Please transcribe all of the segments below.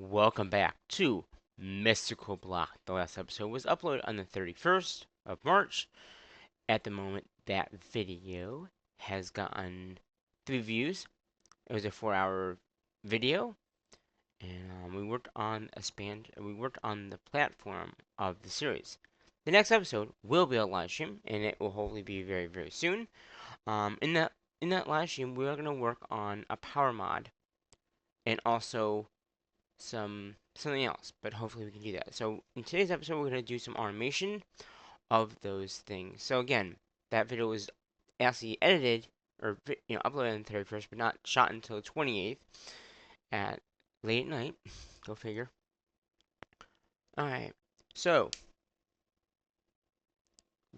Welcome back to Mystical Block. The last episode was uploaded on the 31st of March. At the moment, that video has gotten 3 views. It was a 4-hour video, and we worked on the platform of the series. The next episode will be a live stream, and it will hopefully be very, very soon. In that live stream, we are going to work on a power mod and also something else, but hopefully we can do that. So in today's episode, we're going to do some automation of those things. So again, that video was actually edited or uploaded on the 31st, but not shot until the 28th at late at night. Go figure. All right, so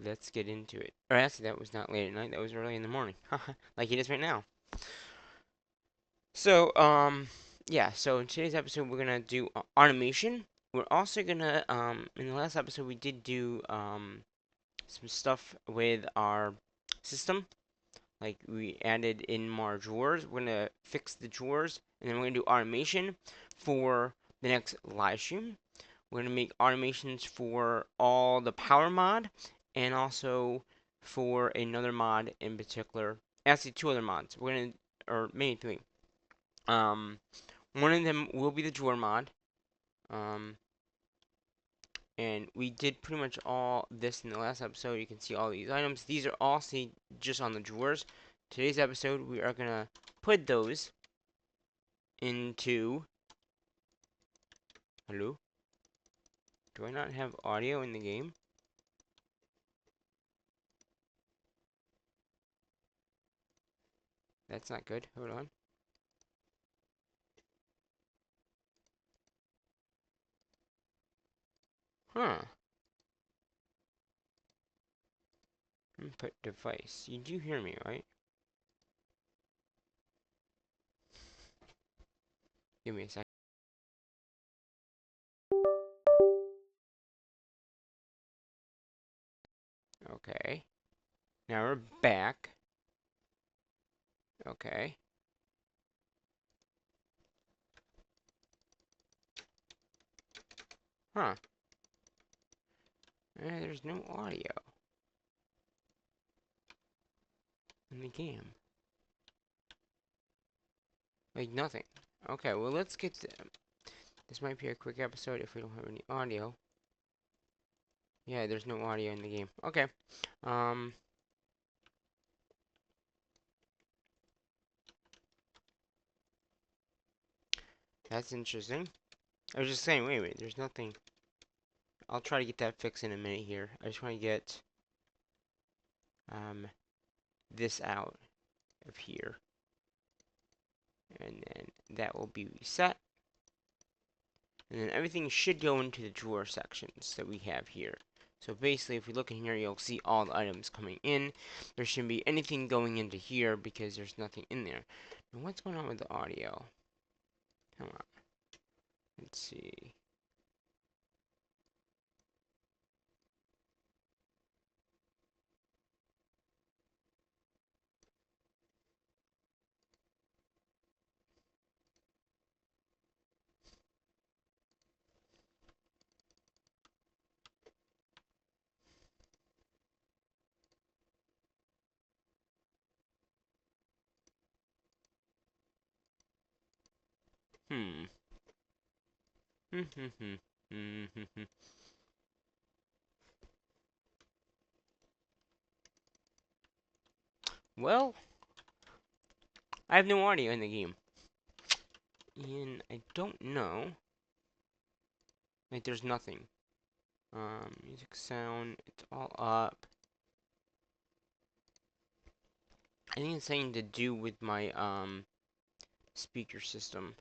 let's get into it. Or actually, that was not late at night. That was early in the morning, like it is right now. So yeah. So in today's episode, we're gonna do automation. We're also gonna in the last episode we did do some stuff with our system. Like we added in more drawers. We're gonna fix the drawers, and then we're gonna do automation for the next live stream. We're gonna make automations for all the power mod, and also for another mod in particular. Actually, two other mods. We're gonna, or maybe three. Um, One of them will be the drawer mod. Um, And we did pretty much all this in the last episode. You can see all these items. These are all seen just on the drawers. Today's episode, we are going to put those into... Hello? Do I not have audio in the game? That's not good. Hold on. Huh. Input device. You do hear me, right? Give me a second. Okay. Now we're back. Okay. Huh. There's no audio in the game. Like nothing. Okay, well let's get to... This might be a quick episode if we don't have any audio. Yeah, there's no audio in the game. Okay. Um, that's interesting. I was just saying, wait, there's nothing. I'll try to get that fixed in a minute here. I just want to get um this out of here. And then that will be reset. And then everything should go into the drawer sections that we have here. So basically, if we look in here, you'll see all the items coming in. There shouldn't be anything going into here because there's nothing in there. Now, what's going on with the audio? Come on. Let's see. Hmm. Well, I have no audio in the game. And I don't know. Like, there's nothing. Music sound, it's all up. I think it's something to do with my, speaker system.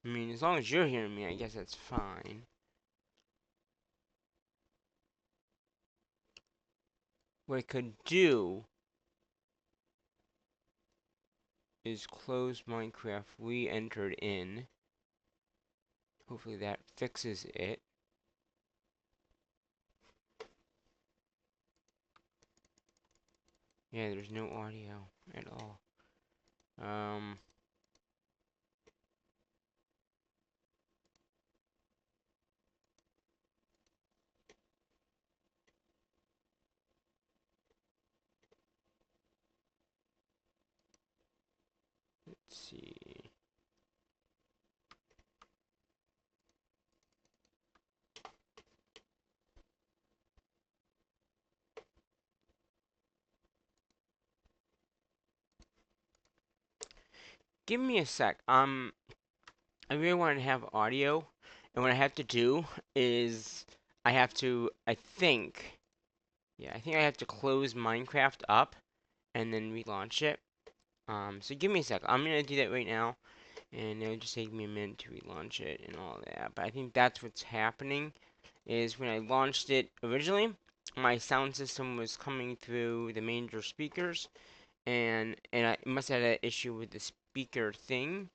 I mean, as long as you're hearing me, I guess that's fine. What I could do is close Minecraft, re-entered in. Hopefully that fixes it. Yeah, there's no audio at all. see. Give me a sec. I really want to have audio, and what I have to do is I think, yeah, I think I have to close Minecraft up and then relaunch it. So give me a sec. I'm gonna do that right now, and it'll just take me a minute to relaunch it and all that. But I think that's what's happening. Is when I launched it originally, my sound system was coming through the major speakers, and I must have had an issue with the speaker thing,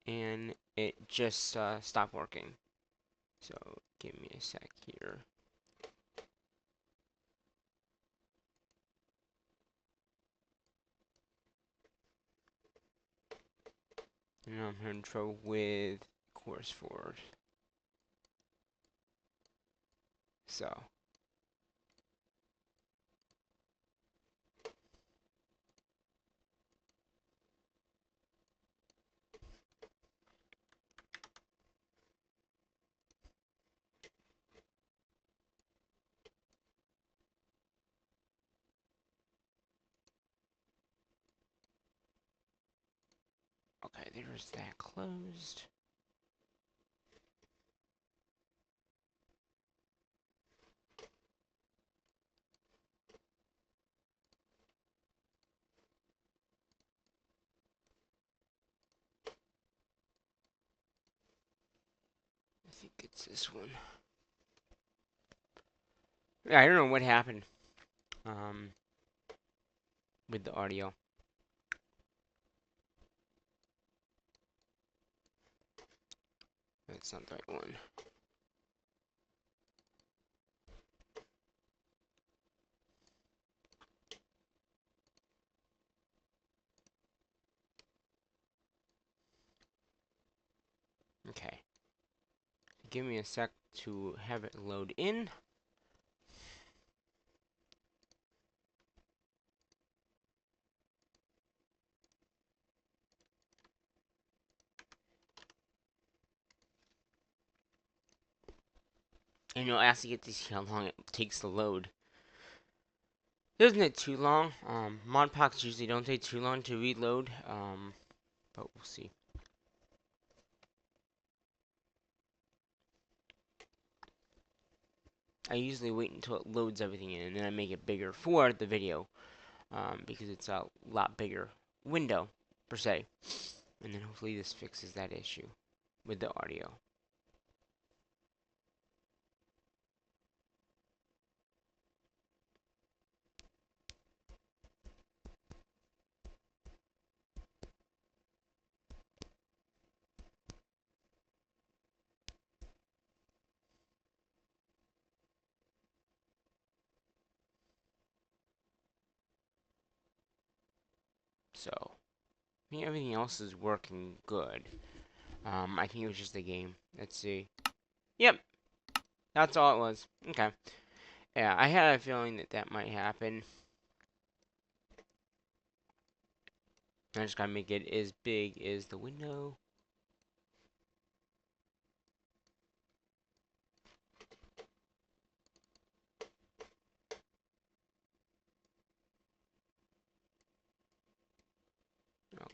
and it just stopped working. So give me a sec here. And I'm having trouble with course forward. So okay, there's that closed. I think it's this one. Yeah, I don't know what happened. Um, with the audio. That's not the right one. Okay. Give me a sec to have it load in. And you'll ask to get to see how long it takes to load. Doesn't take too long. Mod packs usually don't take too long to reload. But we'll see. I usually wait until it loads everything in, and then I make it bigger for the video, because it's a lot bigger window, per se. And then hopefully this fixes that issue with the audio. So, I think everything else is working good. I think it was just the game. Let's see. Yep, that's all it was. Okay. Yeah, I had a feeling that that might happen. I just gotta make it as big as the window.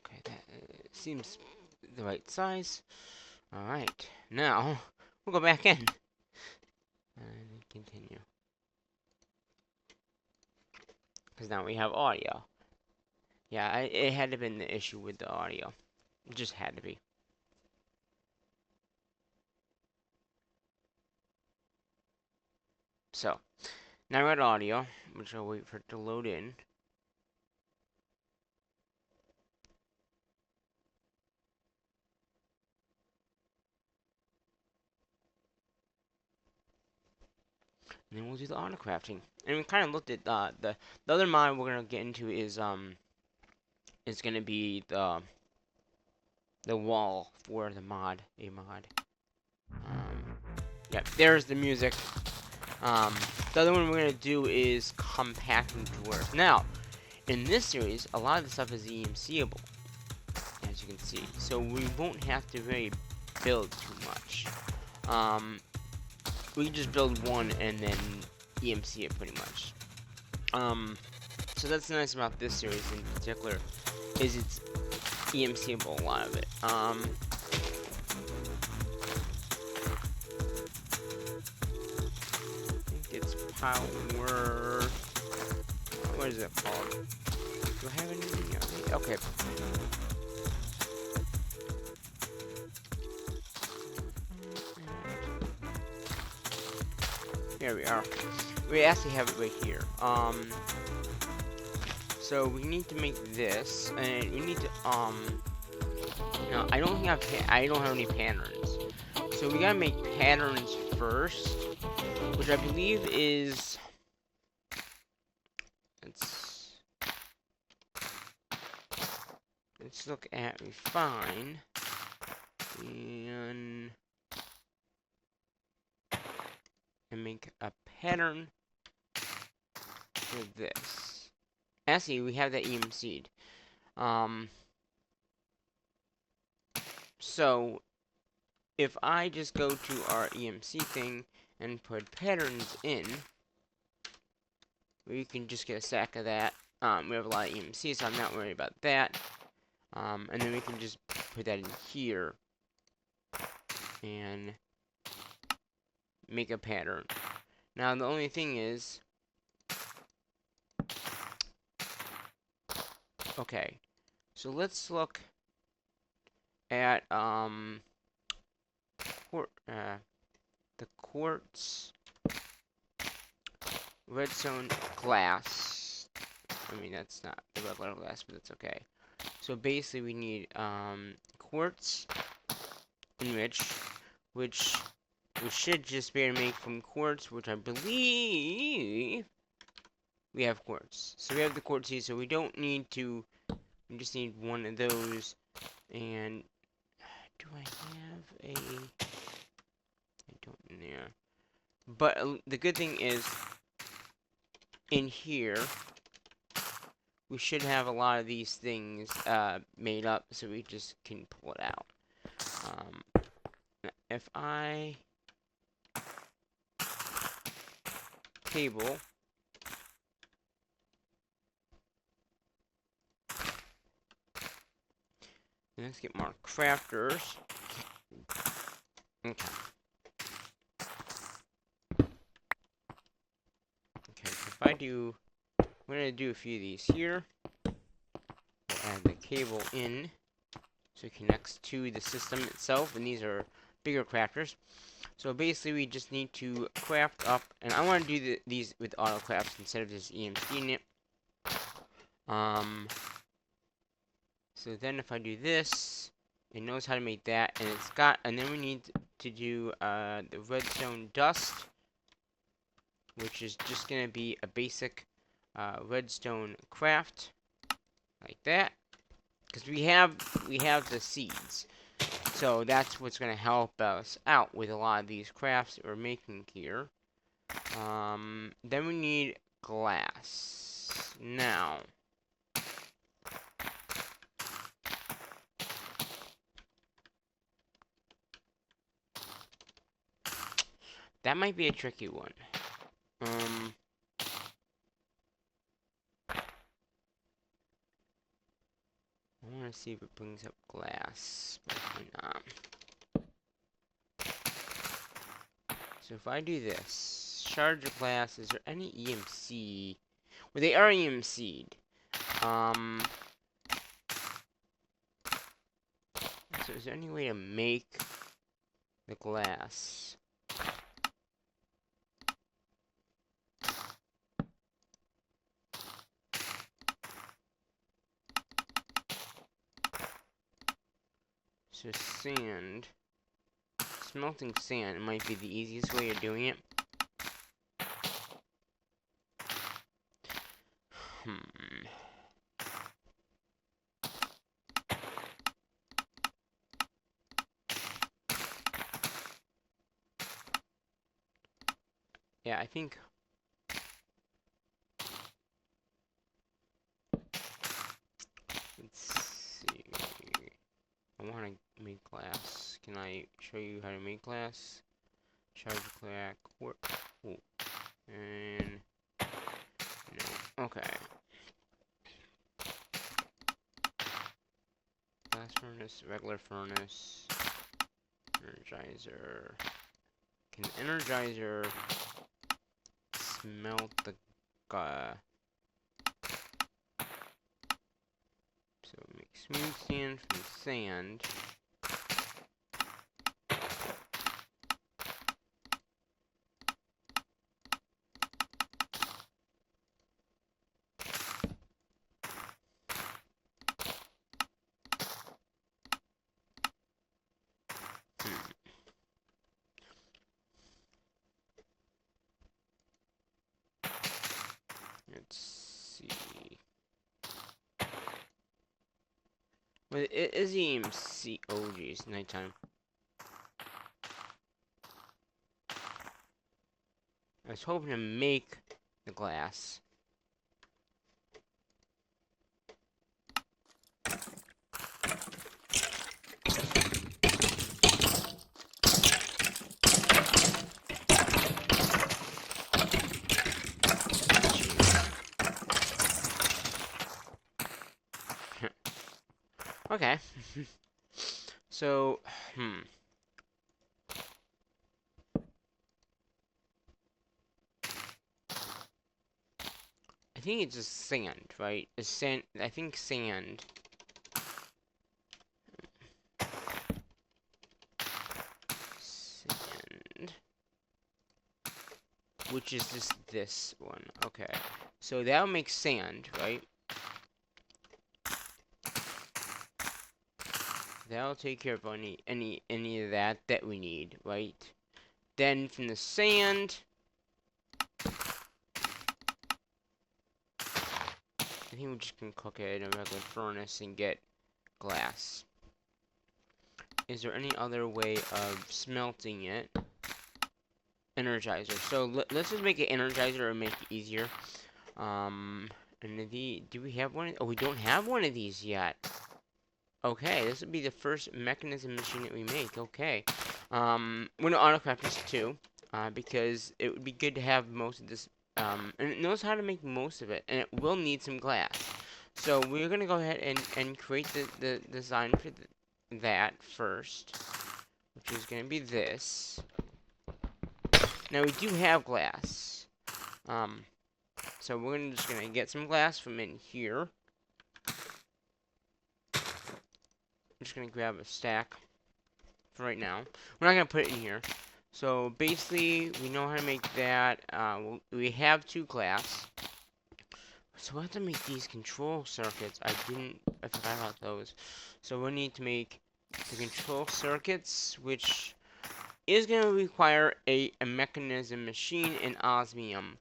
Okay, that seems the right size. Alright, now we'll go back in and continue. Because now we have audio. Yeah, it had to have been the issue with the audio. It just had to be. So, now we're at audio, which I'll wait for it to load in. And then we'll do the autocrafting. And we kind of looked at the other mod we're gonna get into is gonna be the wall for the mod, a mod. Yeah, there's the music. The other one we're gonna do is compacting dwarf. Now, in this series, a lot of the stuff is EMCable, as you can see. So we won't have to really build too much. We just build one and then EMC it pretty much. So that's nice about this series in particular, is it's EMCable, a lot of it. I think it's power. What is it called? Do I have anything else? Okay. Here we are. We actually have it right here. So we need to make this, and we need to no, I don't have any patterns. So we gotta make patterns first, which I believe is, let's look at refine and make a pattern for this. Actually, we have that EMC'd. So if I just go to our EMC thing and put patterns in, we can just get a stack of that. We have a lot of EMC, so I'm not worried about that. And then we can just put that in here and make a pattern. Now the only thing is, okay, so let's look at the quartz redstone glass. I mean, that's not the regular glass, but that's okay. So basically we need quartz enriched, which we should just be able to make from quartz, which I believe we have quartz. So we have the quartz here, so we don't need to, we just need one of those. And do I have a, I don't know. But the good thing is, in here, we should have a lot of these things made up, so we just can pull it out. If I table let's get more crafters. Okay. Okay, so if I do, I'm gonna do a few of these here. Add the cable in so it connects to the system itself, and these are bigger crafters. So basically we just need to craft up, and I want to do these with Autocraft instead of just EMCing it. So then if I do this, it knows how to make that, and it's got, and then we need to do the redstone dust, which is just gonna be a basic redstone craft, like that, because we have the seeds. So that's what's going to help us out with a lot of these crafts that we're making here. Then we need glass. Now, that might be a tricky one. I want to see if it brings up glass. Probably not. So if I do this, shards of glass, is there any EMC? Well, they are EMC'd. So is there any way to make the glass? So sand, smelting sand might be the easiest way of doing it. Yeah, I think. Let's see. want to make glass. Can I show you how to make glass? Charge crack. Oh, and no. Okay. Glass furnace, regular furnace, energizer. Can energizer smelt the so make smooth sand from sand. Let's see. Well, it is EMC. Oh, geez, nighttime. I was hoping to make the glass. Okay. So, I think it's just sand, right? It's sand. I think sand. Sand. Which is just this one. Okay. So that'll make sand, right? That'll take care of any of that we need, right? Then from the sand, I think we're just gonna cook it in a regular furnace and get glass. Is there any other way of smelting it? Energizer. So let's just make an energizer and make it easier. And do we have one? Oh, we don't have one of these yet. Okay, this would be the first mechanism machine that we make. Okay. We're gonna autocraft this too, because it would be good to have most of this. And it knows how to make most of it, and it will need some glass. So we're gonna go ahead and create the design for that first, which is gonna be this. Now we do have glass. So we're just gonna get some glass from in here. I'm just gonna grab a stack for right now. We're not gonna put it in here. So basically, we know how to make that. We have 2 glass. So we have to make these control circuits. I forgot about those. So we need to make the control circuits, which is going to require a mechanism machine and osmium.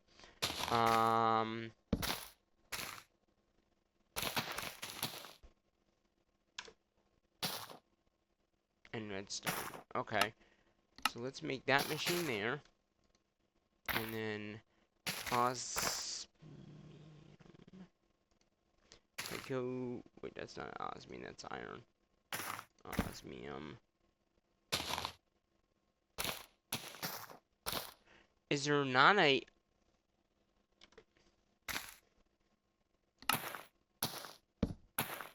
And redstone. Okay. So let's make that machine there. And then osmium. Wait, that's not osmium, that's iron. Osmium. Is there not a...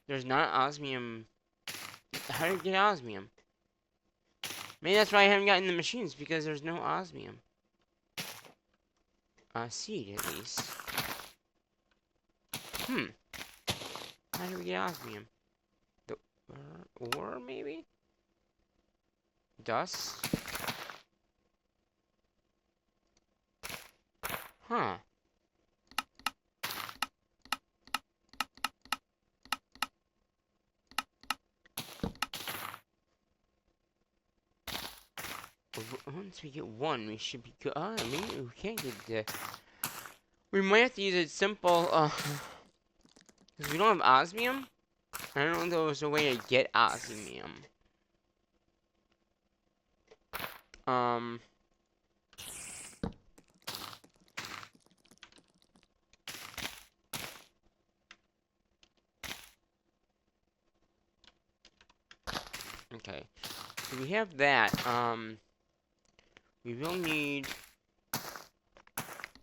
There's not osmium... How do you get osmium? Maybe that's why I haven't gotten the machines, because there's no osmium. Seed, at least. How do we get osmium? The ore, maybe? Dust? Huh. Once we get one, we should be good. Maybe we can't get the... We might have to use a simple, because we don't have osmium. I don't know if there was a way to get osmium. Okay. So we have that. We will need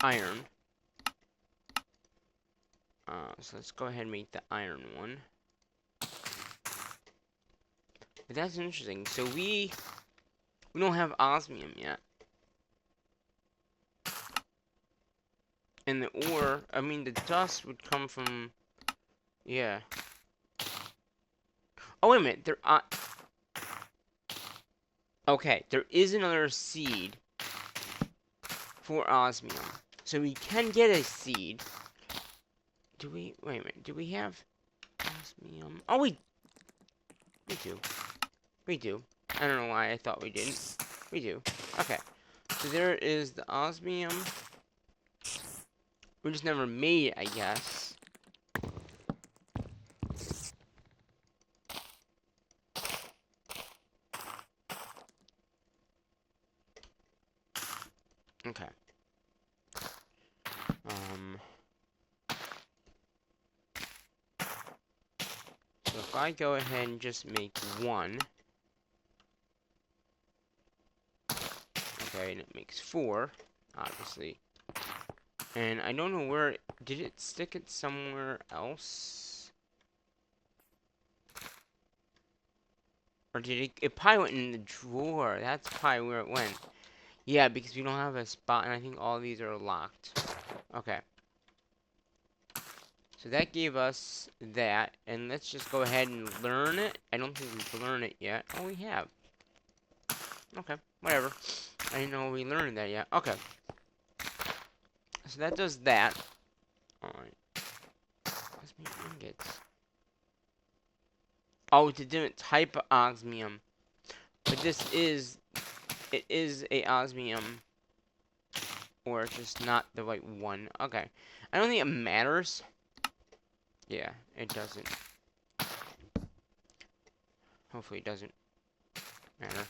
iron. So let's go ahead and make the iron one. But that's interesting. So we don't have osmium yet. And the ore, I mean the dust would come from, yeah. Oh wait a minute, okay, there is another seed for osmium. So we can get a seed. Wait a minute, do we have osmium? Oh, we do. We do. I don't know why I thought we didn't. We do. Okay. So there is the osmium. We just never made it, I guess. Okay. So if I go ahead and just make one. Okay, and it makes 4, obviously. And I don't know where, did it stick it somewhere else? Or did it probably went in the drawer. That's probably where it went. Yeah, because we don't have a spot, and I think all these are locked. Okay. So that gave us that, and let's just go ahead and learn it. I don't think we've learned it yet. Oh, we have. Okay, whatever. I didn't know we learned that yet. Okay. So that does that. Alright. Let's make ingots. Oh, it's a different type of osmium. But it is a osmium. Or just not the right one. Okay. I don't think it matters. Yeah, it doesn't. Hopefully it doesn't matter.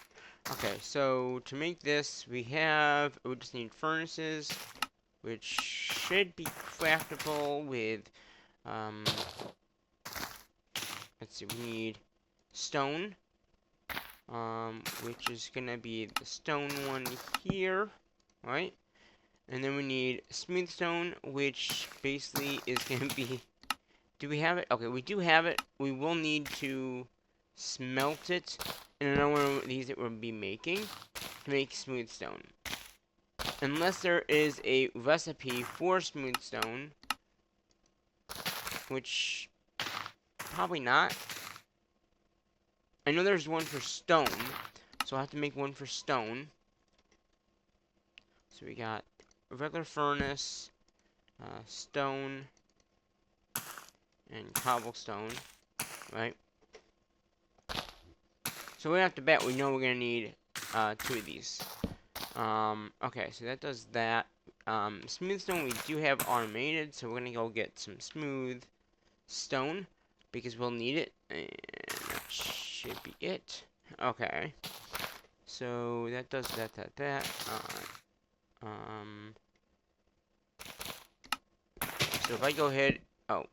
Okay, so to make this, we just need furnaces, which should be craftable with, let's see, we need stone, which is gonna be the stone one here, right? And then we need smooth stone, which basically is gonna be, do we have it? Okay, we do have it. We will need to smelt it in another one of these that we'll be making to make smooth stone. Unless there is a recipe for smooth stone, which probably not. I know there's one for stone, so I'll have to make one for stone. So we got a regular furnace, stone, and cobblestone, right? So right off the bat, we know we're gonna need 2 of these. Okay, so that does that. Smooth stone we do have automated, so we're gonna go get some smooth stone because we'll need it, and that should be it. Okay, so that does that. So if I go ahead, oh,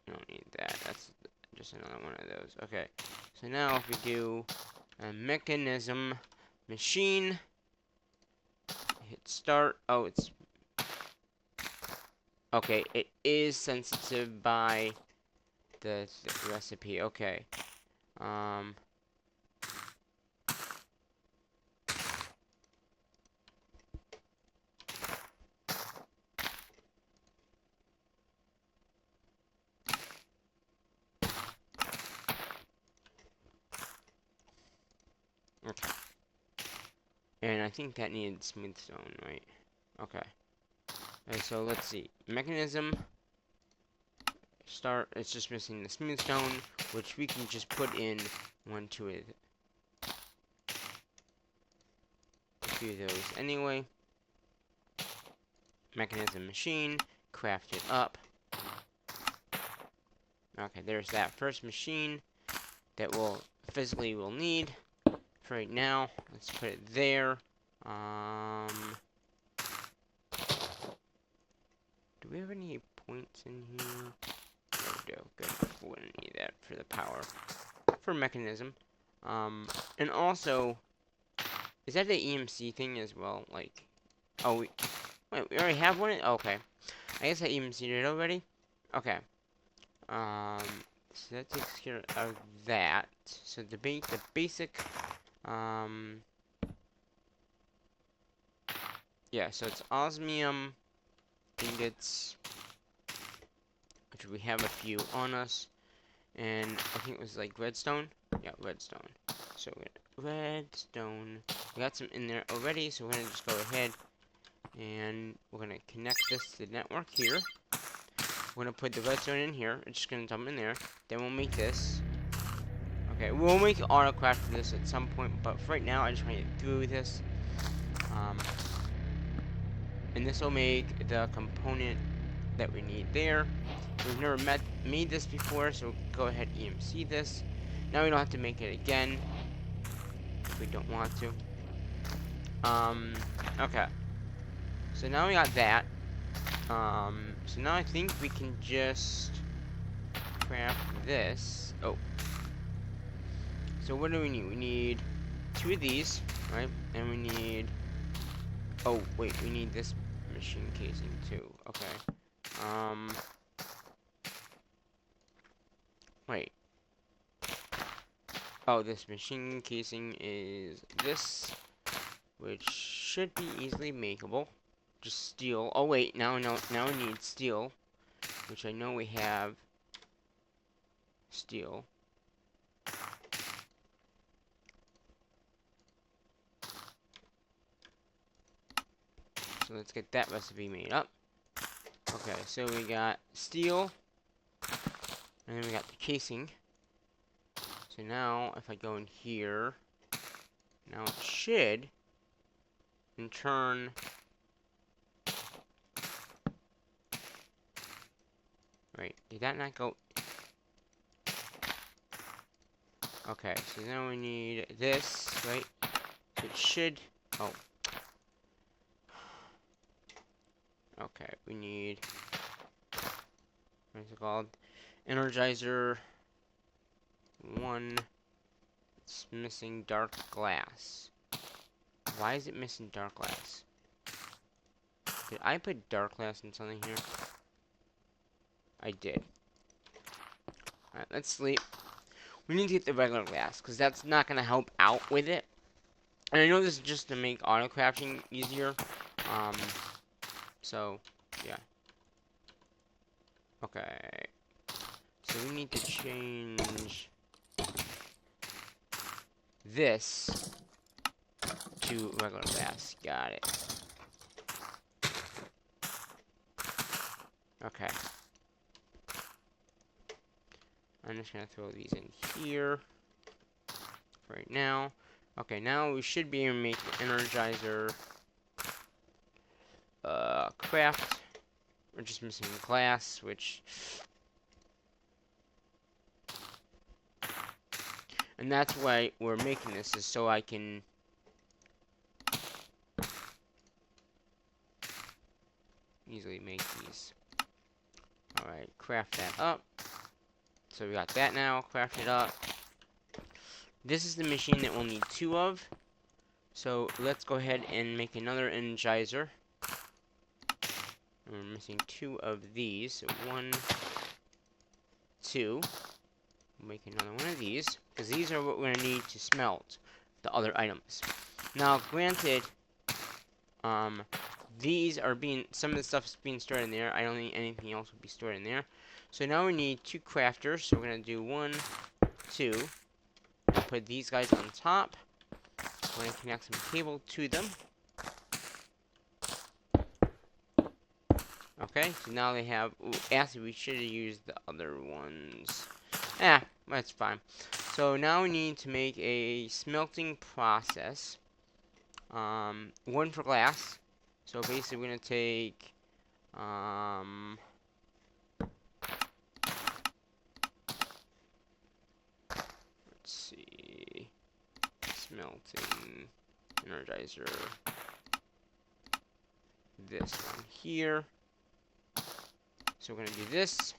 I don't need that. That's just another one of those. Okay, so now if we do a mechanism machine, hit start. Oh, it's okay. It is sensitive by the recipe. Okay. Okay. And I think that needed smooth stone, right? Okay. Okay, so let's see. Mechanism. Start. It's just missing the smooth stone, which we can just put in 1, 2 of a few of those anyway. Mechanism machine. Craft it up. Okay, there's that first machine that we'll physically will need for right now. Let's put it there. Do we have any points in here? There we go. Good. We're gonna need that for the power for mechanism. And also, is that the EMC thing as well? Like, oh, wait, we already have one? Okay. I guess I EMC'd it already. Okay. Um, so that takes care of that. So the basic, um, yeah, so it's osmium ingots, which we have a few on us, and I think it was like redstone. Yeah, redstone. So redstone. We got some in there already, so we're gonna just go ahead and we're gonna connect this to the network here. We're gonna put the redstone in here. It's just gonna dump in there. Then we'll make this. Okay, we'll make Autocraft for this at some point, but for right now, I just want to get through this. And this will make the component that we need there. We've never made this before, so go ahead EMC this. Now we don't have to make it again if we don't want to. Okay. So now we got that. So now I think we can just craft this. Oh. So what do we need? We need 2 of these, right? And we need... Oh, wait, we need this machine casing too. Okay. Wait. Oh, this machine casing is this, which should be easily makeable. Just steel. Oh wait, now we need steel, which I know we have steel. So let's get that recipe made up. Okay, so we got steel, and then we got the casing. So now, if I go in here, now it should, in turn, right, did that not go? Okay, so now we need this, right? So it should, oh. Okay, we need, what is it called? Energizer 1. It's missing dark glass. Why is it missing dark glass? Did I put dark glass in something here? I did. Alright, let's sleep. We need to get the regular glass, because that's not going to help out with it. And I know this is just to make autocrafting easier. So, yeah. Okay. So we need to change this to regular glass. Got it. Okay. I'm just gonna throw these in here right now. Okay, now we should be able to make the Energizer craft. We're just missing the glass, which... And that's why we're making this, is so I can... easily make these. Alright, craft that up. So we got that now, craft it up. This is the machine that we'll need 2 of. So let's go ahead and make another Energizer. We're missing 2 of these. So 1, 2. We'll make another one of these, because these are what we're going to need to smelt the other items. Now, granted, these are some of the stuff is being stored in there. I don't think anything else will be stored in there. So now we need 2 crafters. So we're going to do 1, 2. Put these guys on top. We're going to connect some cable to them. Okay, so now they have... Ooh, actually, we should have used the other ones. That's fine. So now we need to make a smelting process. 1 for glass. So basically, we're going to take... let's see... Smelting... Energizer... This one here. So we're going to do this.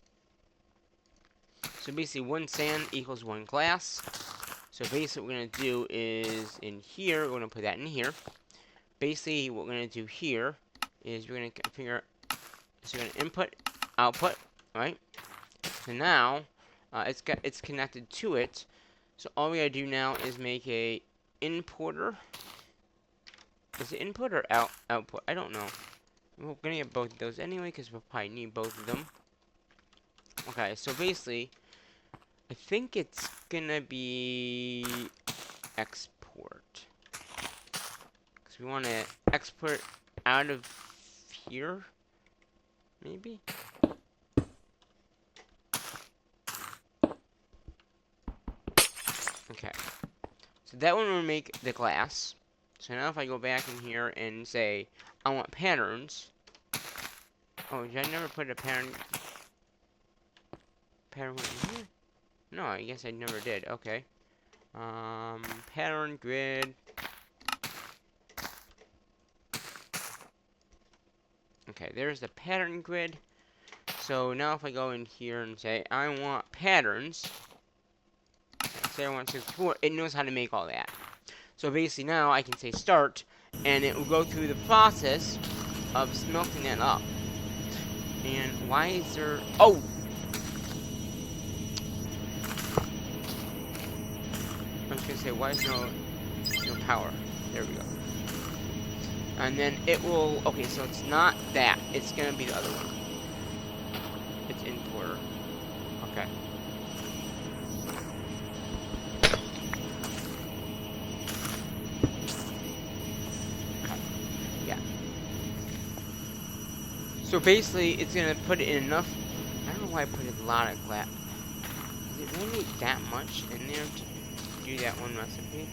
So basically 1 sand equals 1 glass. So basically what we're going to do is in here, we're going to put that in here. Basically what we're going to do here is we're going to configure, so we're going to input, output, right? So now it's connected to it. So all we gotta do now is make a importer. Is it input or output? I don't know. We're gonna get both of those anyway because we'll probably need both of them. Okay, so basically, I think it's gonna be export. Because we want to export out of here, maybe? Okay. So that one will make the glass. So now if I go back in here and say, I want patterns. Oh, did I never put a pattern in here? No, I guess I never did. Okay. Pattern grid. Okay, there's the pattern grid. So now if I go in here and say, I want patterns. Say I want 64, it knows how to make all that. So basically now I can say start, and it will go through the process of smelting that up. And why is there... Oh! I was gonna say, why is no power? There we go. And then it will... Okay, so it's not that. It's gonna be the other one. It's importer. Okay. Yeah. So basically, it's gonna put it in enough... I don't know why I put a lot of glass. Is it really that much in there to do that one recipe?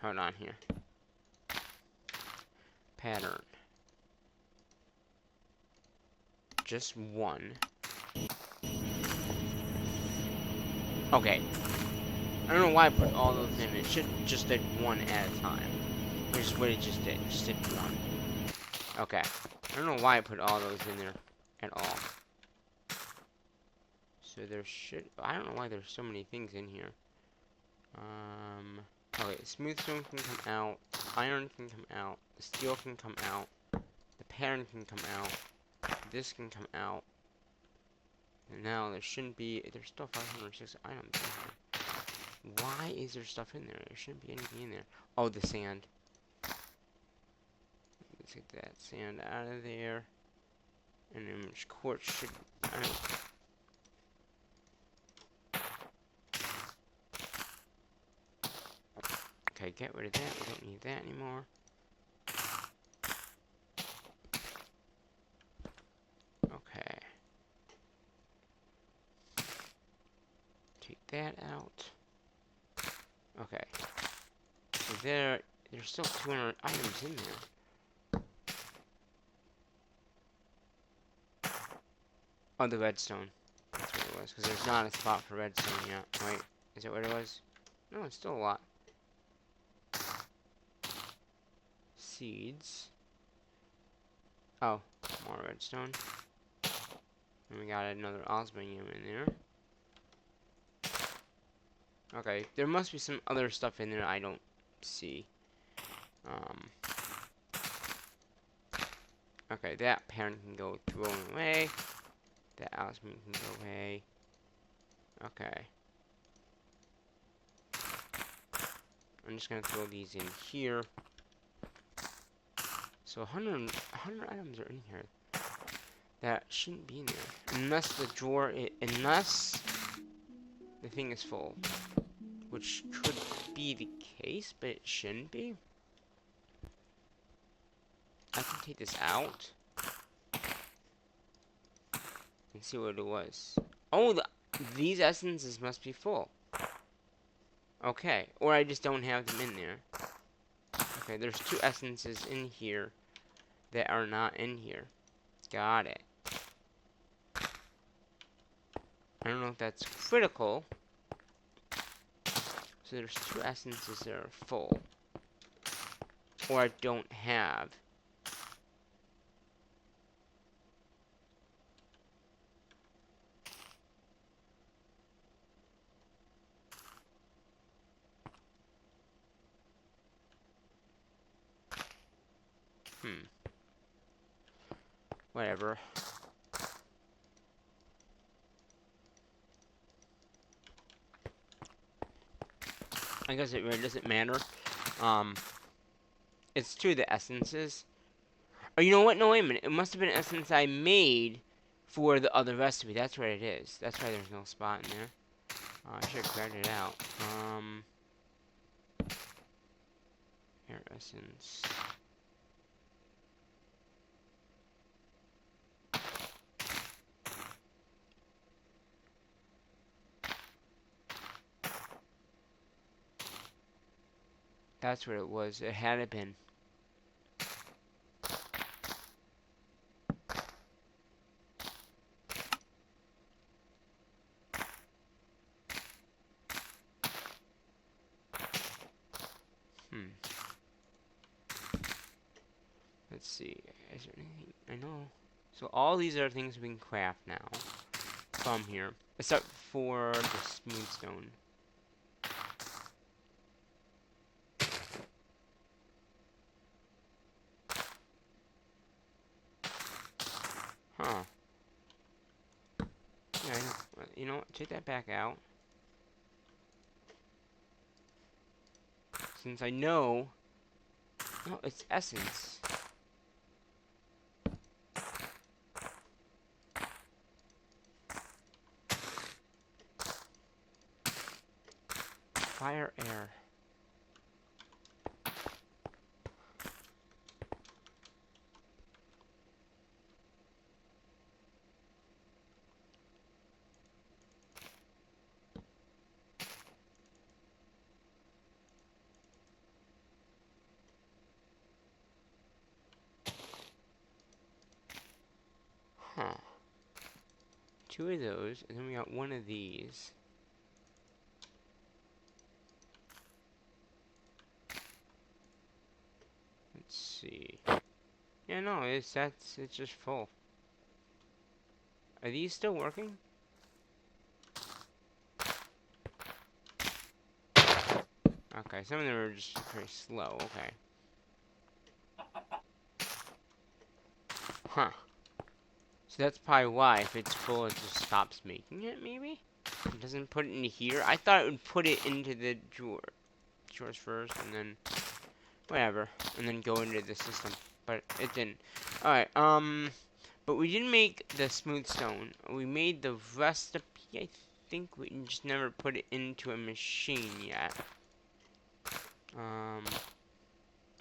Hold on here. Pattern. Just one. Okay. I don't know why I put all those in. It should just did one at a time. Which is what it just did. It just did one. Okay. I don't know why I put all those in there at all. So there should... I don't know why there's so many things in here. Okay, smooth stone can come out. Iron can come out. The steel can come out. The pattern can come out. This can come out. And now there shouldn't be... There's still 506 items in here. Why is there stuff in there? There shouldn't be anything in there. Oh, the sand. Let's get that sand out of there. And then quartz should... Okay, get rid of that. We don't need that anymore. Okay. Take that out. Okay. So there's still 200 items in there. Oh, the redstone. That's what it was, because there's not a spot for redstone yet. Wait, is that what it was? No, it's still a lot. Seeds. Oh, more redstone. And we got another osmium in there. Okay, there must be some other stuff in there I don't see. Okay, that parent can go thrown away. That osmium can go away. Okay. I'm just gonna throw these in here. So 100 items are in here. That shouldn't be in there. Unless the drawer, unless the thing is full. Which could be the case, but it shouldn't be. I can take this out. And see what it was. Oh, these essences must be full. Okay, or I just don't have them in there. Okay, there's 2 essences in here that are not in here. Got it. I don't know if that's critical. So there's 2 essences that are full. Or I don't have. Whatever. I guess it really doesn't matter. Um, it's 2 of the essences. Oh, you know what? No, wait a minute. It must have been an essence I made for the other recipe. That's what it is. That's why there's no spot in there. I should have grabbed it out. Air essence. That's what it was. It had it been. Let's see. Is there anything? I know. So all these are things we can craft now from here, except for the smooth stone. Huh. Yeah, you know what? Take that back out. Since I know... No, it's essence. Fire, air. Huh. 2 of those, and then we got 1 of these. Let's see. Yeah, no, it's just full. Are these still working? Okay, some of them are just very slow. Okay. Huh. So that's probably why. If it's full, it just stops making it, maybe? It doesn't put it into here. I thought it would put it into the drawers first, and then... Whatever. And then go into the system. But it didn't. Alright, but we didn't make the smooth stone. We made the recipe, I think. We just never put it into a machine yet.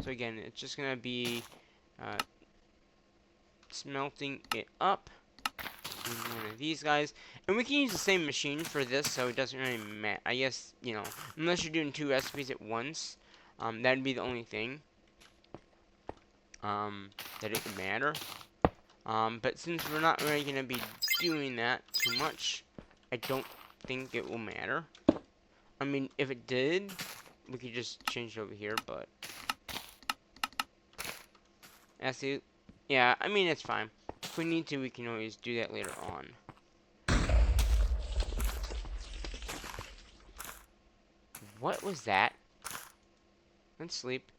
So again, it's just gonna be smelting it up in one of these guys, and we can use the same machine for this, so it doesn't really matter. I guess, you know, unless you're doing 2 recipes at once, that'd be the only thing that it would matter. But since we're not really gonna be doing that too much, I don't think it will matter. I mean, if it did, we could just change it over here, but actually, yeah, I mean, it's fine. If we need to, we can always do that later on. What was that? Let's sleep.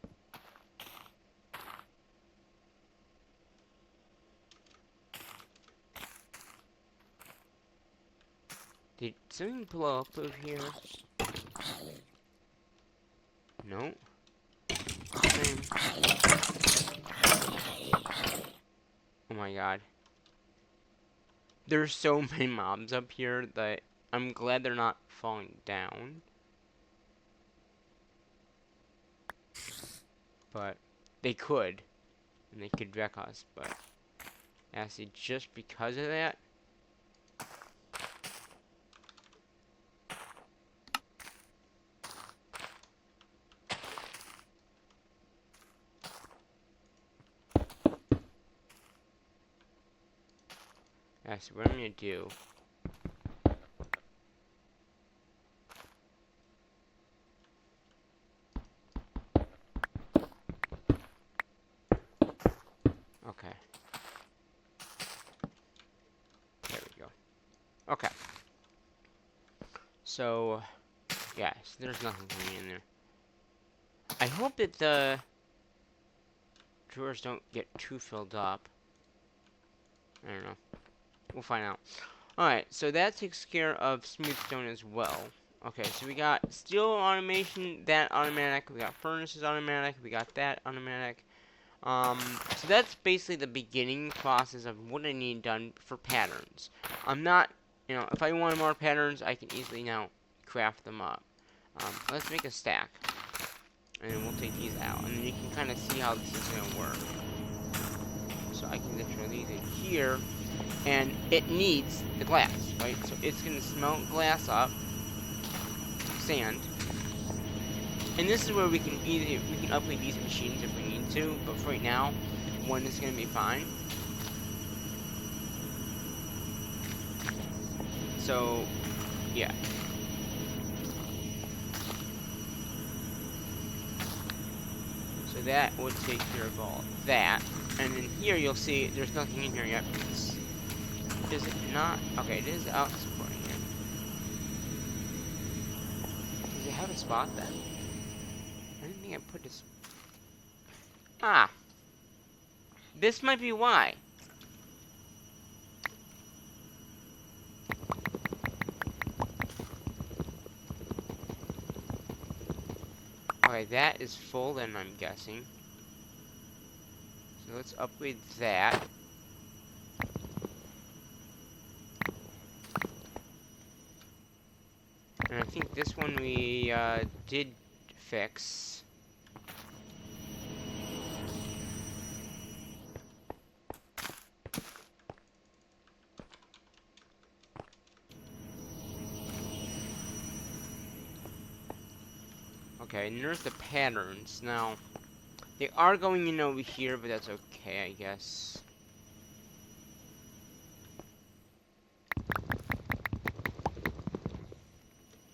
Did something blow up over here? No. Same. Oh my god. There's so many mobs up here that I'm glad they're not falling down. But they could. And they could wreck us, but actually just because of that, actually what I'm gonna do Okay. So, yes, there's nothing coming in there. I hope that the drawers don't get too filled up. I don't know. We'll find out. Alright, so that takes care of smooth stone as well. Okay, so we got steel automation, that automatic. We got furnaces automatic. We got that automatic. So that's basically the beginning process of what I need done for patterns. I'm not, if I want more patterns, I can easily now craft them up. Let's make a stack. And then we'll take these out. And then you can kind of see how this is going to work. So I can just throw these in here. And it needs the glass, right? So it's going to smelt glass up, sand. And this is where we can upgrade these machines if we need to. But for right now, one is going to be fine. So, yeah. So that would take care of all that. And then here you'll see there's nothing in here yet. Is it not? Okay, it is out supporting it. Does it have a spot then? I didn't think I put this. Ah! This might be why. Okay, that is full then, I'm guessing. So let's upgrade that. And I think this one we did fix. Okay, and there's the patterns. Now, they are going in over here, but that's okay, I guess.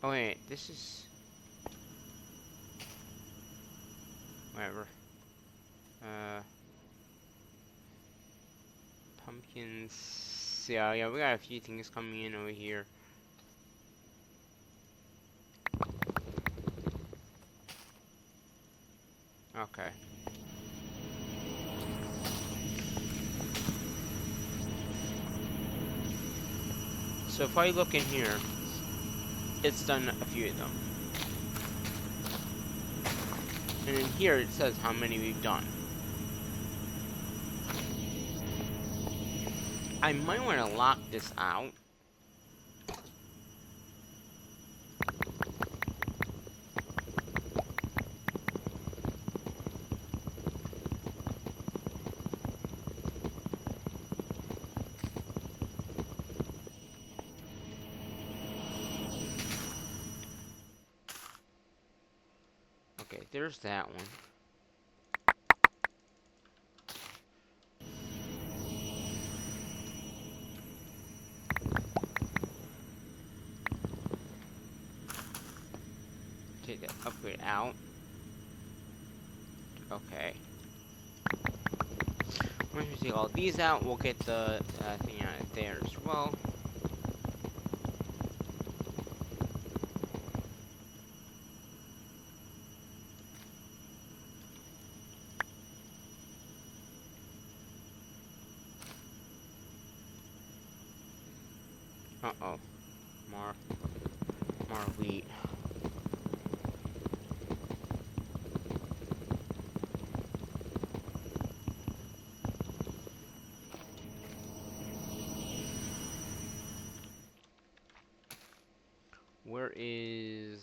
Oh wait, this is... Whatever. Pumpkins... Yeah, we got a few things coming in over here. Okay. So if I look in here, it's done a few of them. And in here it says how many we've done. I might want to lock this out. Okay, there's that one. Take that upgrade out. Okay. Once we take all these out, we'll get the thing out of there as well. Uh-oh. More wheat. Where is...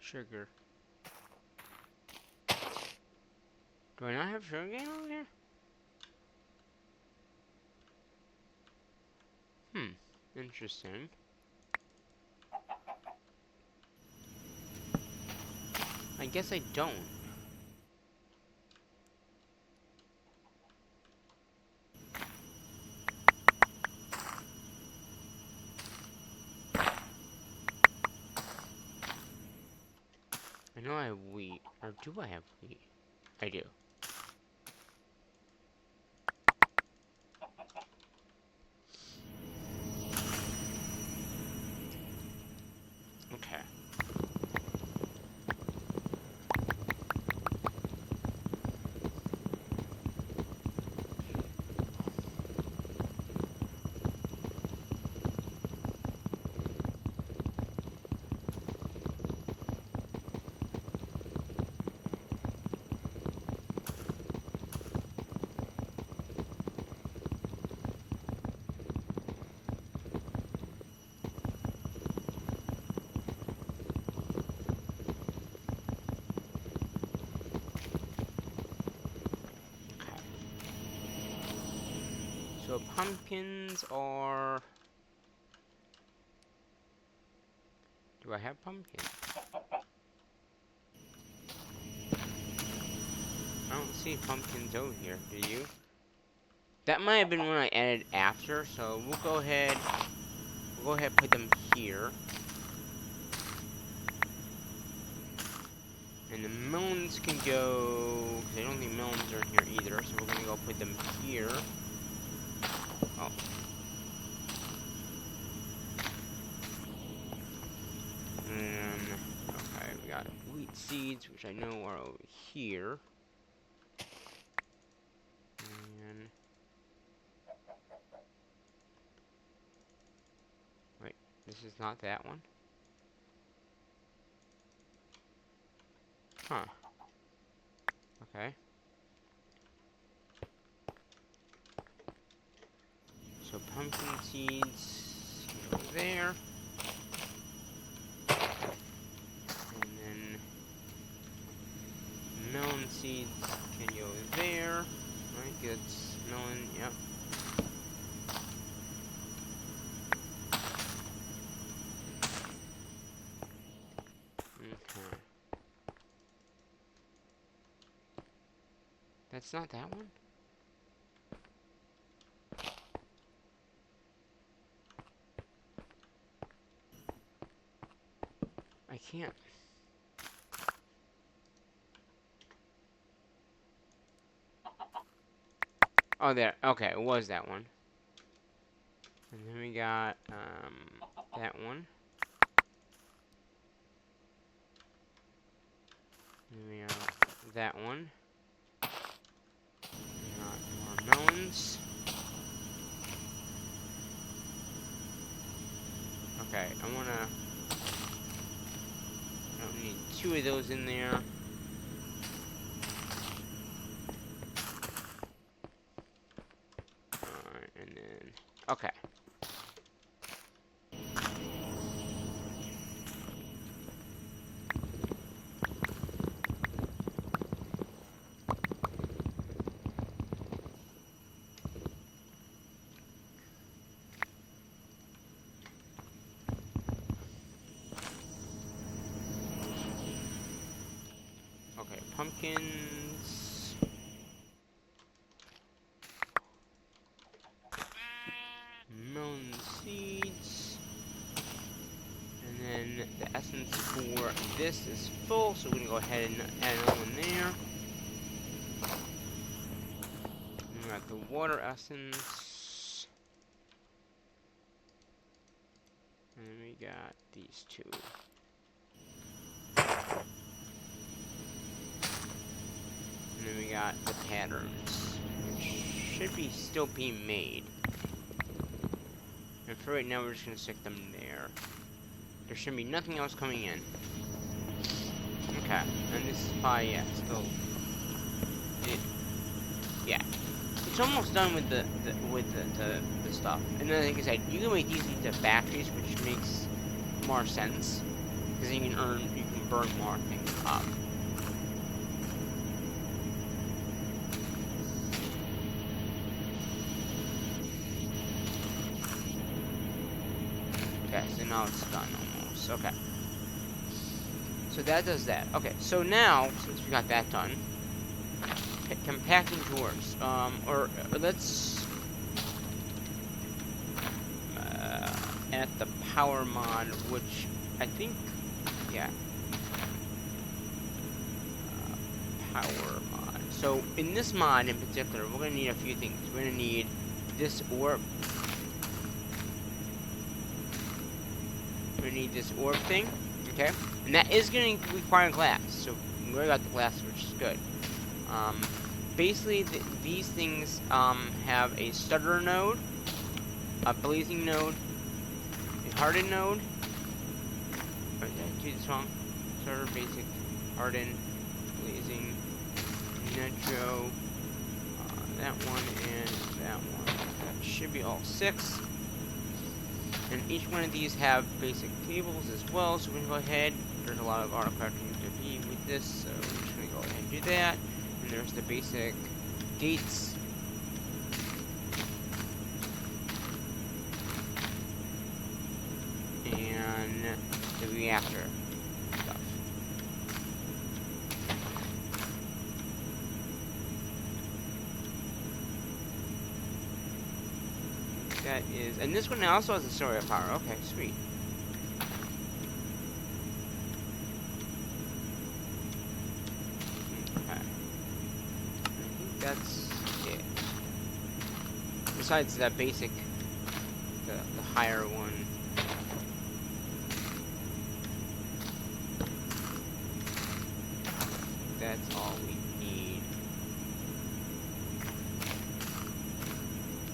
sugar? Do I not have sugar cane over here? Interesting. I guess I don't. I know I have wheat. Or do I have wheat? I do. So pumpkins are... Do I have pumpkins? I don't see pumpkins over here, do you? That might have been one I added after, so we'll go ahead and put them here. And the melons can go, because I don't think melons are in here either, so we're gonna go put them here. Oh. Okay, we got wheat seeds, which I know are over here. And wait, this is not that one? Huh. Okay. So pumpkin seeds go there. And then melon seeds can go there. Right, that's melon, yep. Okay. That's not that one? I can't. Oh, there. Okay, it was that one. And then we got, that one. And then we got that one. We got more melons. Okay, I don't need 2 of those in there. Alright, and then, okay. Okay, pumpkins. Melon seeds. And then the essence for this is full, so we're gonna go ahead and add another one there. And we got the water essence. And then we got these 2. And then we got the patterns, which should be still being made. And for right now, we're just gonna stick them there. There should be nothing else coming in. Okay, and this is probably, yeah, still, yeah, it's almost done with the stuff. And then, like I said, you can make these into factories, which makes more sense because you can burn more things up. Okay, so now it's done almost. Okay. So that does that. Okay, so now, since we got that done, compacting drawers. Or let's at the power mod, which I think, yeah. Power mod. So in this mod in particular, we're gonna need a few things. We're gonna need this orb. We need this orb thing, okay? And that is going to require glass, so we already got the glass, which is good. Basically, these things have a stutterer node, a blazing node, a hardened node. Or did I do this wrong? Stutterer, basic, hardened, blazing, nitro, that one, and that one. That should be all 6. And each one of these have basic tables as well, so we're going to go ahead. There's a lot of autocrafting to be with this, so we're just going to go ahead and do that. And there's the basic gates. reactor stuff. That is, and this one also has a solar power. Okay, sweet. Okay. I think that's it. Besides that basic, the higher one. That's all we need.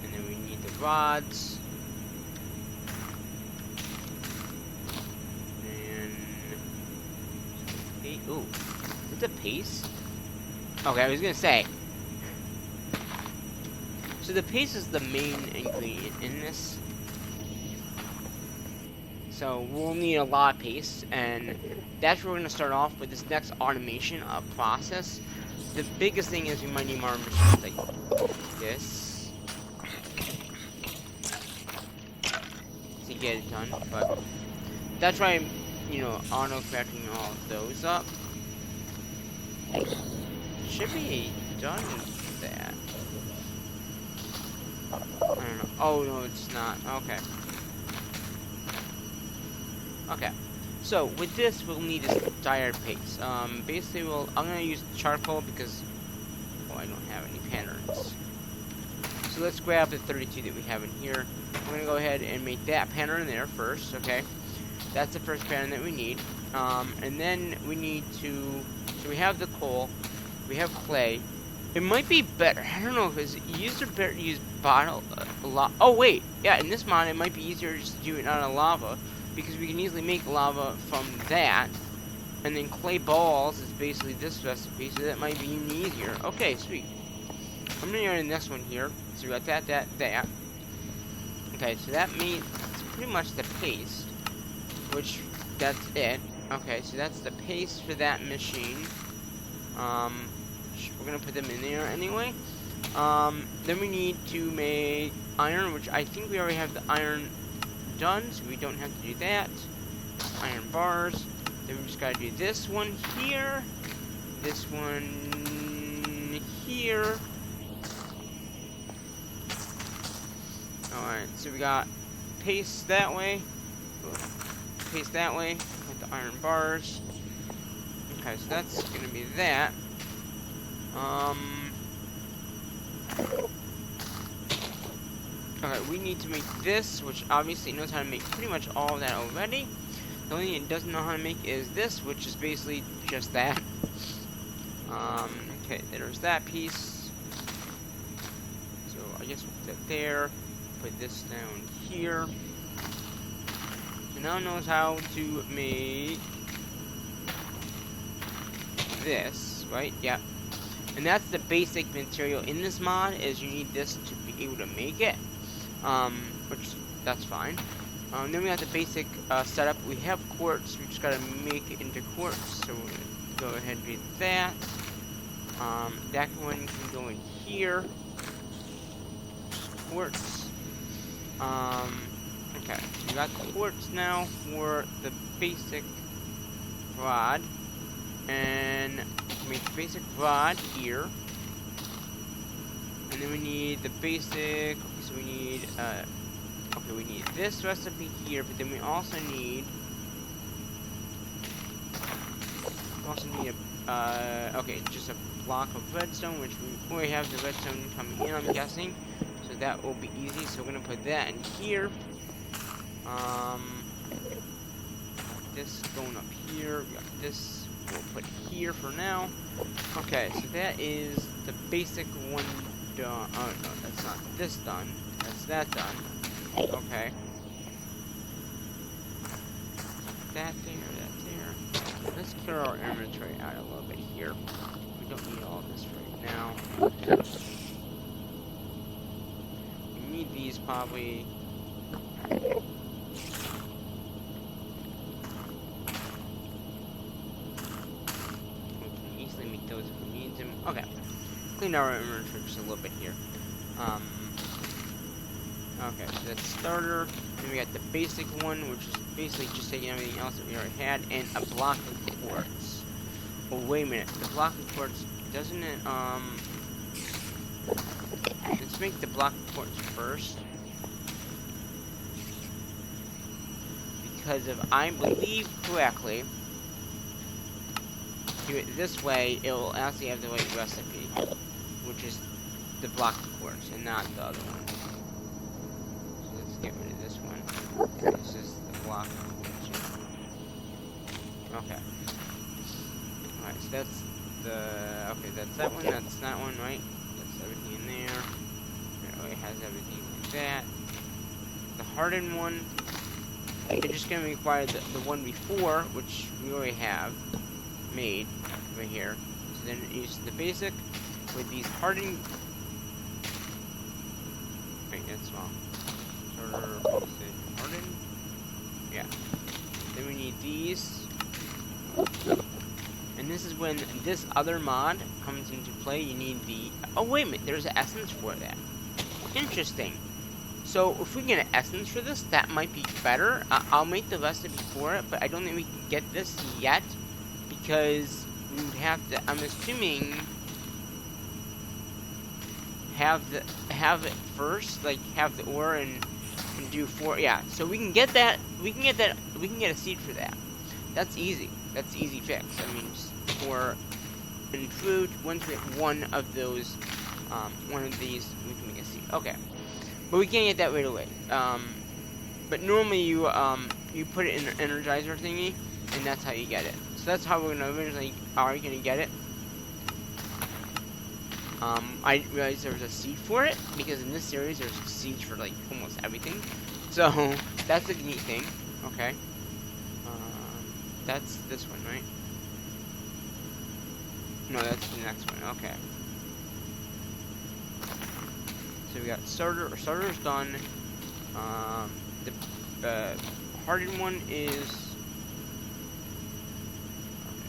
And then we need the rods. And ooh, is it the paste? Okay, I was gonna say. So the paste is the main ingredient in this. So we'll need a lot of paste, and that's where we're gonna start off with this next automation process. The biggest thing is we might need more machines like this to get it done, but that's why I'm, auto-crafting all of those up. Should be done with that. I don't know. Oh no, it's not. Okay. Okay. So with this, we'll need this dire paste. Basically, I'm gonna use charcoal because, well, I don't have any patterns. So let's grab the 32 that we have in here. I'm gonna go ahead and make that pattern there first. Okay. That's the first pattern that we need. And then we need to. So we have the coal. We have clay. It might be better. I don't know if it's easier or better to use bottle oh wait, yeah. In this mod, it might be easier just to do it out of lava, because we can easily make lava from that, and then clay balls is basically this recipe, so that might be even easier. Okay, sweet. I'm gonna go to the next one here. So we got that. Okay, so that means it's pretty much the paste, which that's it. Okay, so that's the paste for that machine. We're gonna put them in there anyway. Then we need to make iron, which I think we already have the iron done, so we don't have to do that. Iron bars. Then we just gotta do this one here, this one here. Alright, so we got paste that way, paste that way, with the iron bars. Okay, so that's gonna be that. Okay, we need to make this, which obviously knows how to make pretty much all of that already. The only thing it doesn't know how to make is this, which is basically just that. Okay, there's that piece. So I guess we'll put that there. Put this down here. So now it knows how to make this, right? Yeah. And that's the basic material in this mod, is you need this to be able to make it. Which, that's fine. Then we have the basic setup. We have quartz, we just gotta make it into quartz. So we're gonna go ahead and do that. That one can go in here. Quartz. Okay, so we got quartz now for the basic rod. And we can make the basic rod here. And then we need the basic, okay, so we need, okay, we need this recipe here, but then we also need okay, just a block of redstone, which we already have the redstone coming in, I'm guessing. So that will be easy, so we're gonna put that in here. This going up here, we got this, we'll put here for now. Okay, so that is the basic one done. Oh no, that's not this done. That's that done. Okay. That there. Let's clear our inventory out a little bit here. We don't need all this right now. We need these probably. Those if we need them. Okay. Clean our inventory just a little bit here. Okay, so that's starter. Then we got the basic one, which is basically just taking everything else that we already had, and a block of quartz. Oh, wait a minute. The block of quartz, doesn't it, let's make the block of quartz first. Because if I believe correctly, do it this way, it will actually have the right recipe, which is the block of quartz and not the other one. So let's get rid of this one. This is the block of quartz. Okay. Alright, so that's the... Okay, that's that one, that's that one, right? That's everything in there. It already has everything like that. The hardened one, they're just going to require the one before, which we already have made right here. So then use the basic with these hardened... Wait, that's wrong. Starter, basic, hardened. Yeah. Then we need these. And this is when this other mod comes into play. You need the... Oh, wait a minute. There's an essence for that. Interesting. So, if we get an essence for this, that might be better. I'll make the recipe for it, but I don't think we can get this yet. Because we would have to... I'm assuming... Have it first. Like, have the ore and do 4... Yeah, so we can get that... We can get a seed for that. That's easy. That's easy fix. I mean, just for food, once we get one of those, one of these, we can make a seed. Okay, but we can't get that right away. But normally you put it in an energizer thingy, and that's how you get it. So that's how we're gonna originally get it. I realized there was a seed for it because in this series there's seeds for like almost everything. So that's a neat thing. Okay. That's this one, right? No, that's the next one. Okay. So we got starter. Starter's done. The hardened one is. Okay,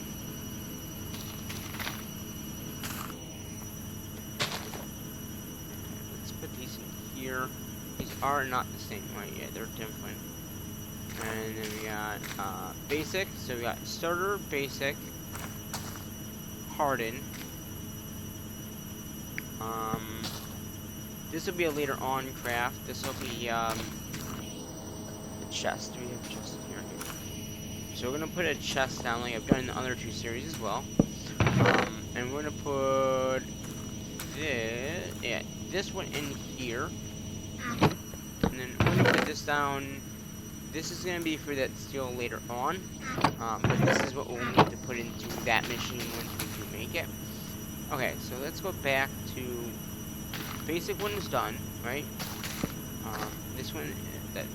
let's put these in here. These are not the same, right? Yeah, they're different. And then we got basic. So we got starter, basic, harden. This will be a later on craft. This will be a chest. We have a chest in here. So we're gonna put a chest down like I've done in the other two series as well. And we're gonna put this one in here. And then we're gonna put this down. This is going to be for that steel later on, but this is what we'll need to put into that machine once we do make it. Okay, so let's go back to basic one is done, right? This one, that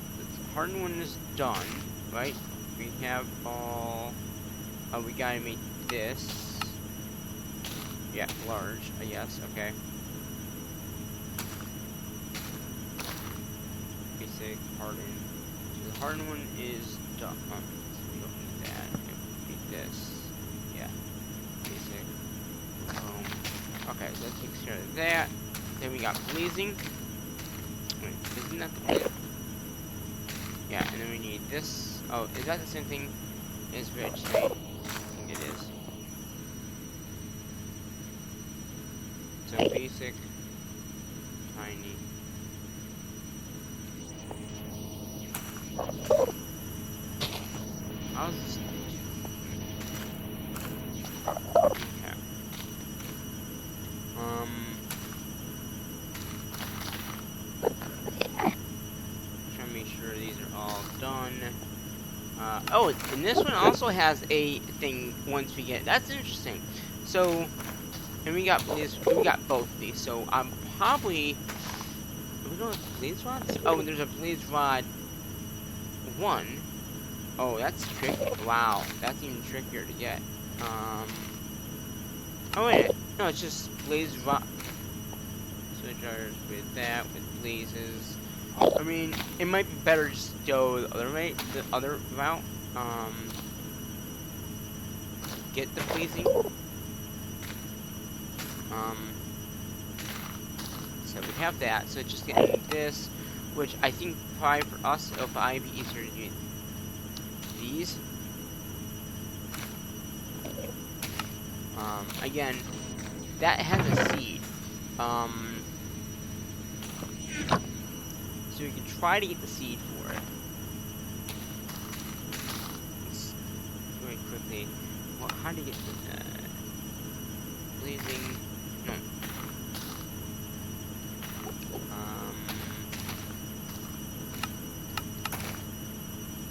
hardened one is done, right? We have all. Oh, we gotta make this. Yeah, large. Yes. Okay. Basic hardened. The hardened one is done. So we don't need that. We need this. Yeah. Basic. Boom. Okay, so that takes care of that. Then we got blazing. Wait, isn't that the... Yeah, and then we need this. Oh, is that the same thing as redstone? I think it is. So basic, tiny. How's this? Okay. Trying to make sure these are all done. Oh, and this one also has a thing once we get. That's interesting. So, and we got both of these. So I'm probably. Do we know what blaze rods? Oh, and there's a blaze rod 1. Oh, that's tricky. Wow, that's even trickier to get. Oh wait, no, it's just blaze rod. Switch jars with that, with blazes. I mean, it might be better just to go the other route. Get the blazing. So we have that. So just getting this. which I think probably for us it'll probably be easier to do these. Again, that has a seed. So we can try to get the seed for it. Let's very quickly. Well, how to get the blazing? No.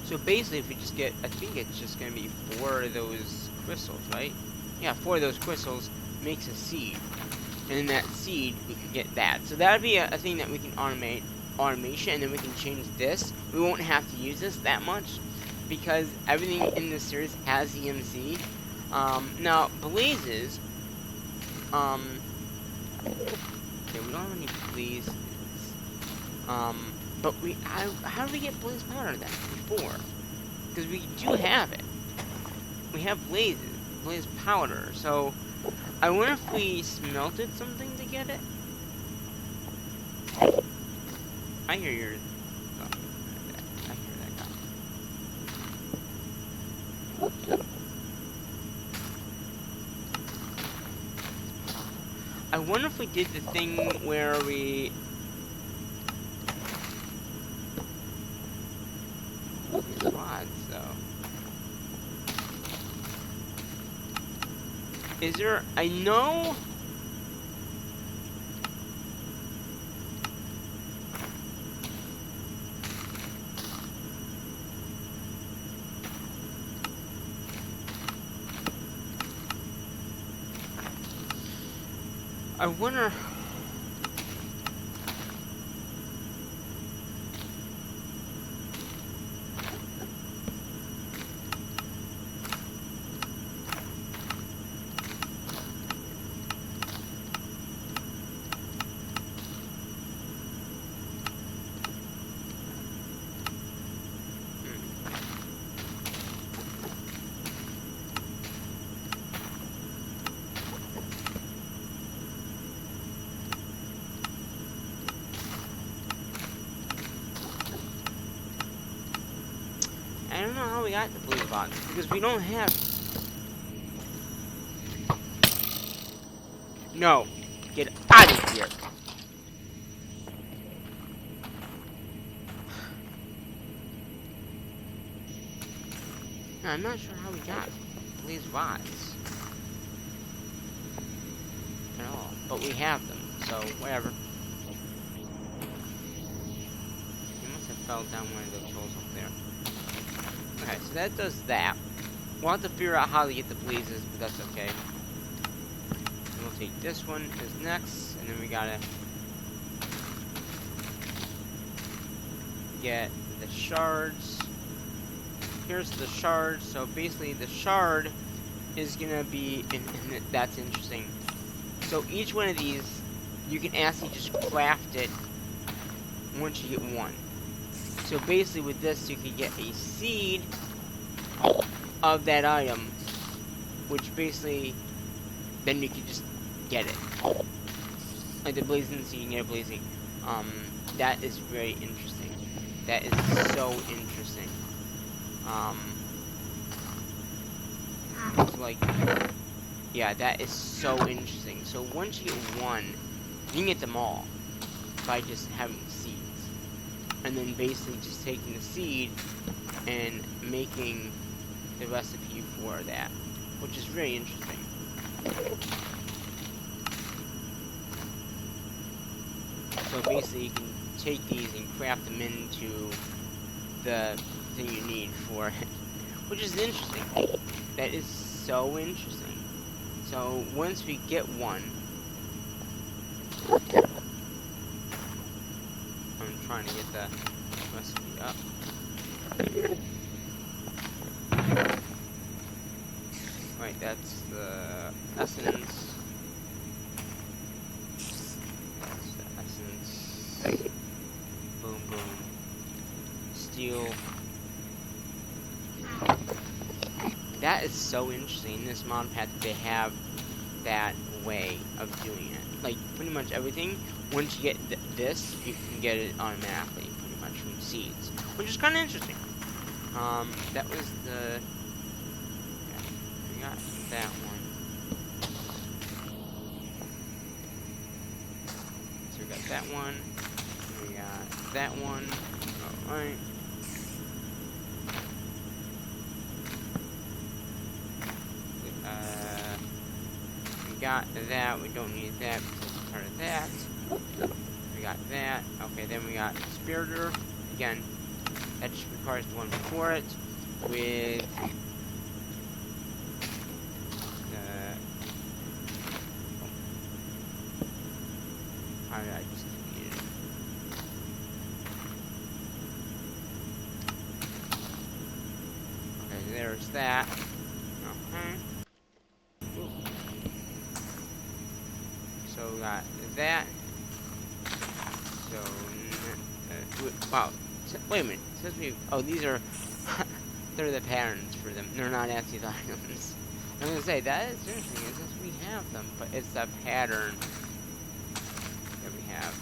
So basically, if we just get, I think it's just gonna be 4 of those crystals, right? Yeah, 4 of those crystals makes a seed, and in that seed we can get that. So that would be a thing that we can automate, automation, and then we can change this. We won't have to use this that much because everything in this series has EMC. Now blazes. Okay, we don't have any blazes. But how do we get blaze powder then before? Because we do have it. We have blaze powder. So I wonder if we smelted something to get it. I hear your. Oh, I hear that guy. I wonder if we did the thing where we. Rods, though. Is there? I know. I wonder. I don't know how we got the blue box because we don't have. No, get out of here. I'm not sure how we got these rods at all, but we have them, so whatever. He must have fell down one of those holes up there. Okay, so that does that. We'll have to figure out how to get the blazes, but that's okay. And we'll take this one as next, and then we gotta get the shards. Here's the shard. So basically, the shard is gonna be, and that's interesting. So each one of these, you can actually just craft it once you get one. So basically, with this, you can get a seed of that item, which basically, then you can just get it. Like the blazing seed, you can get a blazing. That is very interesting. That is so interesting. It's like, yeah, that is so interesting. So once you get one, you can get them all by just having seeds. And then basically just taking the seed and making the recipe for that, which is very interesting. So basically you can take these and craft them into the thing you need for it, which is interesting. That is so interesting. So once we get one, I'm trying to get the recipe up. Right, that's the essence. That's the essence. Boom, boom. Steel. That is so interesting in this mod pack that they have that way of doing it. like pretty much everything. Once you get this, you can get it automatically, pretty much from seeds, which is kind of interesting. That was the. Yeah, we got that one. So we got that one. We got that one. All right. We got that. We don't need that because it's part of that. We got that. Okay, then we got Spiritor. Again, that just requires the one before it. With how did I just delete it? Okay, there's that. Ooh. So we got that. So wow. So, wait a minute. It says oh, these are. They're the patterns for them. They're not actually the items. I'm gonna say that is interesting. It says we have them, but it's the pattern that we have.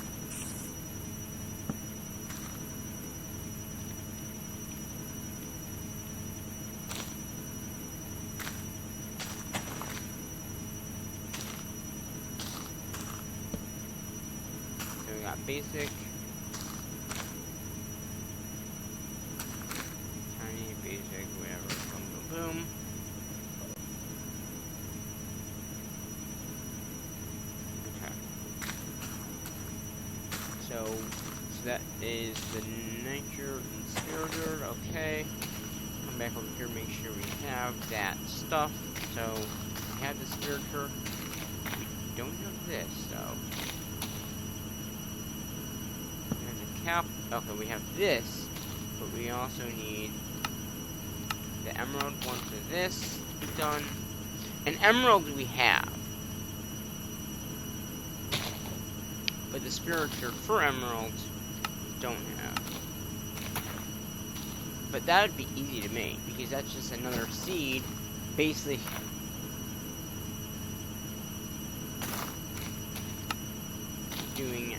So we got basic, tiny, basic, whatever. Boom, boom, boom. Okay. So that is the nature inspiritor. Okay. Come back over here, make sure we have that stuff. So we have the spiritor. We don't have this, so we have the cap. Okay, we have this, but we also need the emerald one for this to be done. An emerald we have, but the spiritor for emerald we don't have. But that would be easy to make because that's just another seed, basically. Doing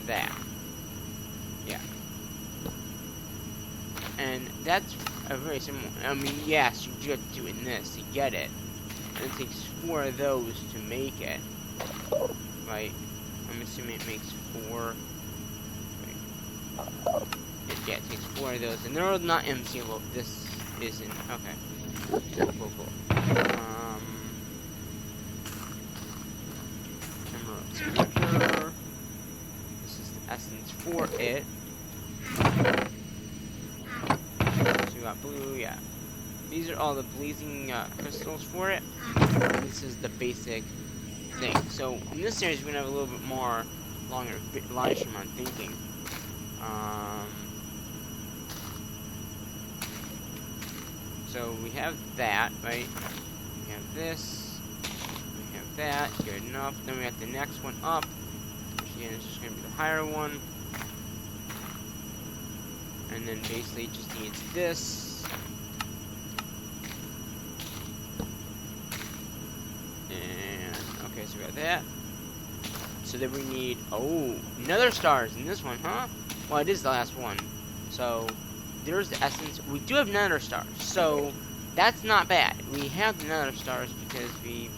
that, yeah, and that's a very similar. I mean, yes, you just doing this to get it, and it takes 4 of those to make it, right? I'm assuming it makes 4. Wait. Yeah, it takes 4 of those, and they're not MCable. This isn't. Okay. Cool, cool. Emerald Spectre. This is the essence for it. So we got blue, yeah. These are all the blazing crystals for it. And this is the basic thing. So in this series, we're gonna have a little bit more longer live stream on thinking. So we have that, right? We have this. We have that. Good enough. Then we got the next one up. Which again is just gonna be the higher one. And then basically it just needs this. And okay, so we got that. So then we need nether stars in this one, huh? Well, it is the last one. So there's the essence. We do have nether stars, so that's not bad. We have the nether stars because I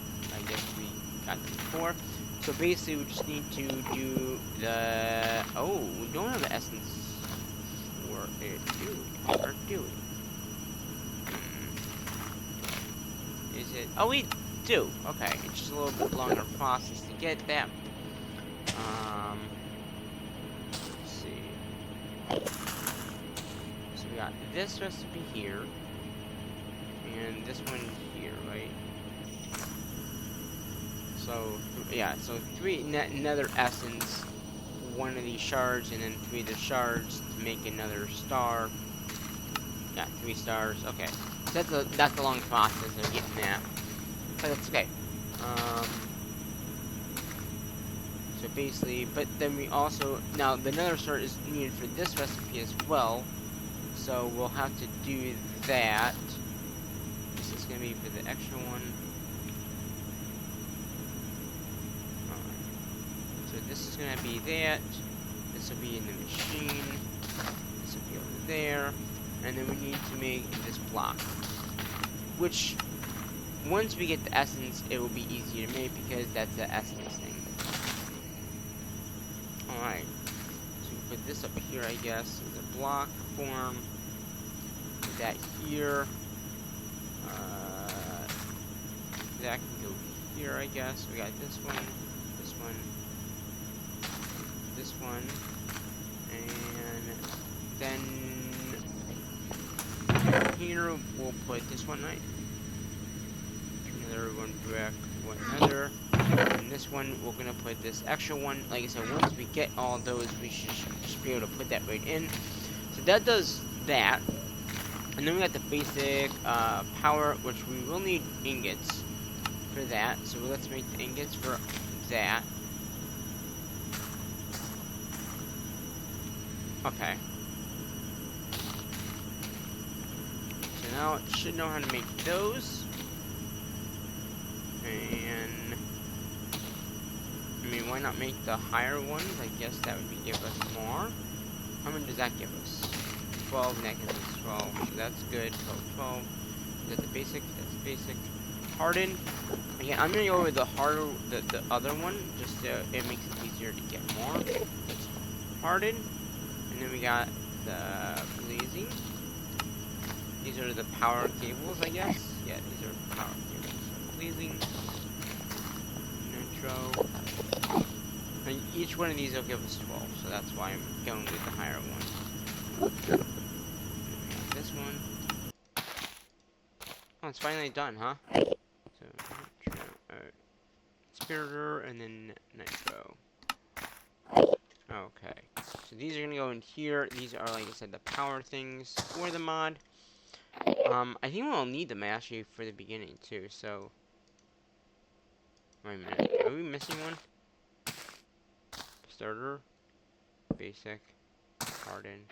guess we got them before. So basically, we just need to do the. Oh, we don't have the essence for it, do we? Or do we? Is it? Oh, we do. Okay, it's just a little bit longer process to get that. Let's see. So we got this recipe here, and this one here, right? So yeah, so 3 nether essence, 1 of these shards, and then 3 of the shards to make another star. Yeah, 3 stars. Okay, so that's a long process of getting that, but that's okay. So basically, but then we also now the nether star is needed for this recipe as well. So we'll have to do that. This is gonna be for the extra one. this is gonna be that. This will be in the machine. This will be over there. And then we need to make this block. Which, once we get the essence, it will be easier to make because that's the essence thing. Alright. So we put this up here, I guess, as a block form. Put that here. That can go here, I guess. We got this one, this one, this one, and then here we'll put this one, right? Another one brick, one another, and this one we're gonna put this extra one. Like I said, once we get all those, we should just be able to put that right in. So that does that, and then we got the basic power, which we will need ingots for that. So let's make the ingots for that. Okay. So now it should know how to make those. And I mean, why not make the higher ones? I guess that would give us more. How many does that give us? 12, and that gives us 12. So that's good. 12. Is that the basic? That's basic. Harden. Again, I'm gonna go over the harder, the other one, just so it makes it easier to get more. Let's harden. And then we got the blazing. These are the power cables, I guess. Yeah, these are power cables. So blazing, nitro, and each one of these will give us 12. So that's why I'm going with the higher one. And then we got this one. Oh, it's finally done, huh? So nitro, spiritor, and then nitro. Okay, so these are gonna go in here. These are, like I said, the power things for the mod. I think we'll need them actually for the beginning too. So, wait a minute, are we missing one? Starter, basic, harden,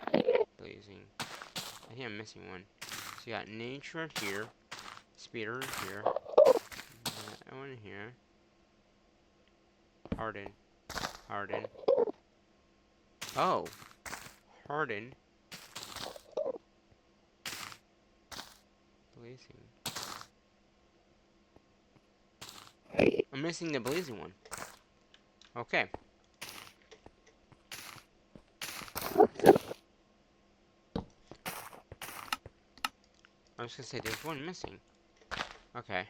blazing. I think I'm missing one. So you got nature here, speeder here, that one here, harden, harden. Oh, harden. Blazing. I'm missing the blazing one. Okay. I was gonna say there's one missing. Okay.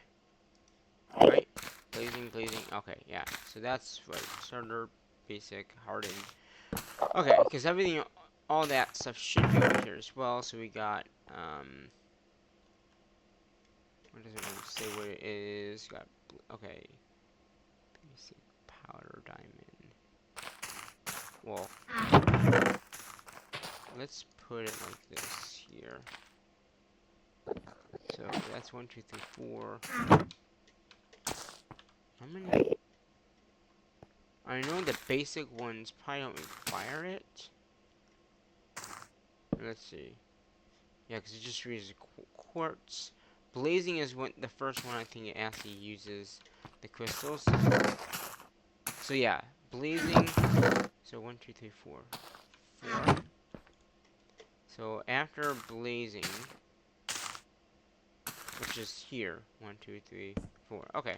Right? Blazing, blazing. Okay, yeah. So that's right. Starter, basic, hardened. Okay, because everything, all that stuff should be over here as well. So we got, what does it really say what it is? Got, okay. Basic powder diamond. Well, let's put it like this here. So that's 1, 2, 3, 4. How many? I know the basic ones probably don't require it. Let's see. Yeah, because it just uses quartz. Blazing is the first one I think it actually uses the crystals. So yeah, blazing. So 1, 2, 3, 4. 4. So after blazing, which is here, 1, 2, 3, 4. Okay,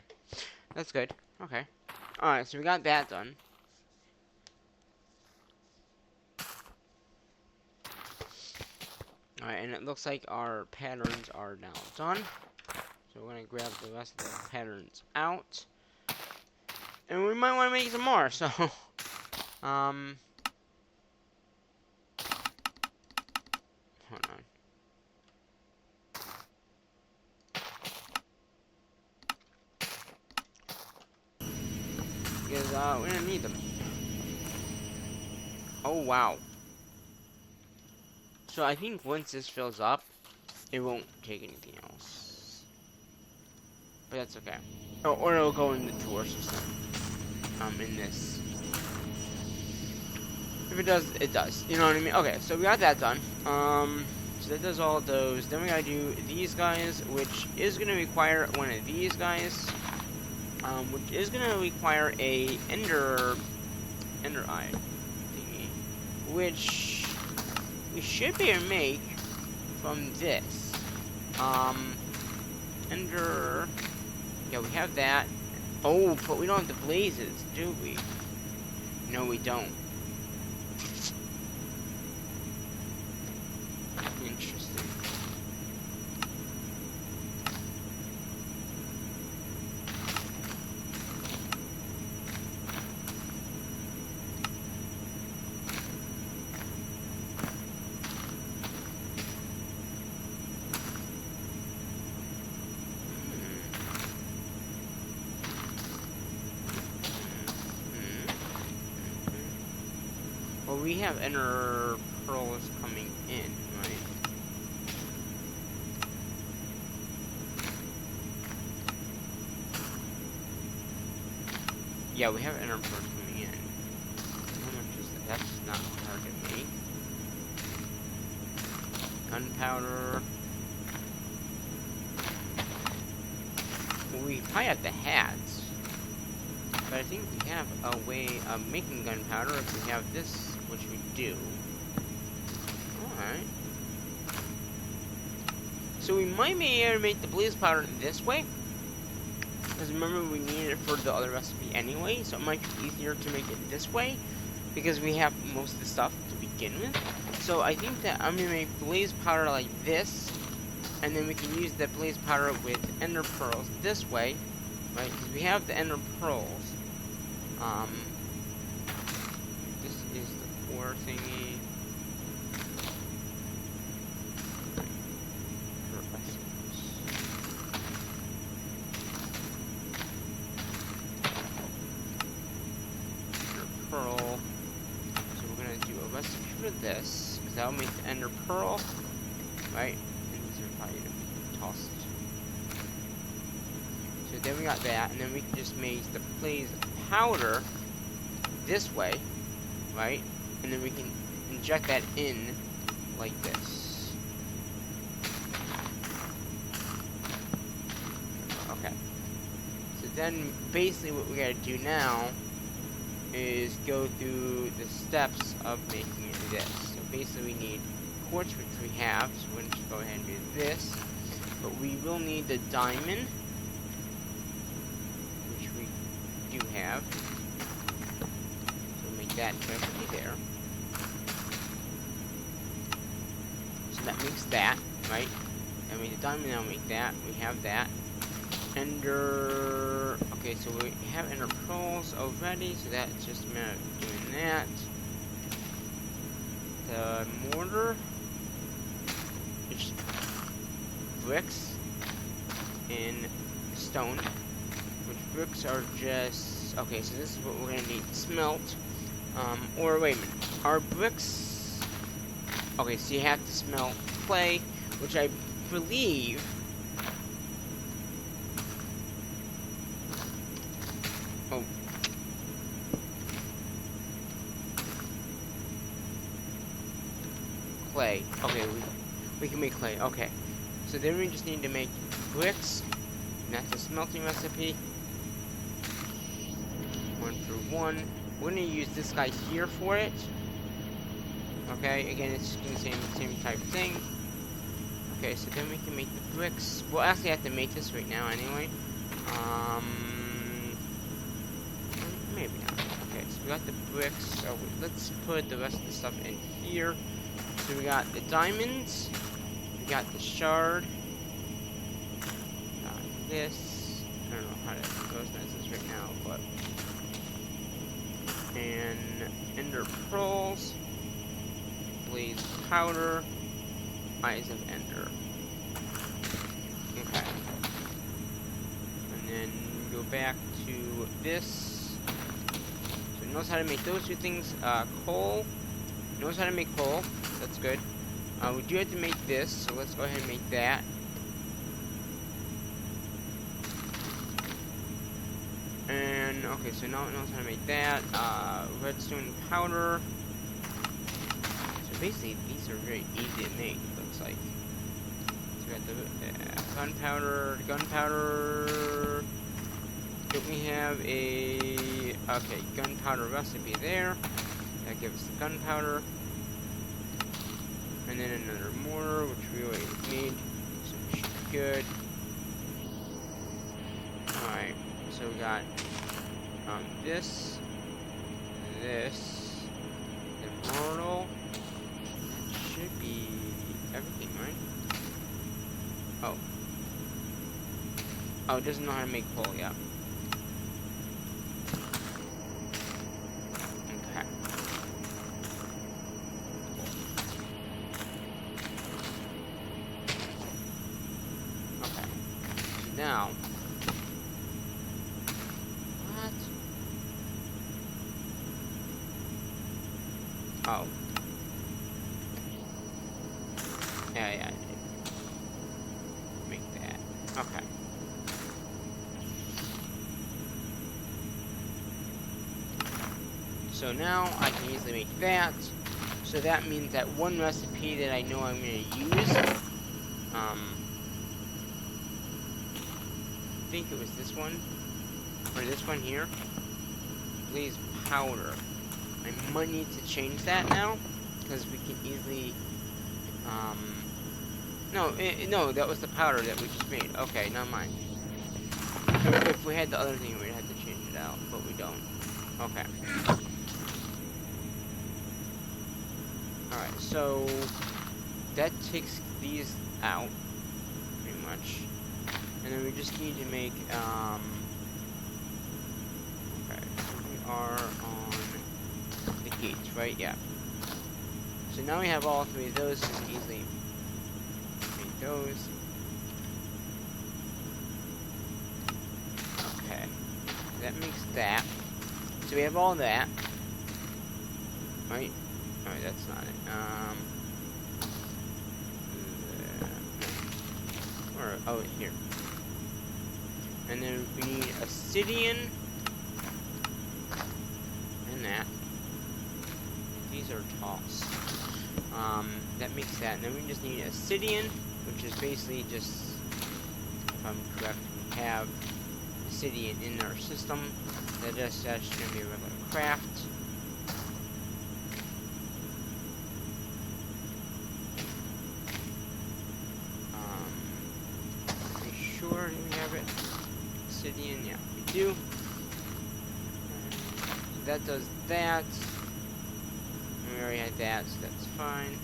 that's good. Okay. All right, so we got that done. Alright, and it looks like our patterns are now done. So we're going to grab the rest of the patterns out. And we might want to make some more, so... hold on. Because, we're going to need them. Oh, wow. So I think once this fills up, it won't take anything else. But that's okay. Oh, or it'll go in the tour system. In this. If it does, it does. You know what I mean? Okay, so we got that done. So that does all of those. Then we gotta do these guys, which is gonna require one of these guys. Which is gonna require a ender ender eye thingy, which we should be able to make from this. Ender. Yeah, we have that. Oh, but we don't have the blazes, do we? No, we don't. Interesting. Well, we have ender pearls coming in, right? Yeah, we have ender pearls coming in. How much is that? That's not hard to make. Gunpowder. Well, we probably have the hats. But I think we have a way of making gunpowder if we have this, which we do. Alright. So we might be able to make the blaze powder this way. Because remember, we needed it for the other recipe anyway, so it might be easier to make it this way. Because we have most of the stuff to begin with. So I think that I'm going to make blaze powder like this. And then we can use that blaze powder with ender pearls this way. Right, because we have the ender pearls. This is the ore thingy. Ender pearl. So we're gonna do a recipe for this, because that'll make the ender pearl, right? And these are probably gonna be tossed. So then we got that, and then we can just make the blaze powder this way, right? And then we can inject that in like this. Okay. So then basically what we gotta do now is go through the steps of making this. So basically we need quartz, which we have, so we're gonna just go ahead and do this. But we will need the diamond, do have. So make that directly there. So that makes that, right? And we the diamond now make that. We have that. Ender. Okay, so we have ender pearls already, so that's just a matter of doing that. The mortar, it's bricks and stone. Which bricks are just... Okay, so this is what we're gonna need. Smelt. Or wait a minute. Are bricks... Okay, so you have to smelt clay, which I believe... Oh. Clay. Okay, we can make clay. Okay. So then we just need to make bricks. And that's a smelting recipe. 1 for 1. We're gonna use this guy here for it. Okay, again, it's just the same type of thing. Okay, so then we can make the bricks. We'll actually have to make this right now anyway. Maybe not. Okay, so we got the bricks. So let's put the rest of the stuff in here. So we got the diamonds. We got the shard. This. I don't know how to close this right now, but. And ender pearls. Blaze powder. Eyes of ender. Okay. And then go back to this. So it knows how to make those two things. Coal. Knows how to make coal. That's good. We do have to make this, so let's go ahead and make that. And okay, so now it knows how to make that. Redstone powder. So basically, these are very easy to make. It looks like. So we got the gunpowder. Don't we have a... Okay, gunpowder recipe there. That gives us the gunpowder. And then another mortar, which we already made. So we should be good. Alright, so we got this, the mortal. That should be everything, right? Oh. Oh, it doesn't know how to make coal, yeah. Okay. Okay. So now... What? Oh. Yeah, make that. Okay. So now I can easily make that. So that means that one recipe that I know I'm going to use, I think it was this one, or this one here, blaze powder. I might need to change that now, because we can easily, no, that was the powder that we just made. Okay, never mind. If we had the other thing, we'd have to change it out, but we don't. Okay. Alright, so that takes these out, pretty much. And then we just need to make, okay, so we are on the gates, right? Yeah. So now we have all three of those, so we can easily make those. Okay, that makes that. So we have all that, right? Alright, that's not it. Or, oh, here. And then we need obsidian. And that. These are toss. That makes that. And then we just need obsidian, which is basically just, if I'm correct, we have obsidian in our system. That's just going to be a regular craft. Sure, do we have it? Obsidian, yeah, we do. So that does that. We already had that, so that's fine.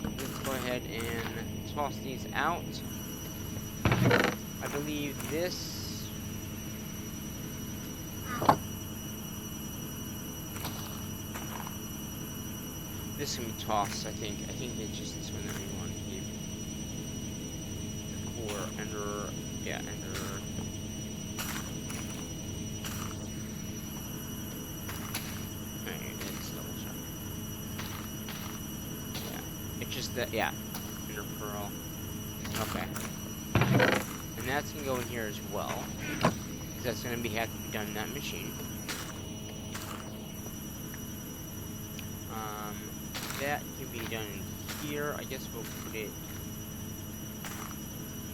Let's go ahead and toss these out. I believe this... This can be tossed, I think. I think it's just this one that we want to keep. Or ender, yeah, ender. Alright, let's double check. Yeah, it's just that, yeah, ender pearl. Okay. And that's gonna go in here as well, because that's gonna have to be done in that machine. That can be done in here. I guess we'll put it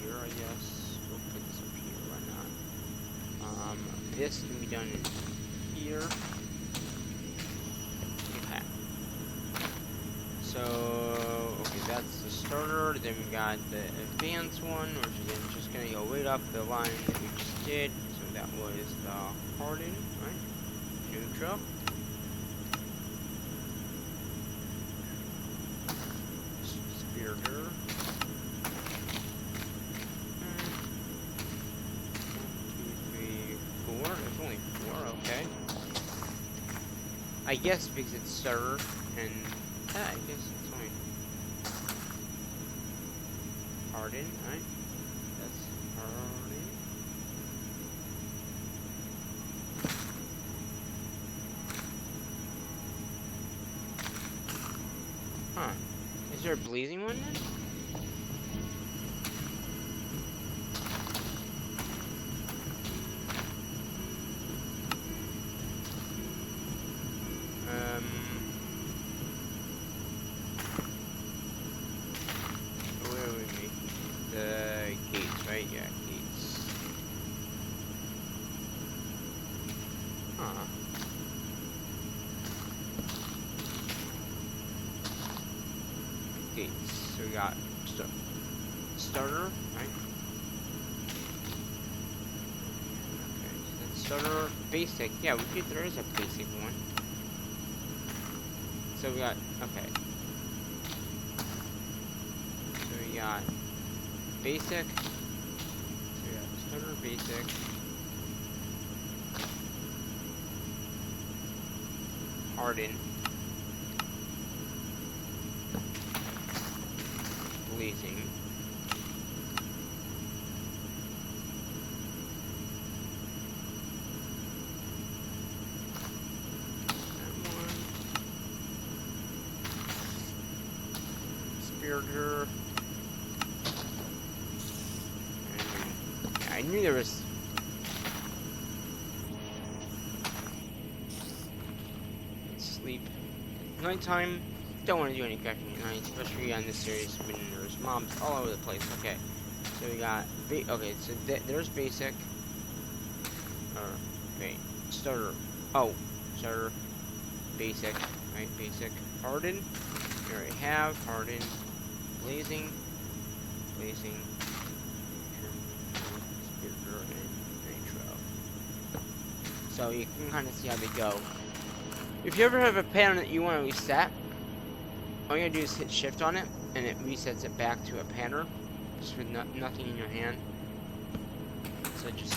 here, I guess. We'll put this up here, why not? This can be done in here. Okay. So, okay, that's the starter. Then we got the advanced one, which is just gonna go right up the line that we just did. So that was the harden, right? Neutral. Spearder. 1, 2, 3, 4. There's only 4, okay. I guess because it's starter, and I guess it's only harden, right? That's harden. Huh. Is there a blazing one then? Where are we making? The gates, right? Yeah, gates. Gates. So we got starter, right? Okay, so that's starter, basic. Yeah, there is a basic one. So we got, okay. So we got basic. So we got starter, basic. Harden. Blazing. Spiritor. I knew there was. Sleep. Nighttime. Don't want to do any crafting at night, especially on this series when there's mobs all over the place. Okay, so we got. Okay, so there's basic. Wait, starter. Oh, starter. Basic. Right, basic. Harden. We already have harden. Blazing. Blazing. Spiritor and nitro. So you can kind of see how they go. If you ever have a pattern that you want to reset, all you gotta do is hit shift on it, and it resets it back to a pattern, just with nothing in your hand. So just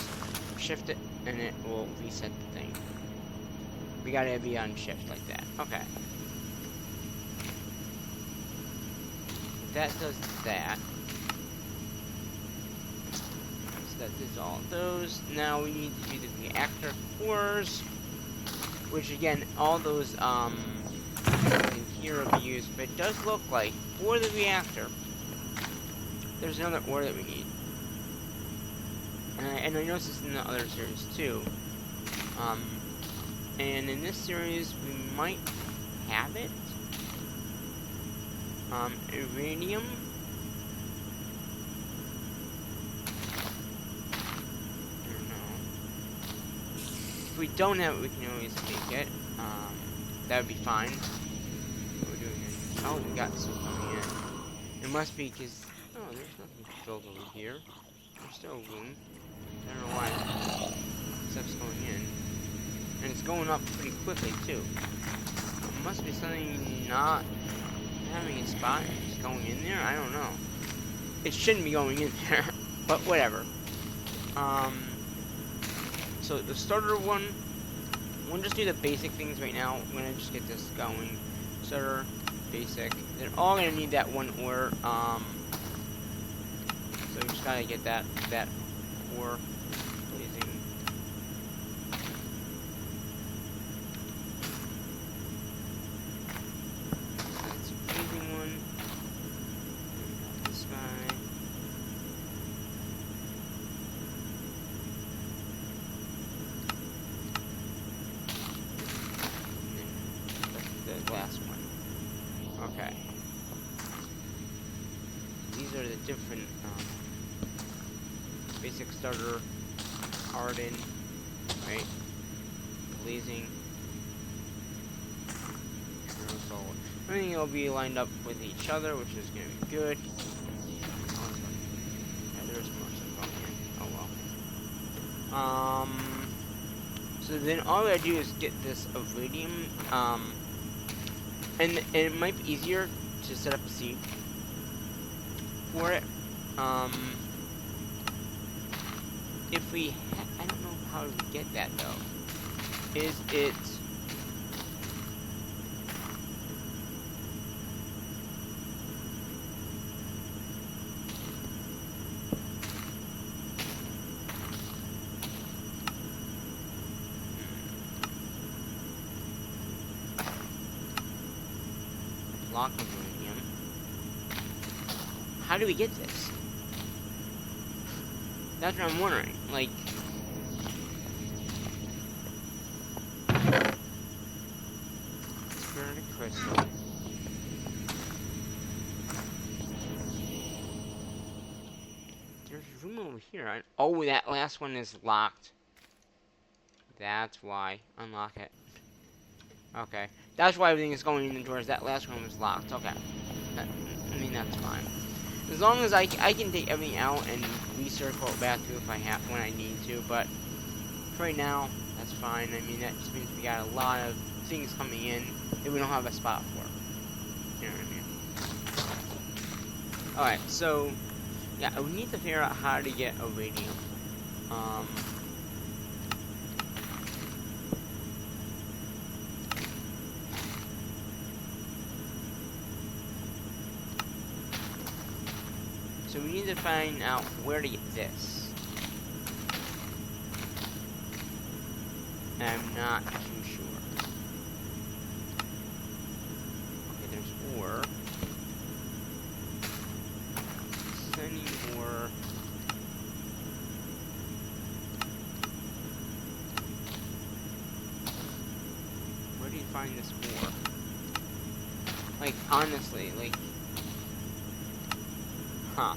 shift it, and it will reset the thing. We gotta be on shift like that. Okay. That does that. So that does all those. Now we need to do the reactor cores, which again, all those in here will be used, but it does look like for the reactor, there's another ore that we need. And I noticed this in the other series too. And in this series, we might have it. Uranium. I don't know. If we don't have it, we can always make it. That would be fine. What we're doing here. Oh, we got some coming in. It must be because. Oh, there's nothing filled over here. There's still room. I don't know why stuff's going in. And it's going up pretty quickly, too. It must be something not having a spot and just going in there? I don't know. It shouldn't be going in there, but whatever. So the starter one, we'll just do the basic things right now. I'm gonna just get this going. Starter, basic. They're all gonna need that one ore. So we just gotta get that ore blazing. That's a blazing one. This guy. And then the last one. Okay. These are the different basic starter, harden, right? Blazing. So everything will be lined up with each other, which is gonna be good. Yeah, there's more stuff going in. Oh well. So then all I do is get this iridium, and it might be easier to set up a seed for it. If we, I don't know how to get that though. Is it? Block of uranium. How do we get this? That's what I'm wondering. Like, spirit crystal. There's room over here. Oh, that last one is locked. That's why. Unlock it. Okay. That's why everything is going in the doors. That last one was locked. Okay. I mean, that's fine. As long as I can take everything out and recircle it back to if I have when I need to, but for right now, that's fine. I mean, that just means we got a lot of things coming in that we don't have a spot for. You know what I mean? Alright, so, yeah, we need to figure out how to get a radium. So we need to find out where to get this. I'm not too sure. Okay, there's ore. Sending ore. Where do you find this ore? Like, honestly, like... Huh.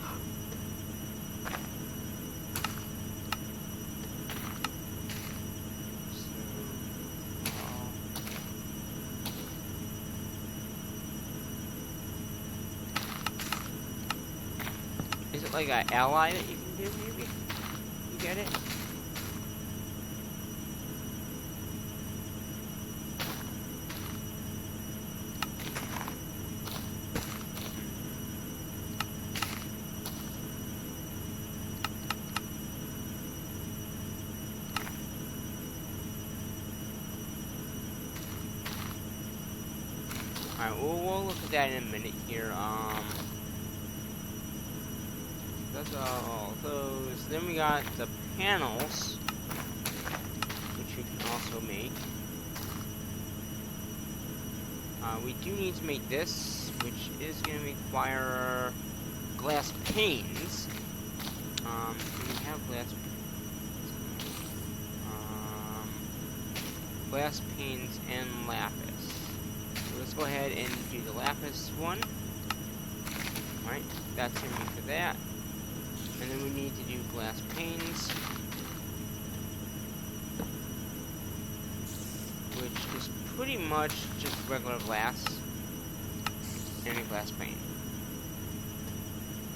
Is it like an ally that you can do, maybe? You get it? Alright, we'll look at that in a minute here. That's all those. Then we got the panels, which we can also make. We do need to make this, which is going to require glass panes. Do we have glass panes? Glass panes and lapis. So let's go ahead and do the lapis one. Alright, that's going to be for that. And then we need to do glass panes, which is pretty much just regular glass and a glass pane.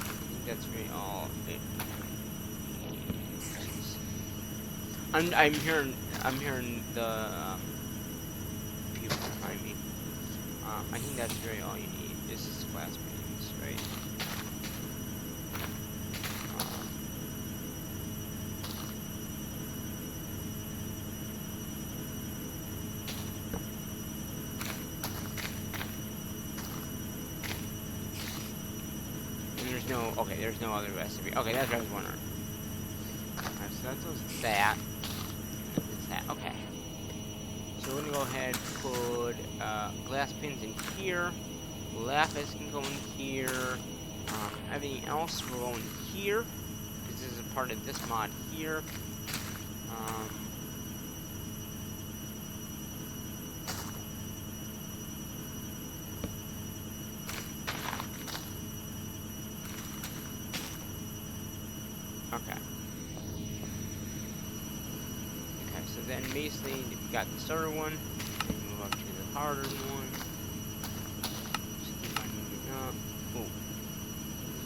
I think that's really all it. I'm hearing the people behind me. I think that's really all you need. This is glass panes, right? Okay, there's no other recipe. Okay, that's what I was wondering. Alright, so that's that. That's that. Okay. So we're gonna go ahead and put glass pins in here. Lapis can go in here. Everything else will go in here, because this is a part of this mod here. Okay. Okay, so then basically we've got the starter one, then move up to the harder one. Just keep on moving up. Oh.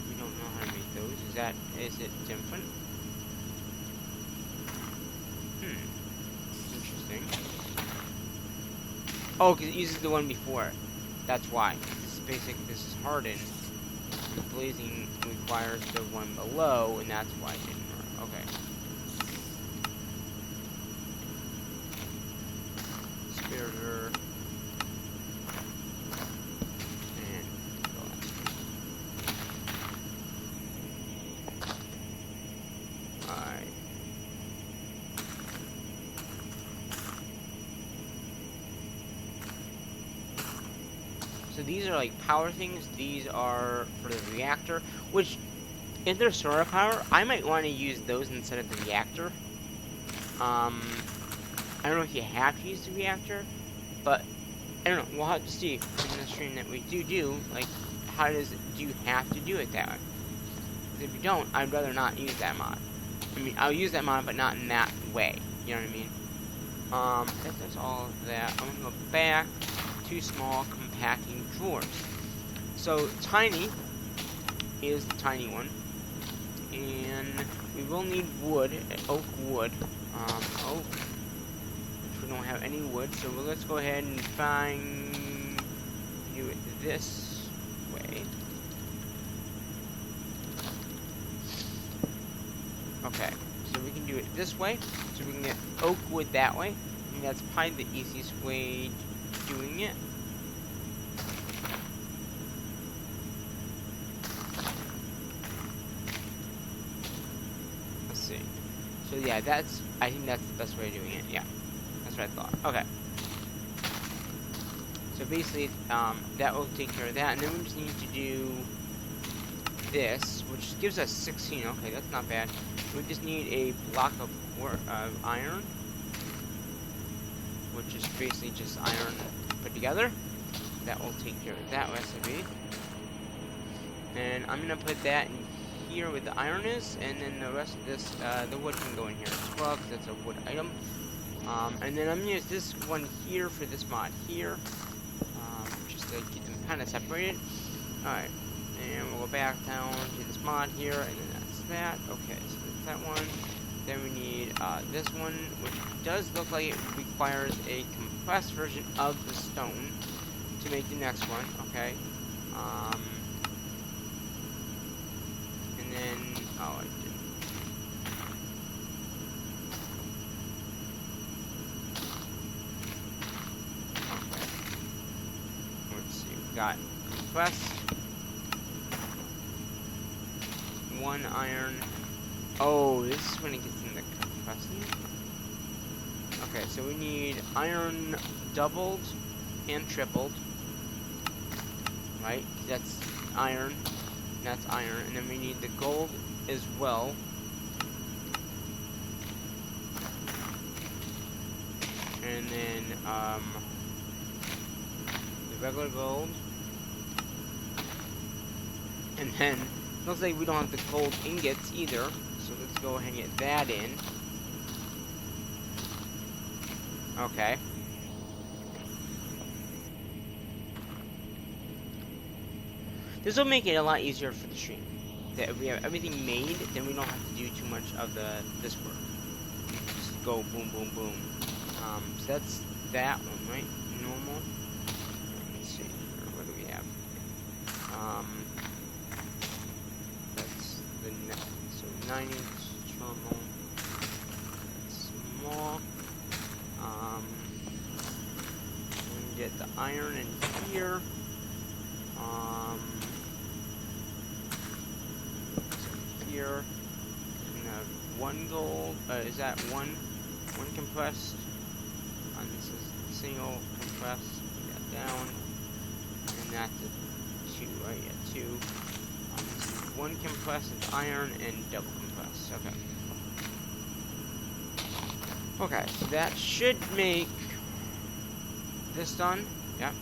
We don't know how to make those. Is it different? Interesting. Oh, because it uses the one before it. That's why. This is basic, this is hardened. The blazing requires the one below, and that's why it didn't work. Okay. Spiritor. And alright. So these are like power things. These are for the reactor, which if they're solar power, I might want to use those instead of the reactor. I don't know if you have to use the reactor, but I don't know. We'll have to see in the stream that we do. Like, do you have to do it that way? Because if you don't, I'd rather not use that mod. I mean, I'll use that mod, but not in that way. You know what I mean? That does all of that. I'm gonna go back to small compacting drawers. So tiny is the tiny one, and we will need wood, oak wood, oak, which we don't have any wood, so let's go ahead and do it this way. Okay, so we can do it this way, so we can get oak wood that way, and that's probably the easiest way to doing it. Let's see. So yeah, I think that's the best way of doing it. Yeah, that's what I thought. Okay. So basically, that will take care of that, and then we just need to do this, which gives us 16. Okay, that's not bad. We just need a block of iron, which is basically just iron put together. That will take care of that recipe. And I'm gonna put that in here where the iron is, and then the rest of this, the wood can go in here as well, because that's a wood item. And then I'm gonna use this one here for this mod here, just to keep them kind of separated. Alright, and we'll go back down to this mod here, and then that's that. Okay, so that's that one. Then we need this one, which does look like it requires a compressed version of the stone to make the next one. Okay. And then, oh, I didn't. Okay. Let's see. We got compressed. 1 iron. Oh, this is when it gets in the compressing. Okay, so we need iron doubled and tripled. Right? That's iron. That's iron. And then we need the gold as well. And then, the regular gold. And then, looks like we don't have the gold ingots either. So let's go ahead and get that in. Okay. This will make it a lot easier for the stream. That if we have everything made, then we don't have to do too much of this work. Just go boom, boom, boom. So that's that one, right? Normal. Let's see here. What do we have? That's the next. So 9-inch normal. That's small. We get the iron in here. Here, we have 1 gold. Is that one compressed? And this is single compressed. Put that down, and that's a 2, right? Yeah, 2. This is 1 compressed of iron and double compressed. Okay. Okay, so that should make this done. Yep.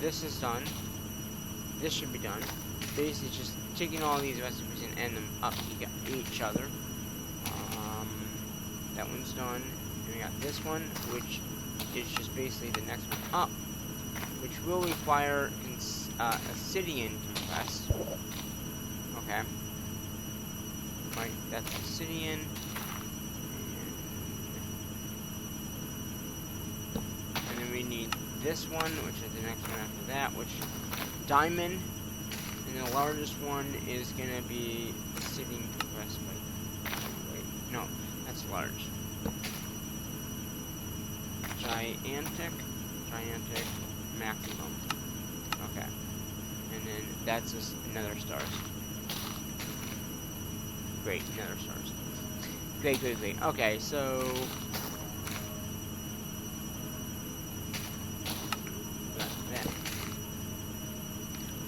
This is done. This should be done. Basically, just taking all these recipes and adding them up to each other. That one's done. And we got this one, which is just basically the next one up, which will require obsidian compressed. Okay. Right, that's obsidian. And then we need this one, which is the next one after that, which diamond. And the largest one is gonna be obsidian compressed. Wait, no, that's large. Gigantic maximum. Okay, and then that's just nether stars. Great, nether stars. Great. Okay, so got that.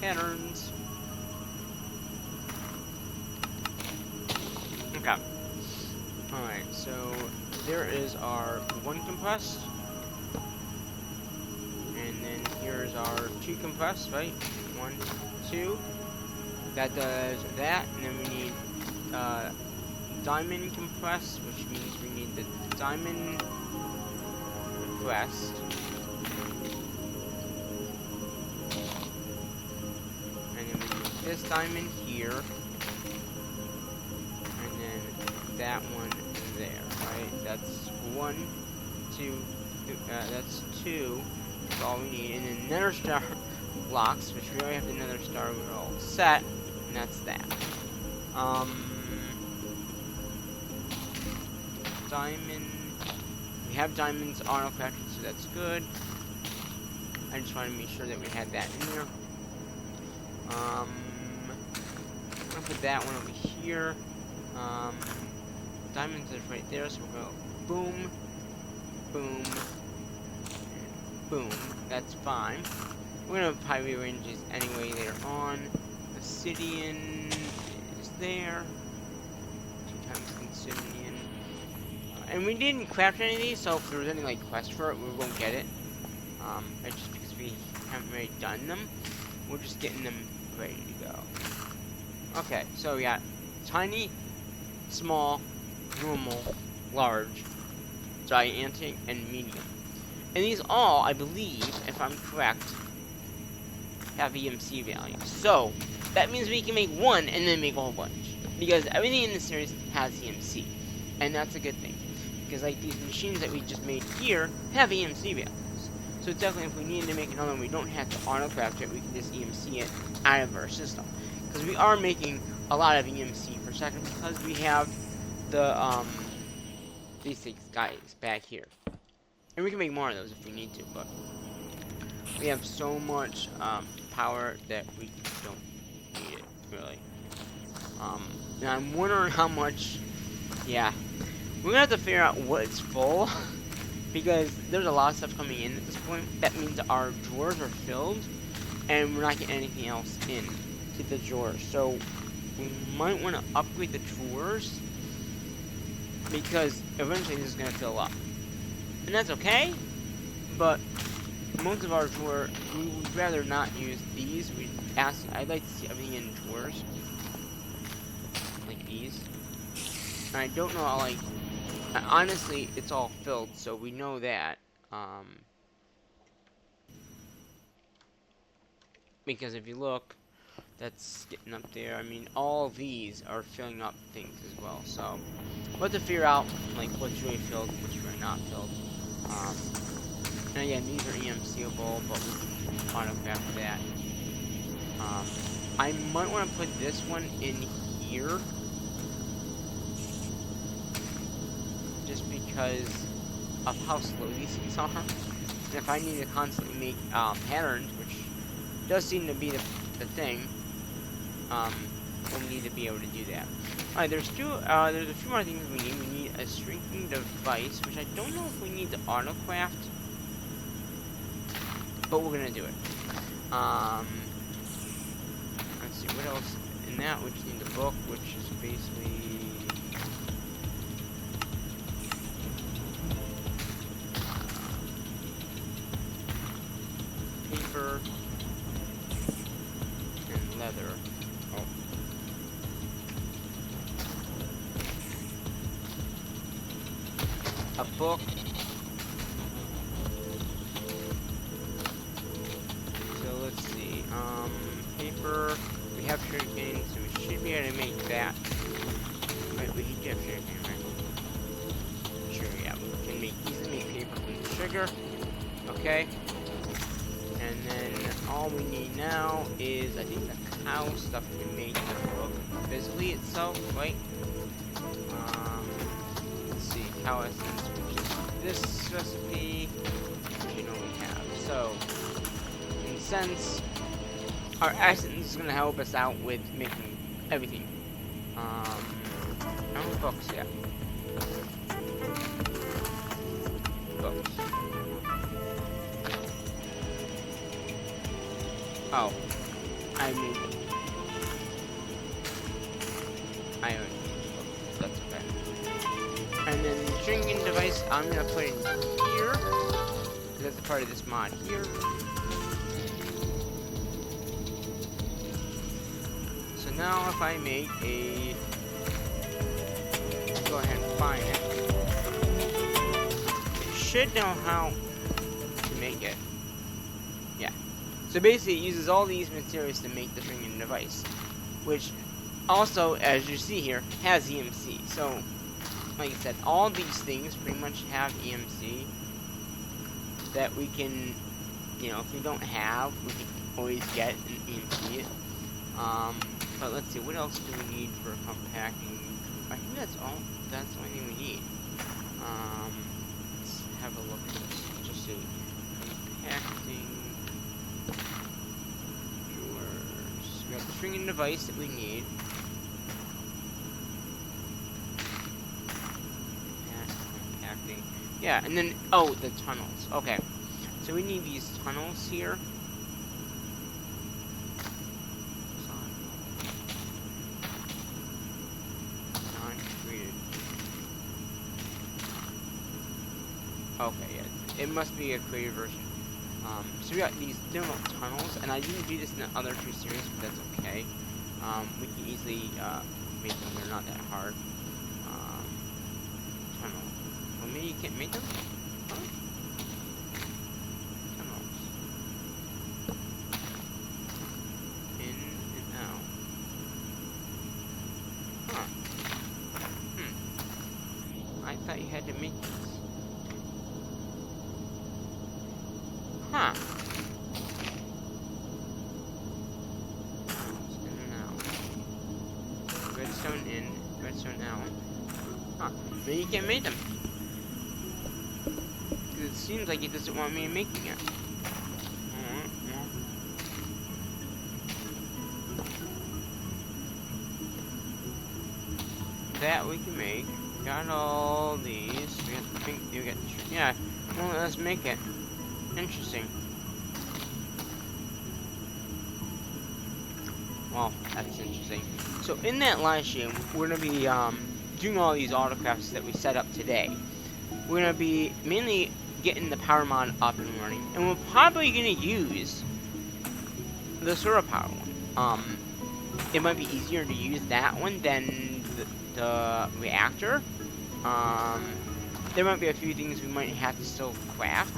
Patterns. Okay. Alright, so there is our 1 compressed. And then here's our 2 compressed, right? 1, 2. That does that. And then we need diamond compressed, which means we need the diamond compressed. And then we need this diamond here. And then that one there, right? That's 1, 2, that's 2. That's all we need. And then nether star blocks, which we already have the nether star, we're all set. And that's that. Diamond. We have diamonds auto-crafted, so that's good. I just wanted to make sure that we had that in there. I'm gonna put that one over here. Diamonds is right there, so we'll go boom, boom, and boom. That's fine. We're gonna probably rearrange these anyway later on. Obsidian is there. 2 times obsidian. And we didn't craft any of these, so if there was any like quest for it, we won't get it. It's just because we haven't really done them. We're just getting them ready to go. Okay, so we got tiny, small, normal, large, gigantic, and medium. And these all, I believe, if I'm correct, have EMC values. So that means we can make one and then make a whole bunch. Because everything in this series has EMC. And that's a good thing. Because like these machines that we just made here have EMC values. So definitely if we need to make another one, we don't have to auto-craft it, we can just EMC it out of our system. Because we are making a lot of EMC per second because we have the, these things, guys, back here. And we can make more of those if we need to, but we have so much, power that we don't need it, really. And I'm wondering how much, yeah. We're gonna have to figure out what's full, because there's a lot of stuff coming in at this point. That means our drawers are filled, and we're not getting anything else in to the drawers. So we might want to upgrade the drawers, because eventually this is gonna fill up, and that's okay. But most of our drawer, we would rather not use these. I'd like to see everything in drawers, like these. And I don't know how, like. Honestly, it's all filled, so we know that. Because if you look, that's getting up there. I mean, all of these are filling up things as well. So we'll have to figure out like what's really filled, what's really not filled. And again, these are EMCable, but we can auto-craft that. I might want to put this one in here. Just because of how slow these things are. And if I need to constantly make patterns, which does seem to be the thing, we'll need to be able to do that. Alright, there's a few more things we need. We need a shrinking device, which I don't know if we need to auto-craft, but we're gonna do it. Let's see, what else? In that, we just need the book, which is basically paper and leather. Oh. A book. So let's see. Paper. We have sugarcane, so we should be able to make that. Wait, we do have sugarcane, right? Sure, yeah. We can easily make paper from sugar. Okay. And then all we need now is, I think, the cow stuff can make the book physically itself, right? Let's see, cow essence, which is this recipe, which you know we have. So, in a sense, our essence is going to help us out with making everything. No books yet. Books. Oh, I mean, that's okay. And then the shrinking device, I'm gonna put in here. That's a part of this mod here. So now if I make a go ahead and find it. It should know how to make it. Yeah. So basically, it uses all these materials to make the stringing device, which also, as you see here, has EMC. So, like I said, all these things pretty much have EMC that we can, you know, if we don't have, we can always get an EMC. But let's see, what else do we need for compacting? I think that's all. That's the only thing we need. Let's have a look at this. Just see, compacting drawers. We got the stringing device that we need. Compacting. Yeah, and then the tunnels. Okay, so we need these tunnels here. Okay, yeah, it must be a creative version. So we got these demo tunnels, and I didn't do this in the other two series, but that's okay. We can easily make them; they're not that hard. Tunnel. Well, maybe you can't make them. Huh? Tunnels. In and out. Huh. I thought you had to make this. Huh. In and out. Redstone in, redstone out. Huh. Maybe you can't make them. Because it seems like it doesn't want me making it. That we can make. Got all these. We got the pink. We got the yeah. Well, let's make it. Interesting. Well, that's interesting. So in that live stream, we're gonna be doing all these autocrafts that we set up today. We're gonna be mainly getting the power mod up and running, and we're probably gonna use the solar power one. It might be easier to use that one than the reactor. There might be a few things we might have to still craft,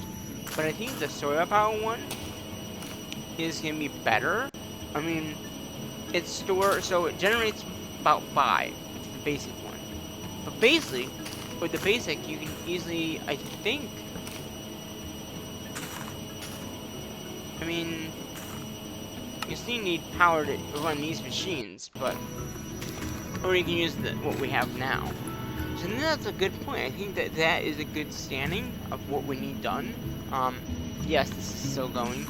but I think the solar power one is gonna be better. I mean, it's so it generates about 5, which is the basic one. But basically, with the basic, you can easily, I think, I mean, you still need power to run these machines, but, or you can use what we have now. So that's a good point. I think that is a good standing of what we need done. Yes, this is still going.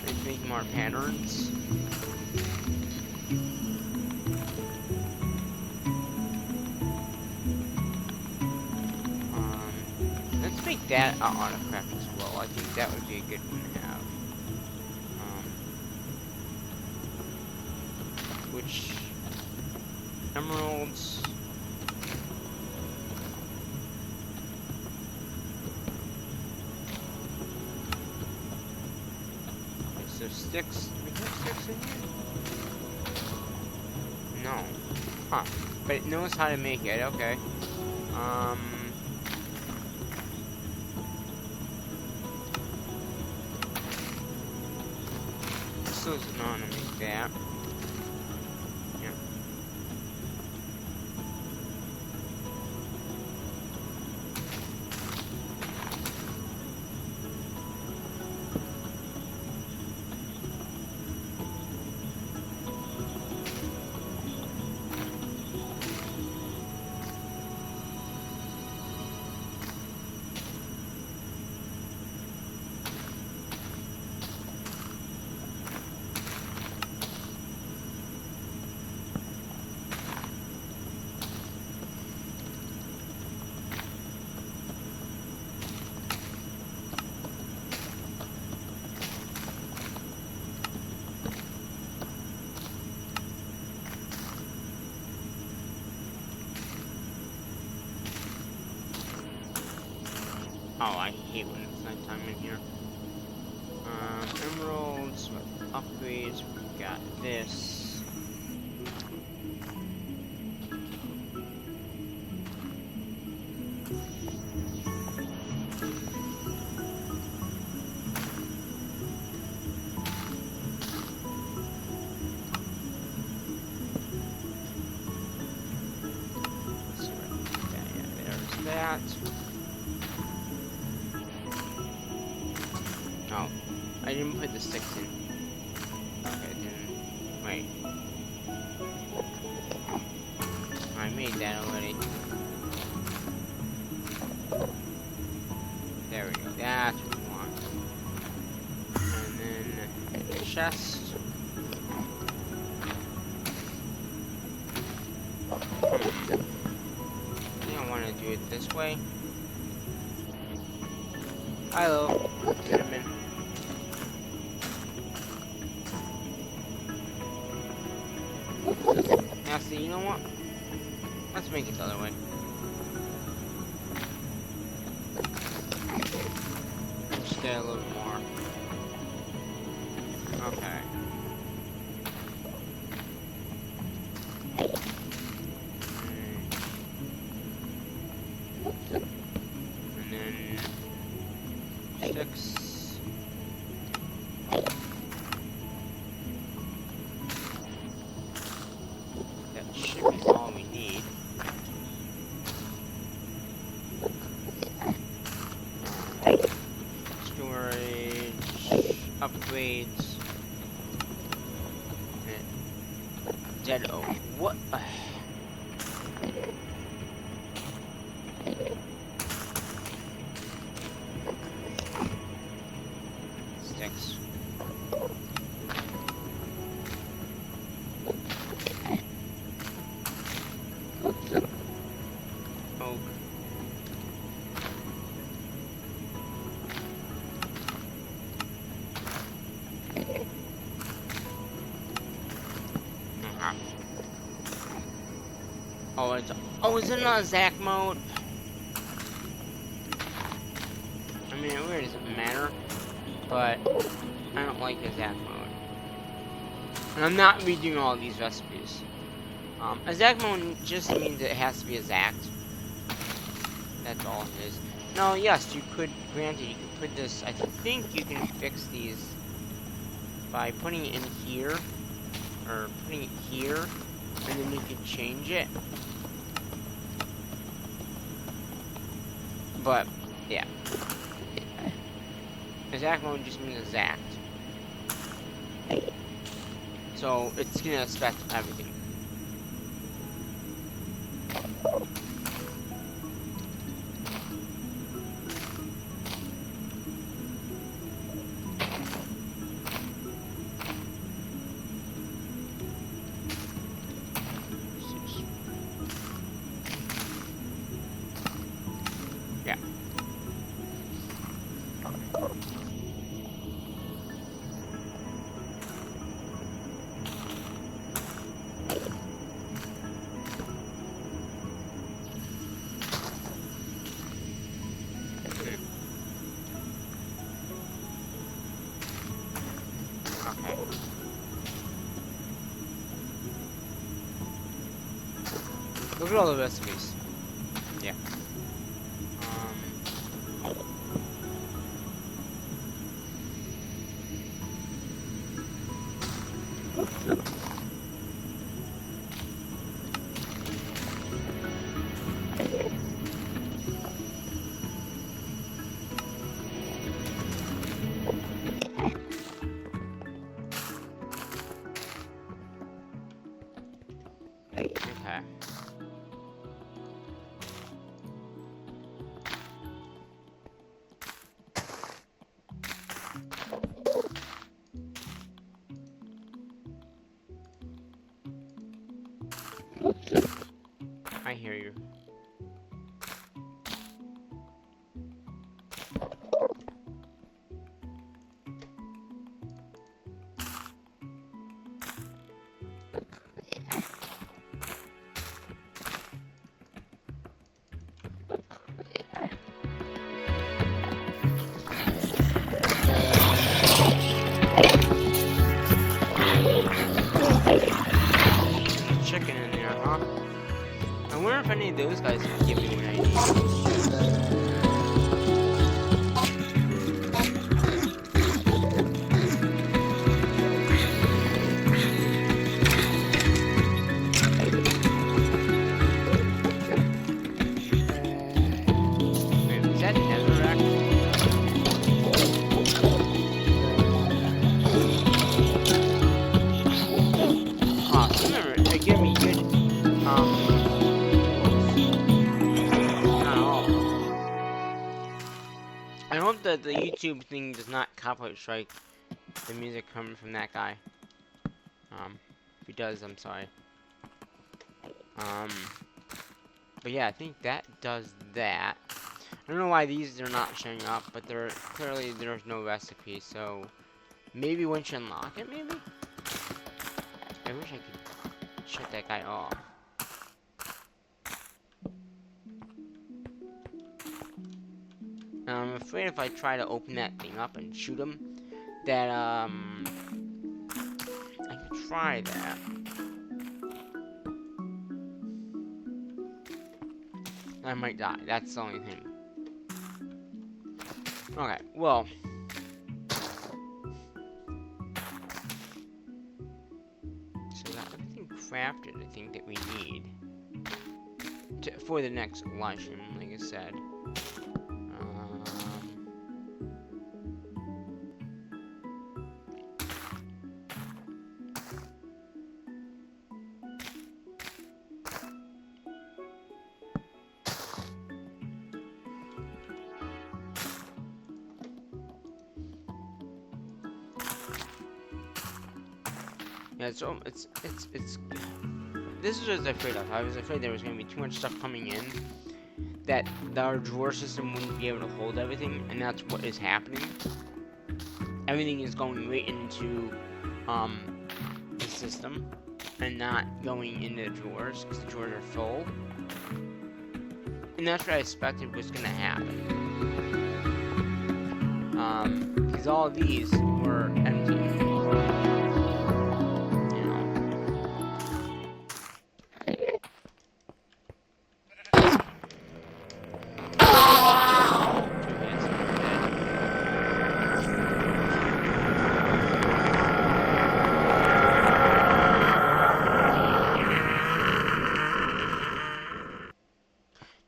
It's making more patterns. Let's make that an autocraft as well. I think that would be a good one to have. Which emeralds? So sticks. Do we have sticks in here? No. Huh. But it knows how to make it. Okay. Still doesn't know how to make that. Yeah. Oh, I hate when it's nighttime in here. Emeralds, upgrades, we got this. that. Oh, I didn't put the sticks in. Okay, then wait. I made that already. There we go. That's what we want. And then the chest. I think I want to do it this way. Hello, cinnamon. Actually, you know what? Let's make it the other way. Just get a little more. Okay. And then 6. That should be all we need. Storage, upgrades, dead oak. What? Sticks. Oak. Oh, is it not Zach mode? I mean, it really doesn't matter, but I don't like the Zach mode. And I'm not redoing all these recipes. A Zach mode just means it has to be a Zach. That's all it is. No, yes, you could, granted, you could put this, I think you can fix these by putting it in here, or putting it here, and then you can change it. But, yeah. Exact mode just means exact. So, it's gonna affect everything. Yeah. Okay. Look at all the recipes. Yeah. Okay. I hear you. Chicken in there, huh? I wonder if any of those guys can give me what I need. YouTube thing does not copyright strike the music coming from that guy. If he does, I'm sorry. But yeah, I think that does that. I don't know why these are not showing up, but they're clearly there's no recipe, so maybe once you unlock it, maybe? I wish I could shut that guy off. I'm afraid if I try to open that thing up and shoot him, that, I could try that. I might die, that's the only thing. Okay, well. So we got everything crafted, I think, that we need for the next live stream, like I said. Yeah, so it's this is what I was afraid of. I was afraid there was going to be too much stuff coming in, that our drawer system wouldn't be able to hold everything, and that's what is happening. Everything is going right into the system, and not going into the drawers, because the drawers are full. And that's what I expected was going to happen. Because all of these were empty.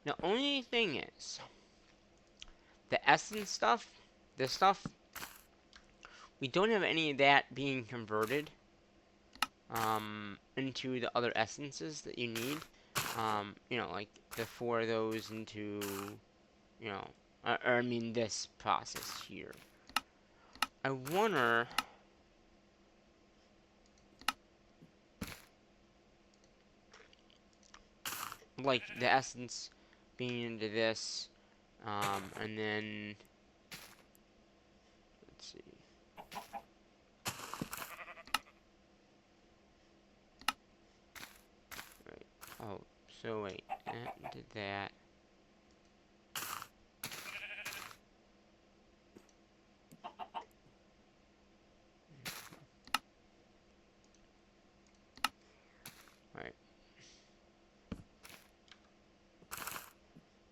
The only thing is, the essence stuff, this stuff, we don't have any of that being converted into the other essences that you need. You know, like the 4 of those into, you know, or I mean this process here. I wonder, like the essence being into this, and then let's see. Right. Oh, so wait, that did that. Right.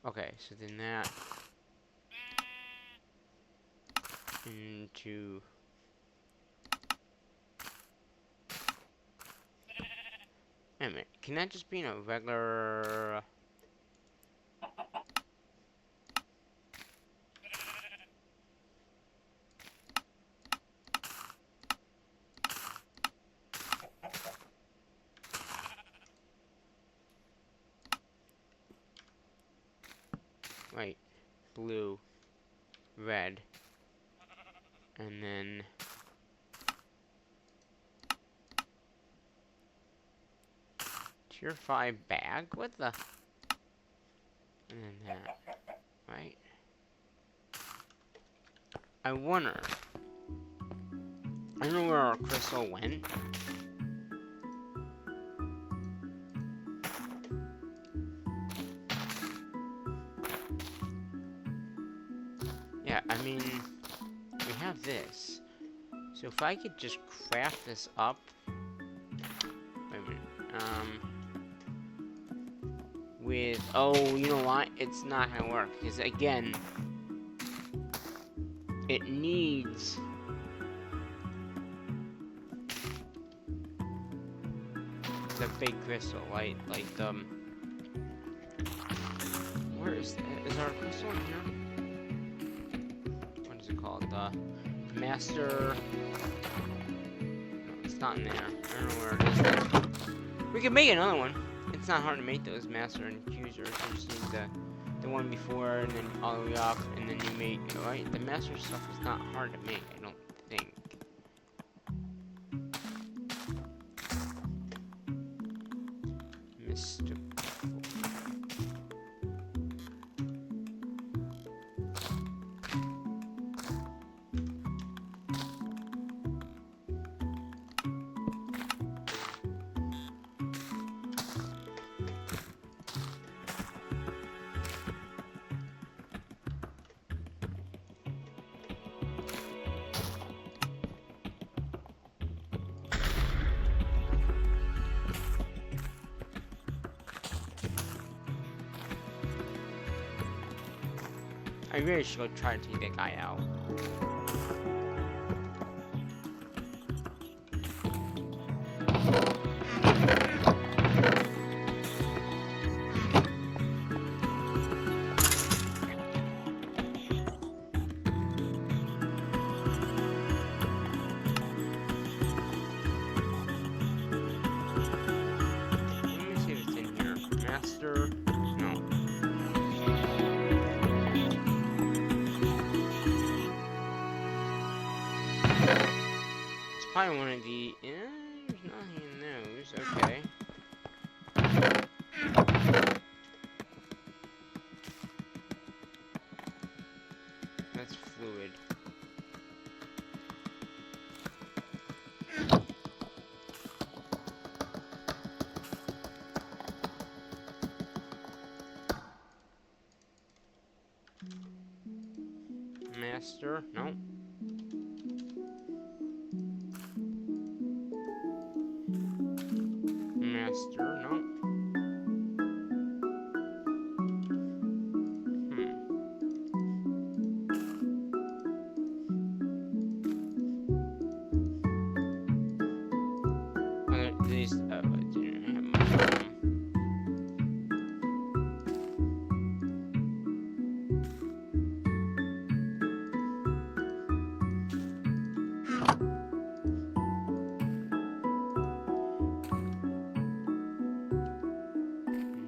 Okay, so then that into wait a minute, can that just be in a regular right, blue, red, and then tier 5 bag? What the? And then that, right? I wonder. I don't know where our crystal went. Yeah, I mean, we have this. So if I could just craft this up. Wait a minute. With, oh, you know what? It's not gonna work. Because again, it needs the big crystal, right? Like, where is that? Is our crystal in here? What is it called? The master. No, it's not in there. I don't know where it is. We could make another one. It's not hard to make those master and accusers. We just need the the one before, and then all the way up, and then you make, right? The master stuff is not hard to make, I don't think. Mr. I really should go try to take that guy out. Let me see if it's in here. Master. No. It's probably one of the. There's nothing in those. Okay. That's fluid. Master. No. Master. No. These. I didn't have my.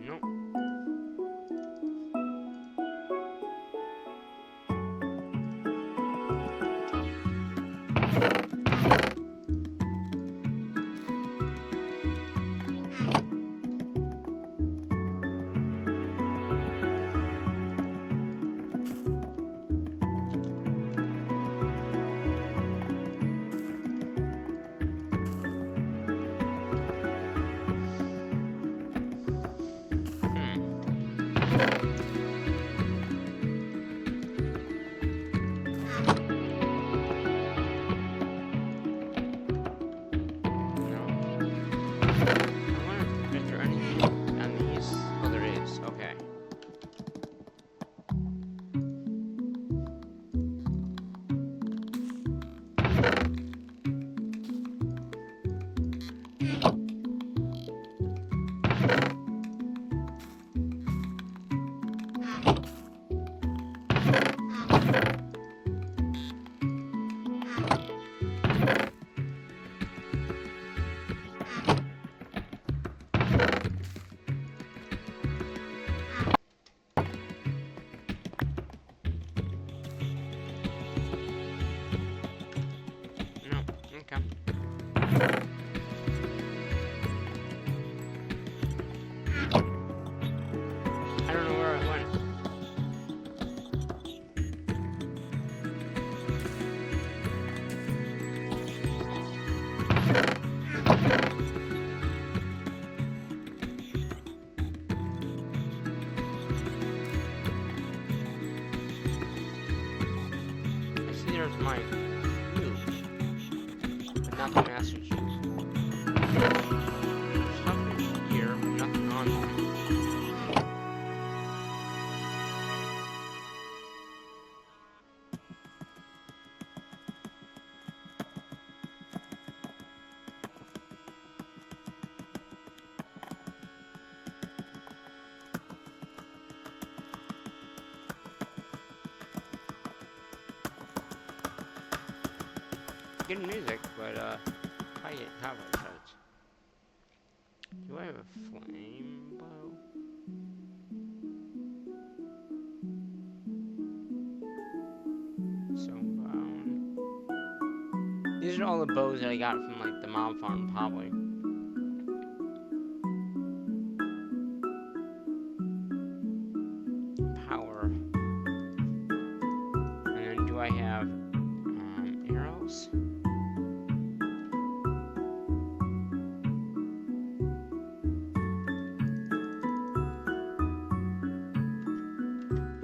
Nope. There's my cube, but not the master cube. There's something here, but nothing on them. Good music, but I get cover shots. Do I have a flame bow? These are all the bows that I got from like the mob farm, probably. Power. And then do I have arrows?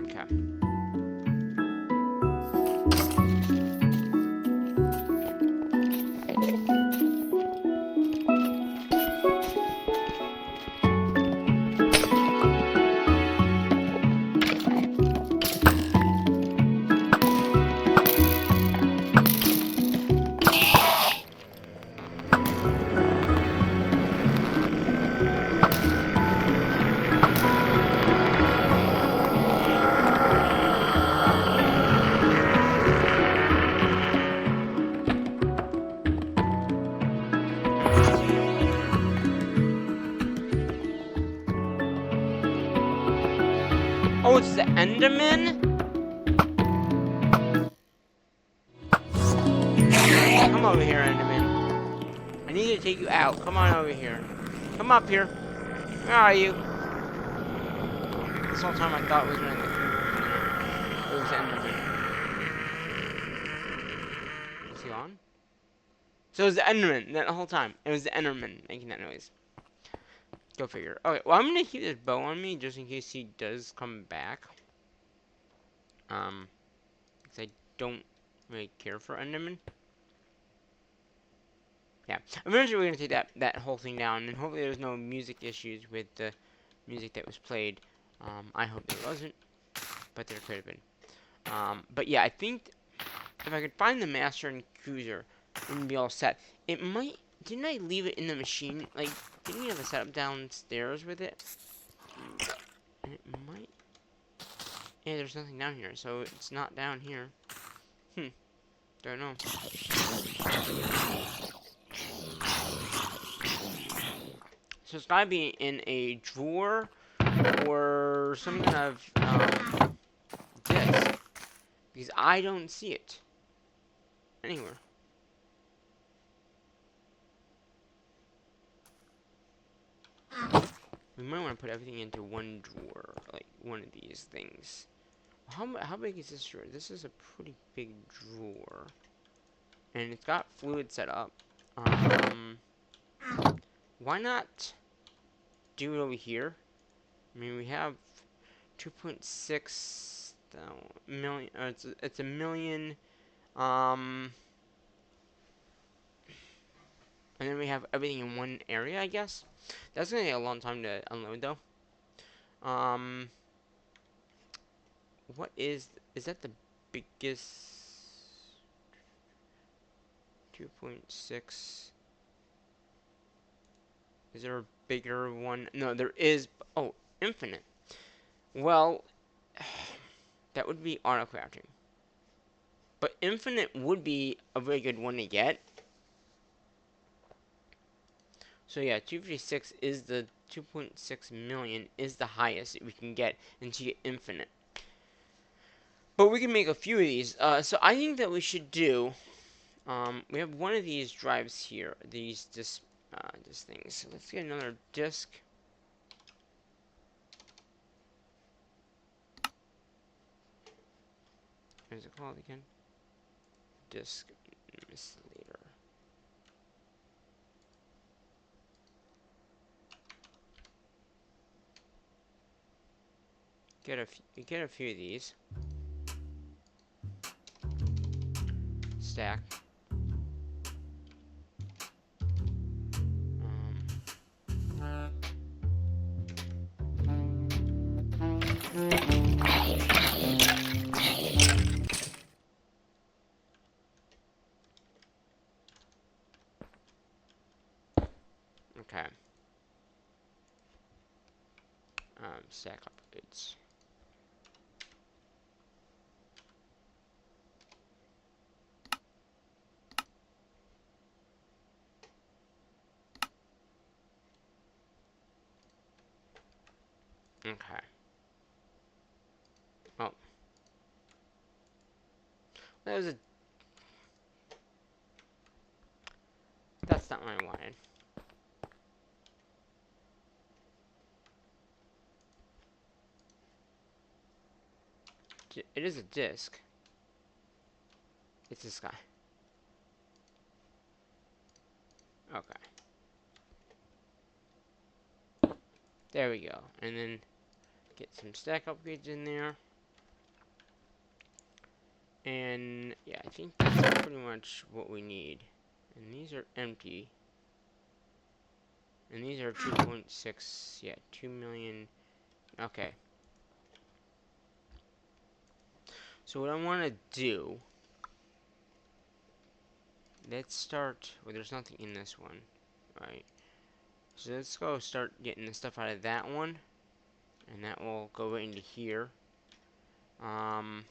Okay. Oh, it's the Enderman? Come over here, Enderman. I need to take you out. Come on over here. Come up here. Where are you? This whole time I thought it was one of it was Enderman. Is he on? So it was the Enderman that whole time. It was the Enderman making that noise. Go figure. Okay, well I'm gonna keep this bow on me just in case he does come back. Because I don't really care for Enderman. Yeah, eventually we're gonna take that whole thing down, and hopefully there's no music issues with the music that was played. I hope there wasn't, but there could have been. But yeah, I think if I could find the Master and Cruiser, we'd be all set. It might. Didn't I leave it in the machine? Like, didn't we have a setup downstairs with it? And it might. Yeah, there's nothing down here, so it's not down here. Don't know. So it's gotta be in a drawer or some kind of disc, because I don't see it anywhere. We might want to put everything into one drawer, like one of these things. How big is this drawer? This is a pretty big drawer, and it's got fluid set up. Why not do it over here? I mean, we have 2.6 million. It's a million. And then we have everything in one area, I guess. That's gonna take a long time to unload, though. What is that the biggest? 2.6. Is there a bigger one? No, there is. Oh, infinite. Well, that would be autocrafting. But infinite would be a very good one to get. So yeah, 256 is the 2.6 million is the highest that we can get into infinite. But we can make a few of these. So I think that we should do. We have one of these drives here. These this things. So let's get another disk. What is it called again? Disk misleader. Get a few of these. Stack. Okay. Stack upgrades. Okay. Oh. That was a... that's not what I wanted. It is a disc. It's this guy. Okay. There we go. And then get some stack upgrades in there. And yeah, I think that's pretty much what we need. And these are empty. And these are 2.6, yeah, 2 million. Okay. So what I want to do, let's start, well, there's nothing in this one, right? So let's go start getting the stuff out of that one. And that will go into here. And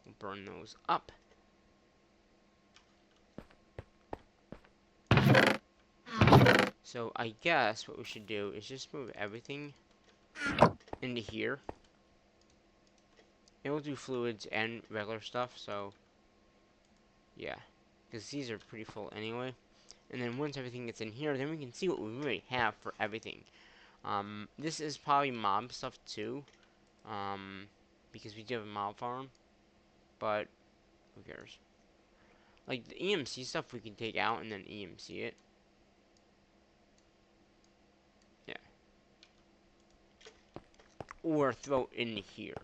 we'll burn those up. So I guess what we should do is just move everything into here. And we'll do fluids and regular stuff, so yeah. Because these are pretty full anyway. And then once everything gets in here, then we can see what we really have for everything. This is probably mob stuff too. Because we do have a mob farm. But who cares? Like the EMC stuff we can take out and then EMC it. Yeah. Or throw it in here.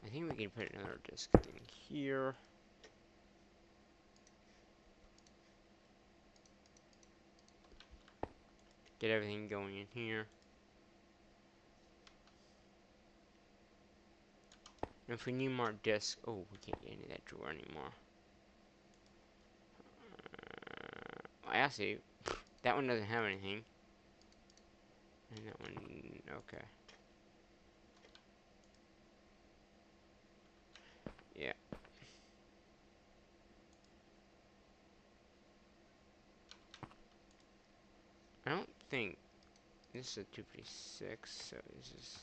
I think we can put another disc thing here. Get everything going in here. And if we need more discs, oh, we can't get into that drawer anymore. Actually, that one doesn't have anything. And that one, okay. Yeah. I don't think this is a 256, so this is.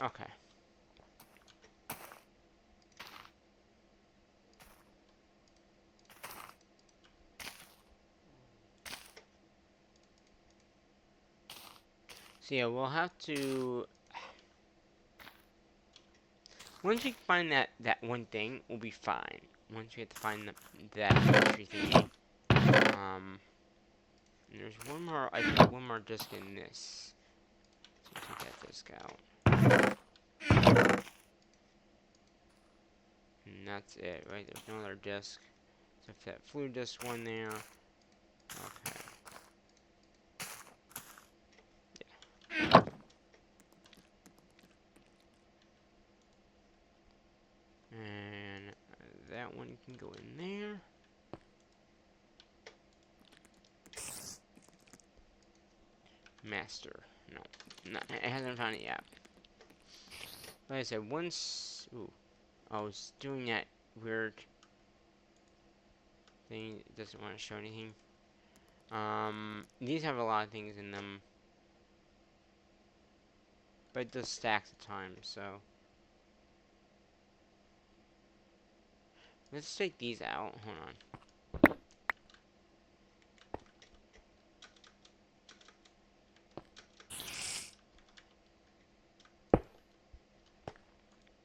Okay. So yeah, we'll have to. Once we find that one thing, we'll be fine. Once we have to find that poetry thingy. And there's one more. I think one more disc in this. So we'll take that disc out. And that's it, right? There's no other disc. Except that fluid disc one there. Okay. Yeah. And that one can go in there. Master. No, it hasn't found it yet. Like I said, once. Ooh. I was doing that weird thing. It doesn't want to show anything. These have a lot of things in them. But it does stacks of time, so. Let's take these out. Hold on.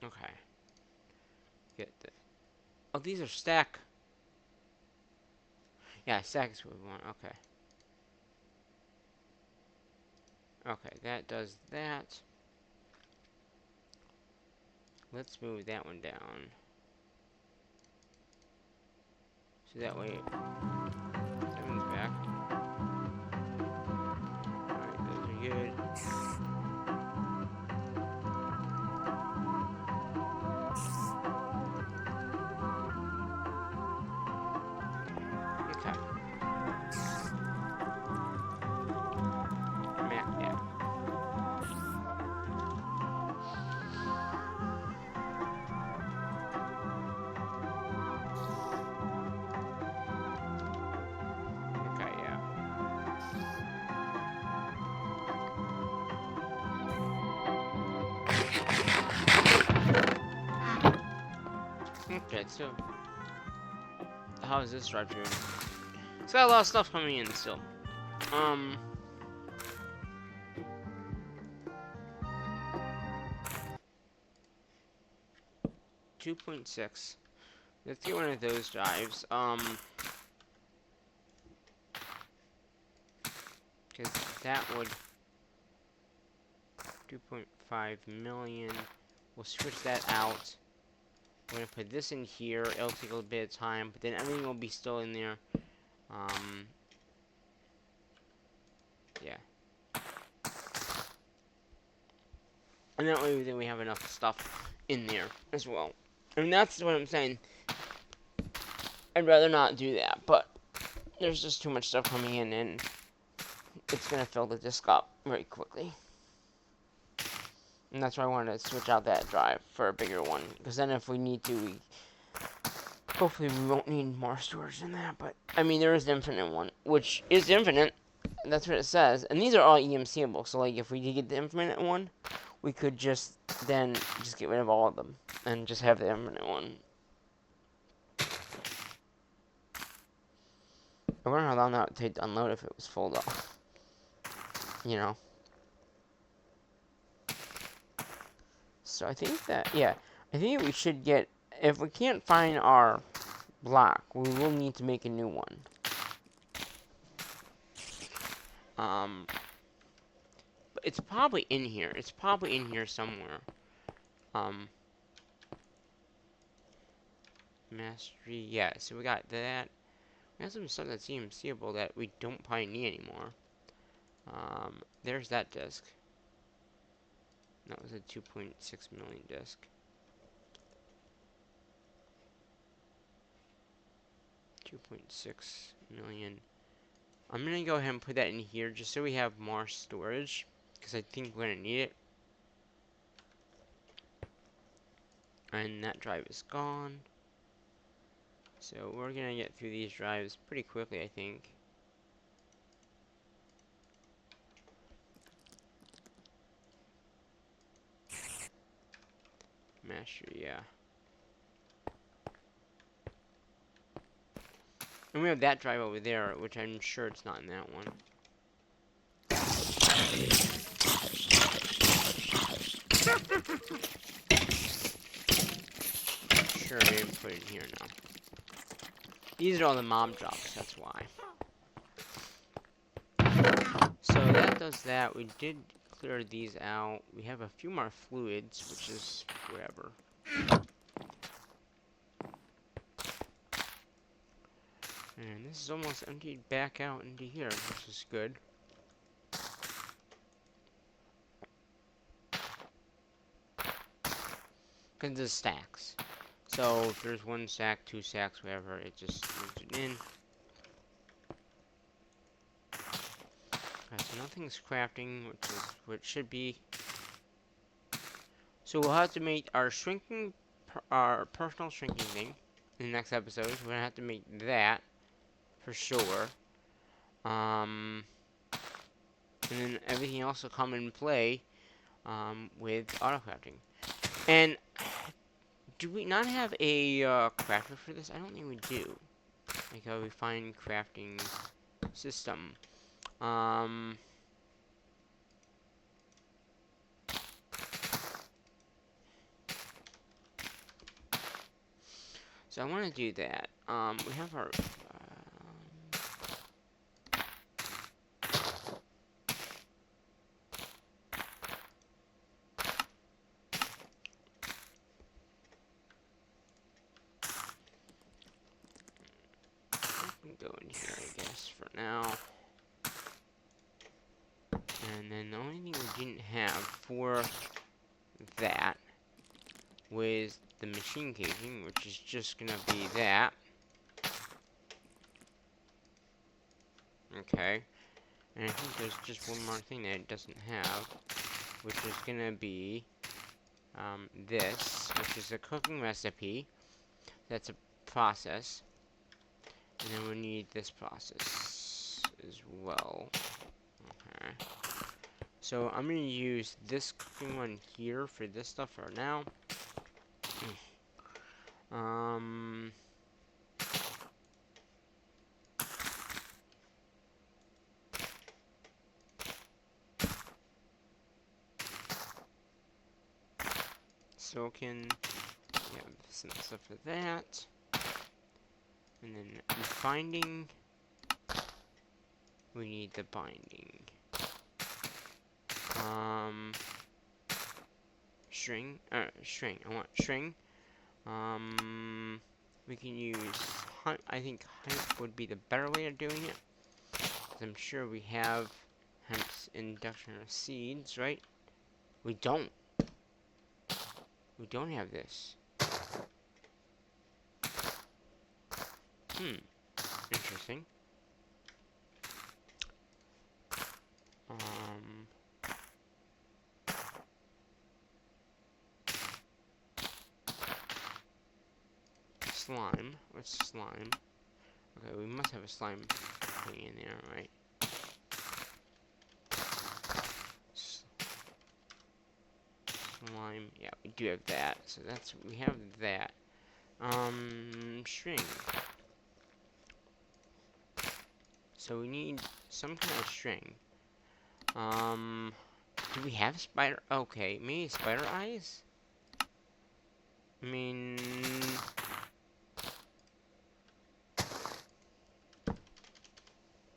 Okay. Get the. Oh, these are stack. Yeah, stack is what we want. Okay. Okay, that does that. Let's move that one down. So that way, that one's back. Alright, those are good. Okay, so how is this drive doing? It's got a lot of stuff coming in still. 2.6. Let's get one of those drives. Because that would 2.5 million. We'll switch that out. We're gonna put this in here. It'll take a little bit of time, but then everything will be still in there. Yeah. And that way then we have enough stuff in there as well. And that's what I'm saying. I'd rather not do that, but there's just too much stuff coming in and it's gonna fill the disk up very quickly. And that's why I wanted to switch out that drive for a bigger one. Because then if we need to, hopefully we won't need more storage than that. But, I mean, there is the infinite one, which is infinite. That's what it says. And these are all EMCable. So, like, if we did get the infinite one, we could just get rid of all of them. And just have the infinite one. I wonder how long that would take to unload if it was full, though. You know. So I think that, yeah, I think we should get, if we can't find our block, we will need to make a new one. But it's probably in here. It's probably in here somewhere. Mastery, yeah, so we got that. We have some stuff that's EMCable that we don't probably need anymore. There's that disk. That was a 2.6 million disk. 2.6 million. I'm gonna go ahead and put that in here just so we have more storage, because I think we're gonna need it. And that drive is gone. So we're gonna get through these drives pretty quickly, I think. Mastery, yeah. And we have that drive over there, which I'm sure it's not in that one. Sure, I didn't put it in here now. These are all the mob drops, that's why. So that does that. We did clear these out. We have a few more fluids, which is whatever. And this is almost emptied back out into here, which is good. Because the stacks. So if there's one stack, two stacks, whatever, it just moves it in. So nothing's crafting, which is what it should be. So we'll have to make our our personal shrinking thing in the next episode. We're gonna have to make that for sure. And then everything else will come in play with autocrafting. And do we not have a crafter for this? I don't think we do. Like a refined crafting system. So I want to do that. We have our go in here, I guess, for now. And then the only thing we didn't have for that was the machine caging, which is just gonna be that. Okay. And I think there's just one more thing that it doesn't have, which is gonna be this, which is a cooking recipe. That's a process. And then we need this process as well. Okay. So I'm going to use this cooking one here for this stuff for now. Um, Silicon. We have some stuff for that. And then binding. We need the binding. String. String. I want string. We can use hunt. I think hunt would be the better way of doing it. 'Cause I'm sure we have hemp's induction of seeds, right? We don't. We don't have this. Interesting. Slime. What's slime? Okay, we must have a slime thing in there, right? Slime. Yeah, we do have that. So that's we have that. String. So we need some kind of string. Do we have spider? Okay, maybe spider eyes? I mean,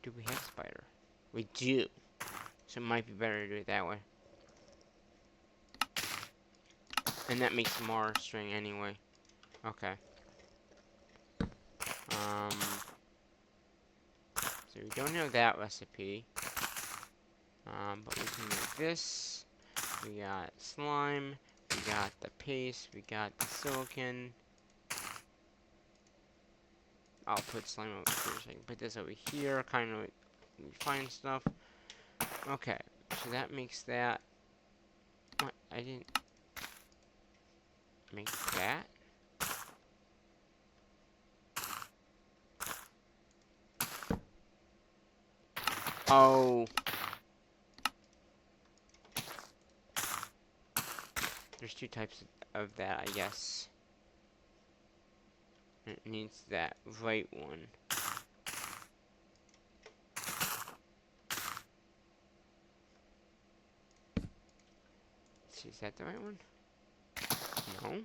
do we have spider? We do. So it might be better to do it that way. And that makes more string anyway. Okay. So we don't have that recipe. But we can make this. We got slime. We got the paste. We got the silicon. I'll put slime over here so I can put this over here. Kind of refine stuff. Okay. So that makes that. What? I didn't make that. Oh. There's two types of that, I guess. It needs that right one. Let's see, is that the right one? No.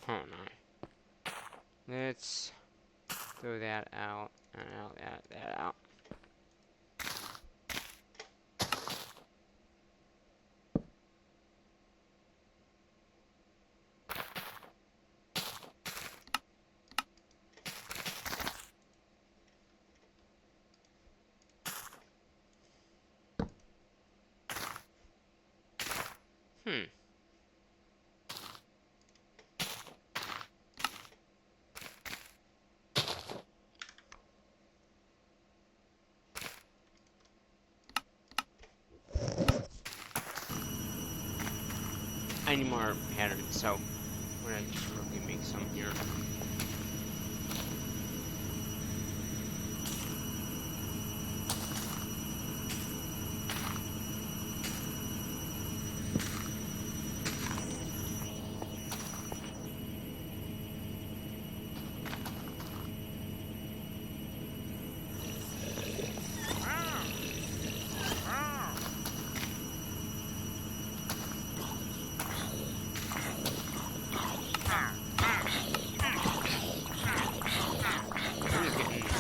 Oh no. Let's throw that out and out, that out. I need more patterns, so I'm gonna just quickly make some here.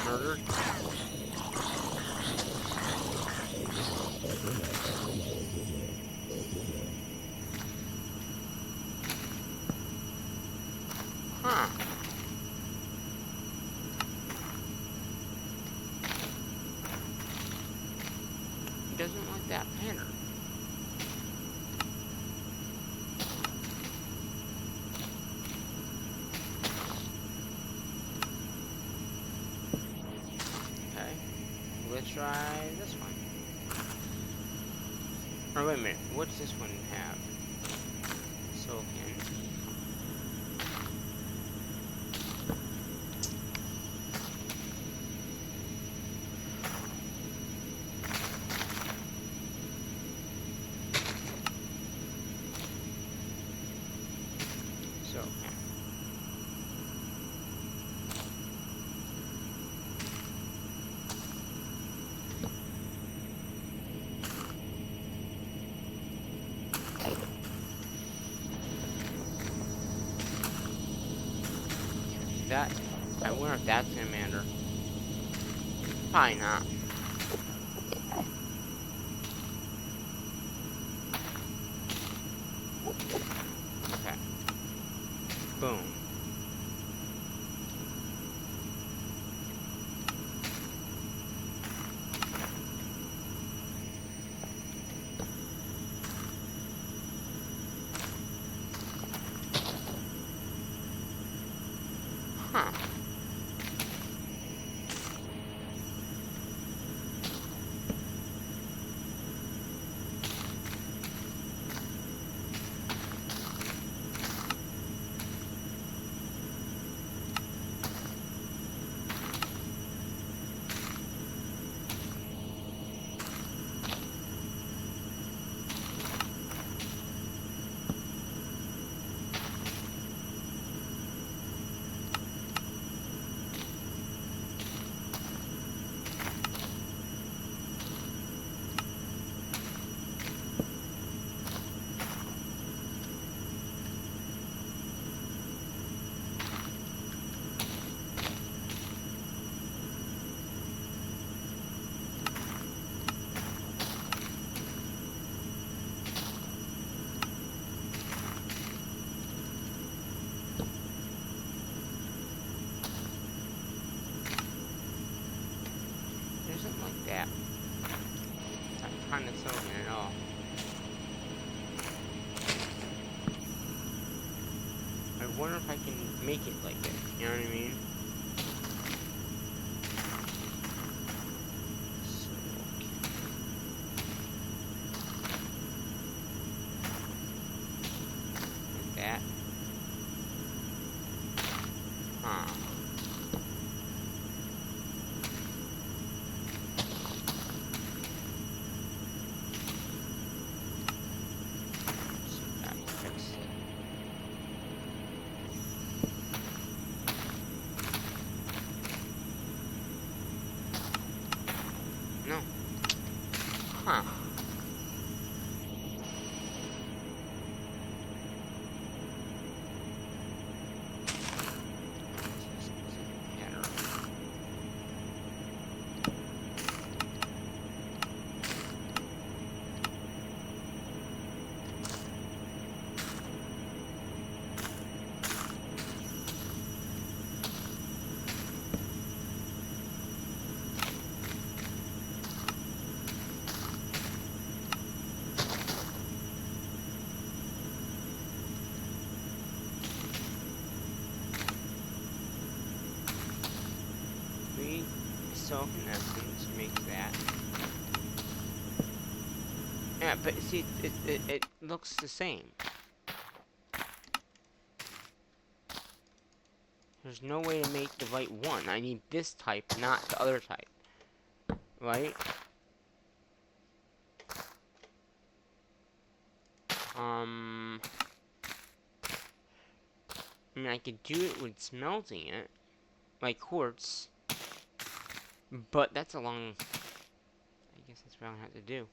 Murdered. Huh. He doesn't want that pattern. Okay. Let's try this one. Or wait a minute, what's this one have? Silicon. that, I wonder if that's gonna matter. Probably not. Okay. Boom. Huh. There's something like that. Not kind of silicon at all. I wonder if I can make it like it. You know what I mean? So, like that. Huh. So that fixes it. No. Huh. This isn't pattern. We silicon essence makes that. Yeah, but see, it looks the same. There's no way to make the right one. I need this type, not the other type. Right? I mean, I could do it with smelting it, like quartz, but that's a long... I guess that's what I'm gonna have to do.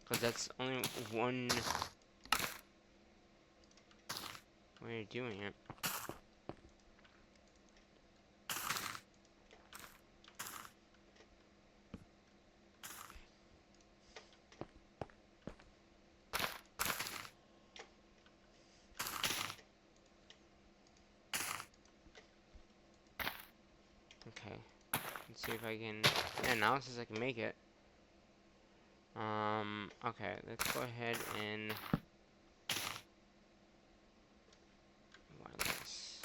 Because that's only one way of doing it. Okay, let's see if I can... Yeah, now it says I can make it. Okay, let's go ahead and... Wireless.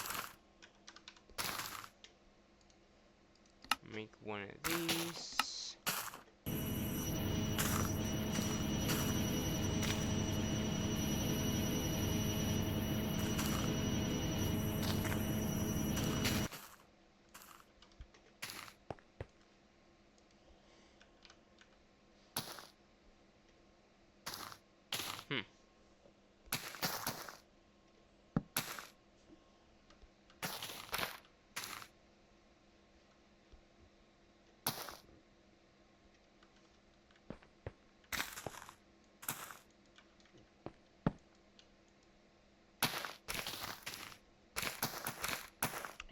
Make one of these.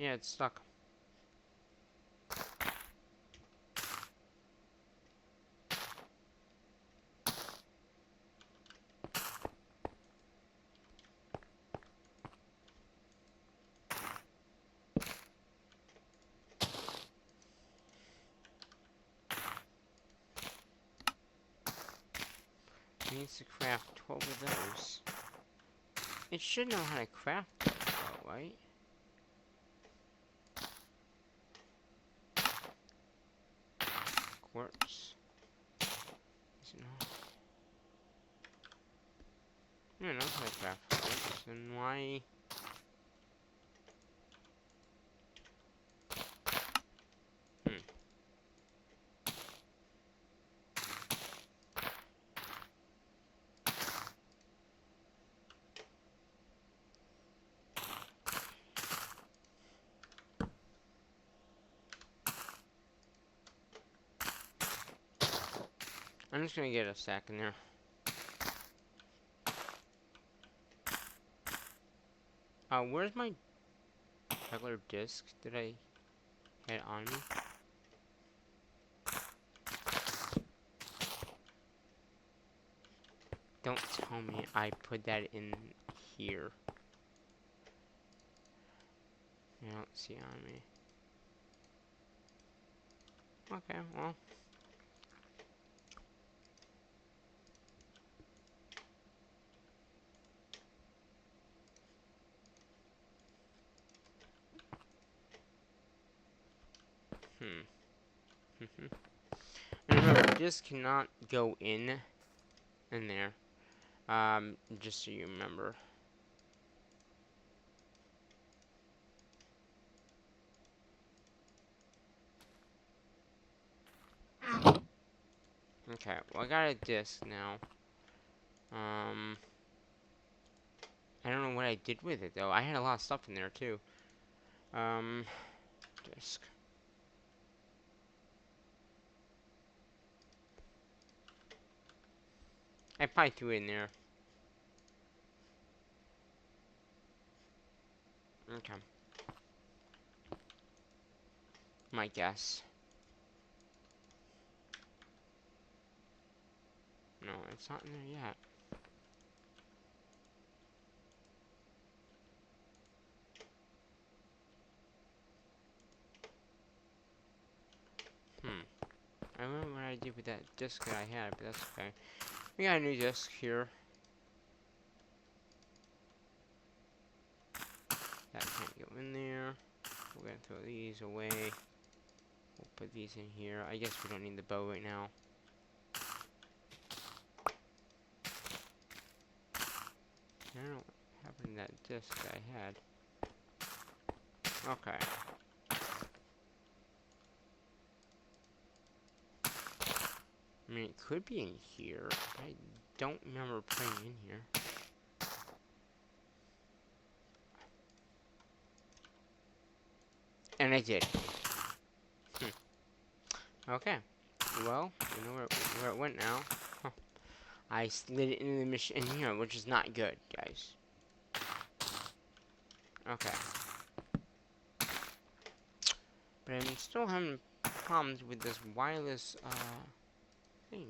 Yeah, it's stuck. It needs to craft 12 of those. It should know how to craft those, though, right? Quartz. Does it know? Yeah, it knows how to craft quartz. Then why? Hmm. I'm just gonna get a stack in there. Where's my regular disc that I had on me? Don't tell me I put that in here. I don't see it on me. Okay, well. And remember, this cannot go in there. Just so you remember. Okay, well I got a disc now. I don't know what I did with it though. I had a lot of stuff in there too. Disc. I probably threw it in there. Okay. My guess. No, it's not in there yet. I don't know what I did with that disc that I had, but that's okay. We got a new disc here. That can't go in there. We're gonna throw these away. We'll put these in here. I guess we don't need the bow right now. I don't know what happened to that disc that I had. Okay. I mean, it could be in here. I don't remember putting it in here. And I did. Okay. Well, you know where it went now. Huh. I slid it into the machine here, which is not good, guys. Okay. But I'm still having problems with this wireless, thing.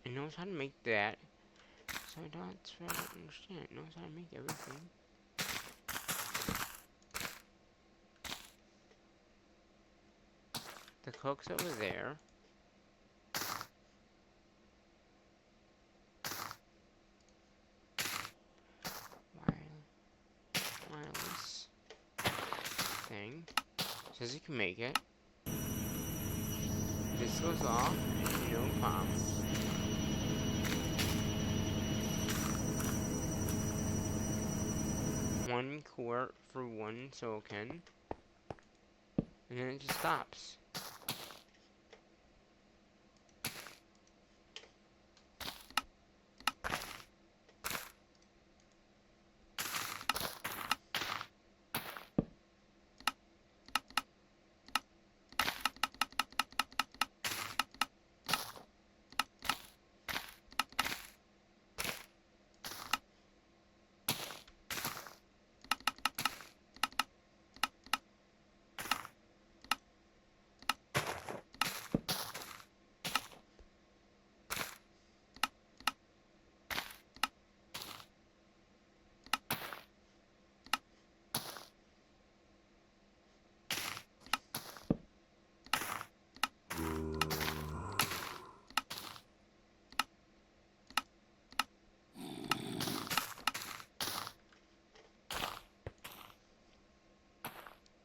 It knows how to make that. So that's what I don't understand. It knows how to make everything. The cook's over there. Wireless thing. Says you can make it. This goes off. No problem. One quart for one silicon. And then it just stops.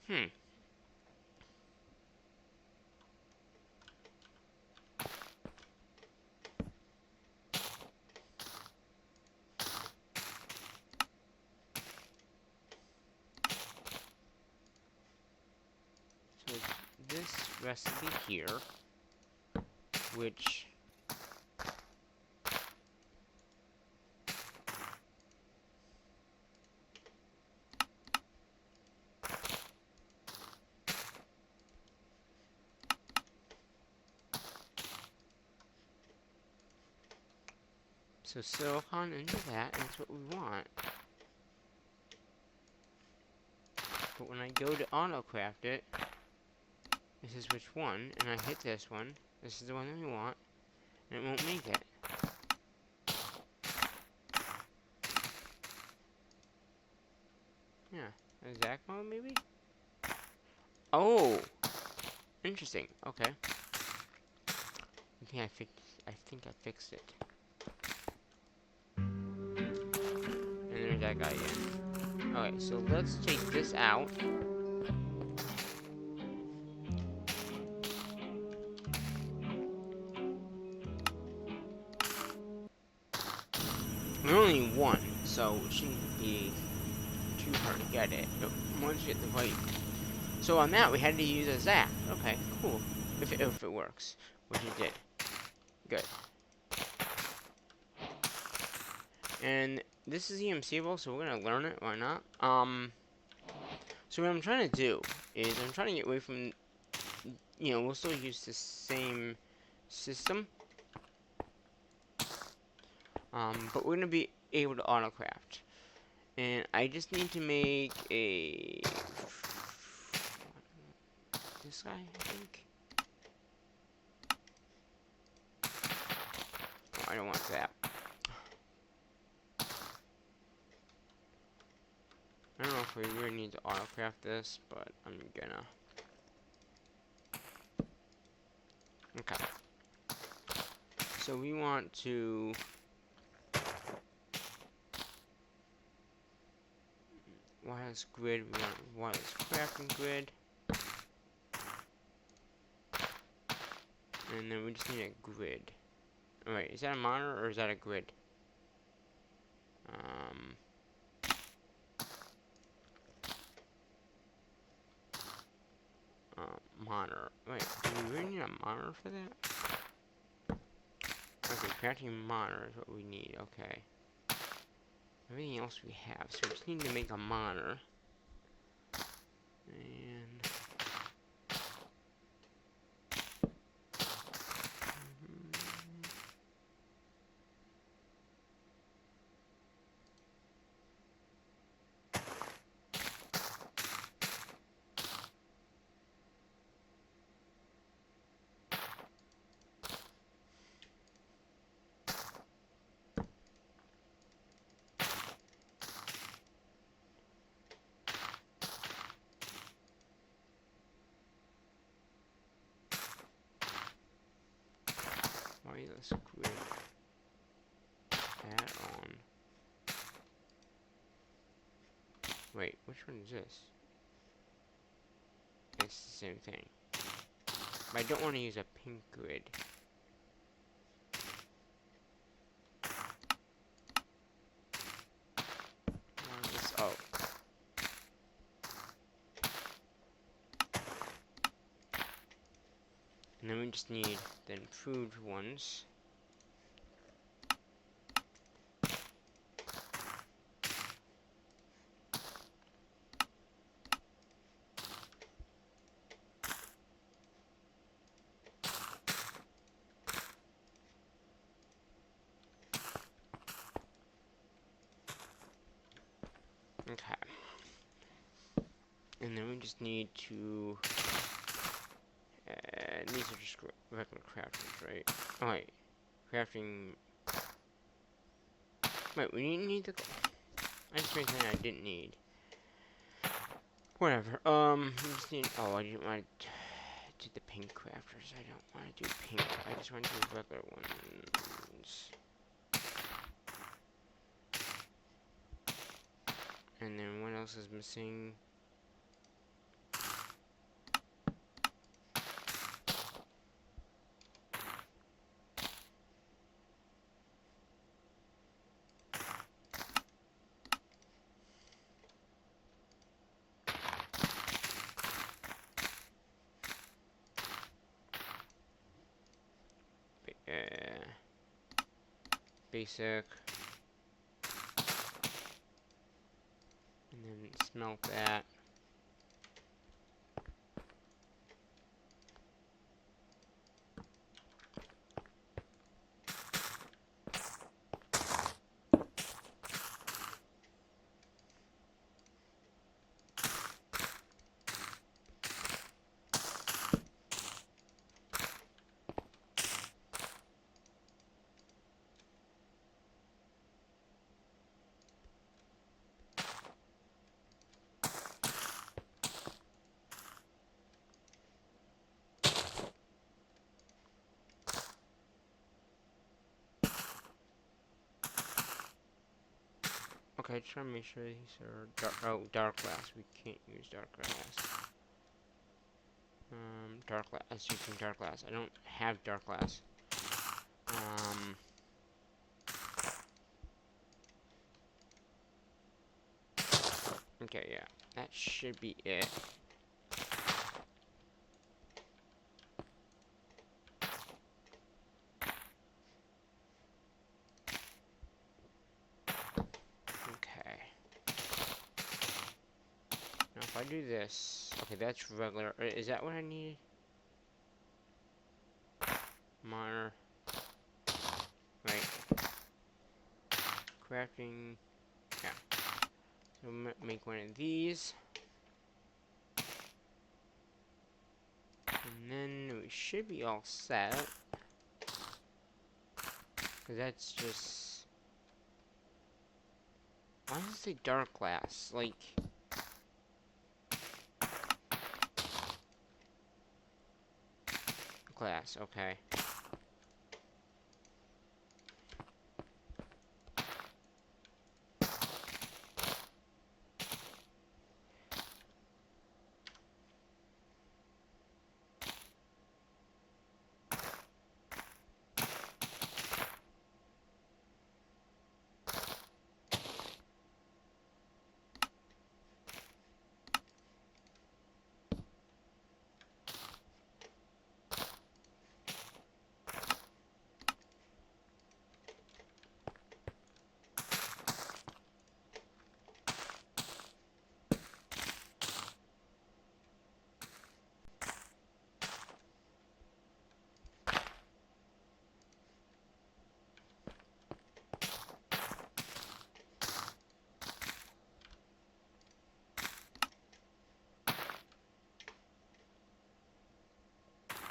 Hmm. So this recipe here, which so silicone into that, and that's what we want. But when I go to Autocraft it, this is which one, and I hit this one. This is the one that we want, and it won't make it. Yeah, exact mode maybe? Oh! Interesting, okay. I think I fixed it. And there's that guy again. Okay, so let's take this out. We only need one, so it shouldn't be too hard to get it. But once you get the right. So on that, we had to use a Zap. Okay, cool. If it works, which it did. Good. And this is EMCable, so we're gonna learn it. Why not? So what I'm trying to do is I'm trying to get away from. We'll still use the same system. But we're gonna be able to autocraft. And I just need to make a this guy, I think. Oh, I don't want that. I don't know if we really need to autocraft this, but I'm gonna. Okay. So we want to wireless grid. We want wireless crafting grid. And then we just need a grid. Oh, wait, is that a monitor or is that a grid? Monitor. Wait, do we really need a monitor for that? Okay, crafting monitor is what we need. Okay. Everything else we have, so we just need to make a monitor. And wireless grid. Add on. Wait, which one is this? It's the same thing. But I don't want to use a pink grid. Wireless, oh. And then we just need the improved ones. Okay. And then we just need to. These are just regular crafters, right? Oh wait, crafting. Wait, we need the. I just made something I didn't need. Whatever. We just need. Oh, I didn't want to do the pink crafters. I don't want to do pink. I just want to do regular ones. And then what else is missing? basic. And then smelt that. Okay, try to make sure these are dark. Oh, dark glass. We can't use dark glass. Dark glass. Let's use some dark glass. I don't have dark glass. Okay, yeah, that should be it. Okay. Now if I do this, okay, that's regular. Is that what I need? Monitor. Right. Crafting. Yeah. So make one of these. And then we should be all set. Cause that's just... Why does it say dark glass? Like... Glass, okay.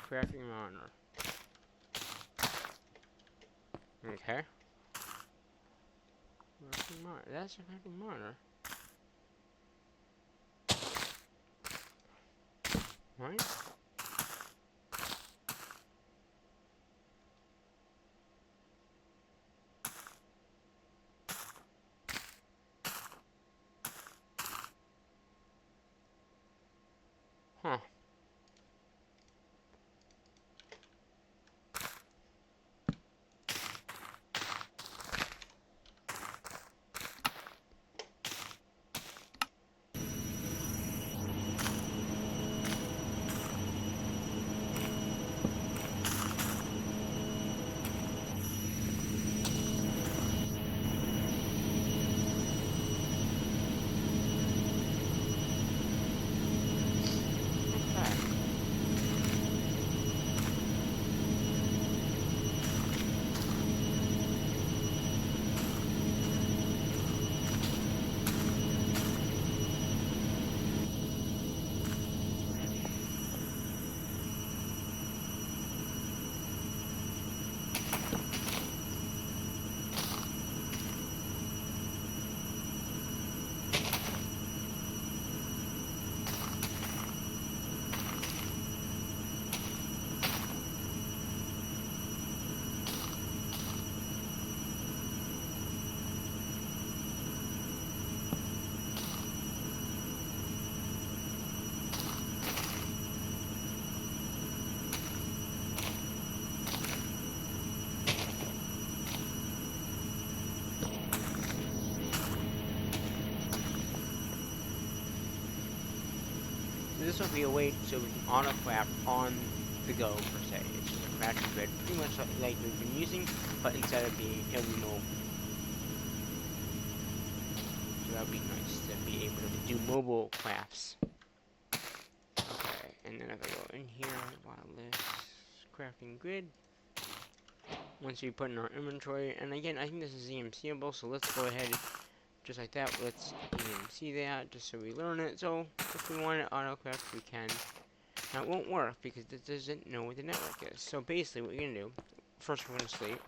Crafting monitor. Okay. Crafting monitor. That's a crafting monitor. Right? Huh. Okay. This will be a way so we can autocraft on the Go per se. It's just a crafting grid, pretty much like we've been using, but instead of being a remote. So that would be nice to be able to do mobile crafts. Okay, and then if I go in here, wireless crafting grid. Once we put in our inventory, and again, I think this is EMCable, so let's go ahead, just like that, let's EMC that, just so we learn it. So if we want to autocraft, we can. Now it won't work because it doesn't know what the network is. So basically what you're going to do, first we're going to sleep,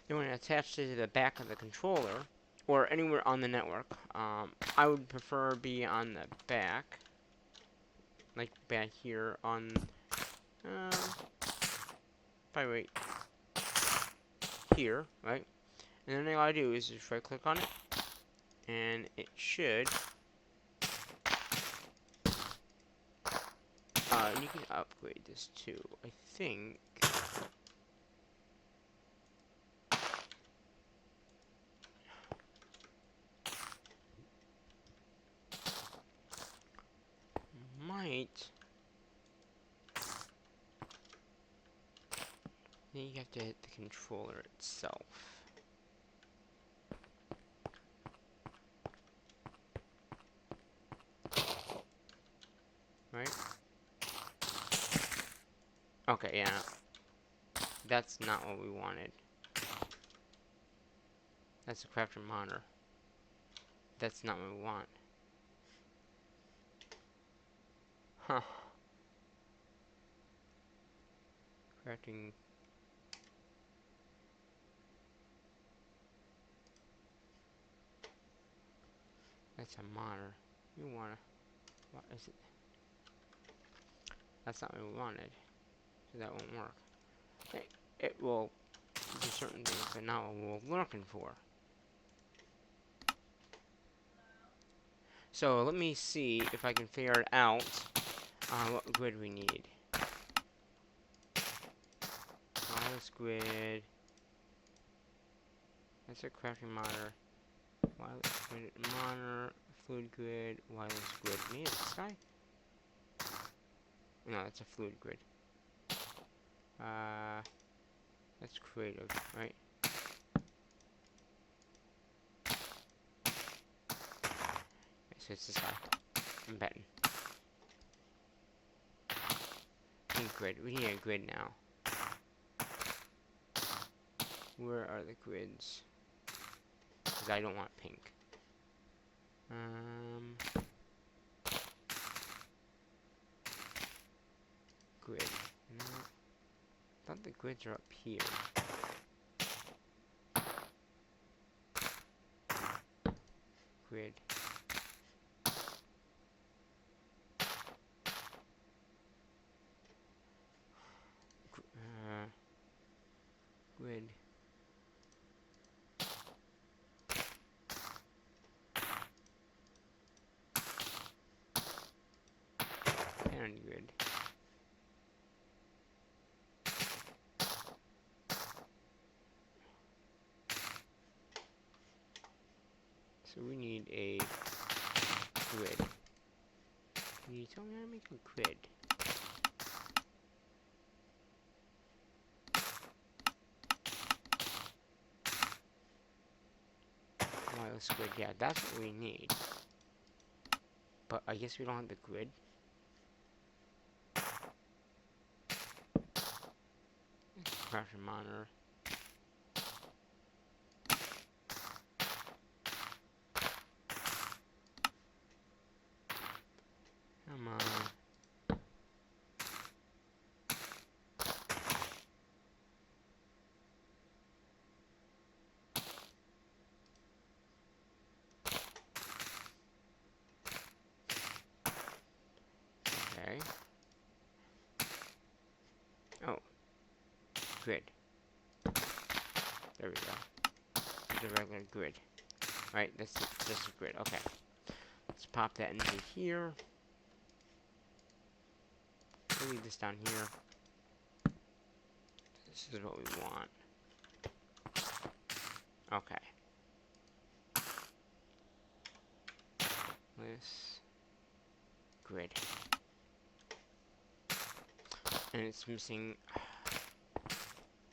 then we're going to attach it to the back of the controller, or anywhere on the network. I would prefer be on the back, like back here on, probably right here, right? And then all I do is just right click on it, and it should, you can upgrade this too, I think. Might. Then you have to hit the controller itself. Right? Okay, yeah. That's not what we wanted. That's a crafter monitor. That's not what we want. Huh. Crafting. That's a monitor. You wanna. What is it? That's not what we wanted. So that won't work. It will do certain things, but not what we're looking for. So let me see if I can figure it out what grid we need. Wireless grid. That's a crafting monitor. Wireless grid monitor. Fluid grid. Wireless grid. Maybe it's this guy? No, that's a fluid grid. That's creative, right? So it's this guy. I'm betting. Pink grid. We need a grid now. Where are the grids? Because I don't want pink. Grid. No. I thought the grids are up here. Grid. Grid. And grid. So we need a grid. Can you tell me how to make a grid? Wireless grid, yeah, that's what we need. But I guess we don't have the grid. Pressure monitor. Come on. Okay. Oh. Grid. There we go. The regular grid. Right, that's just a grid. Okay. Let's pop that into here. We'll leave this down here. This is what we want. Okay. This grid. And it's missing.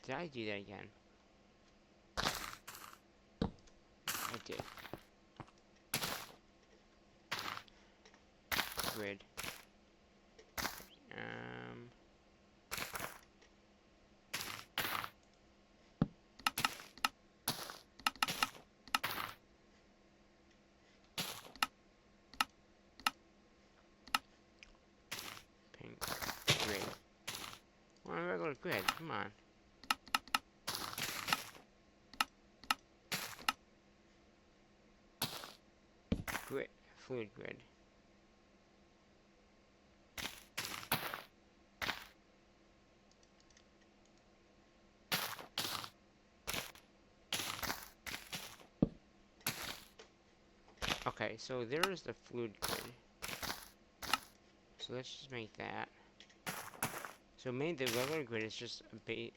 Did I do that again? I did. Grid. Pink. Grid. Well, regular grid. Come on. Grid. Fluid grid. Okay, so there is the fluid grid. So let's just make that. So maybe the regular grid is just a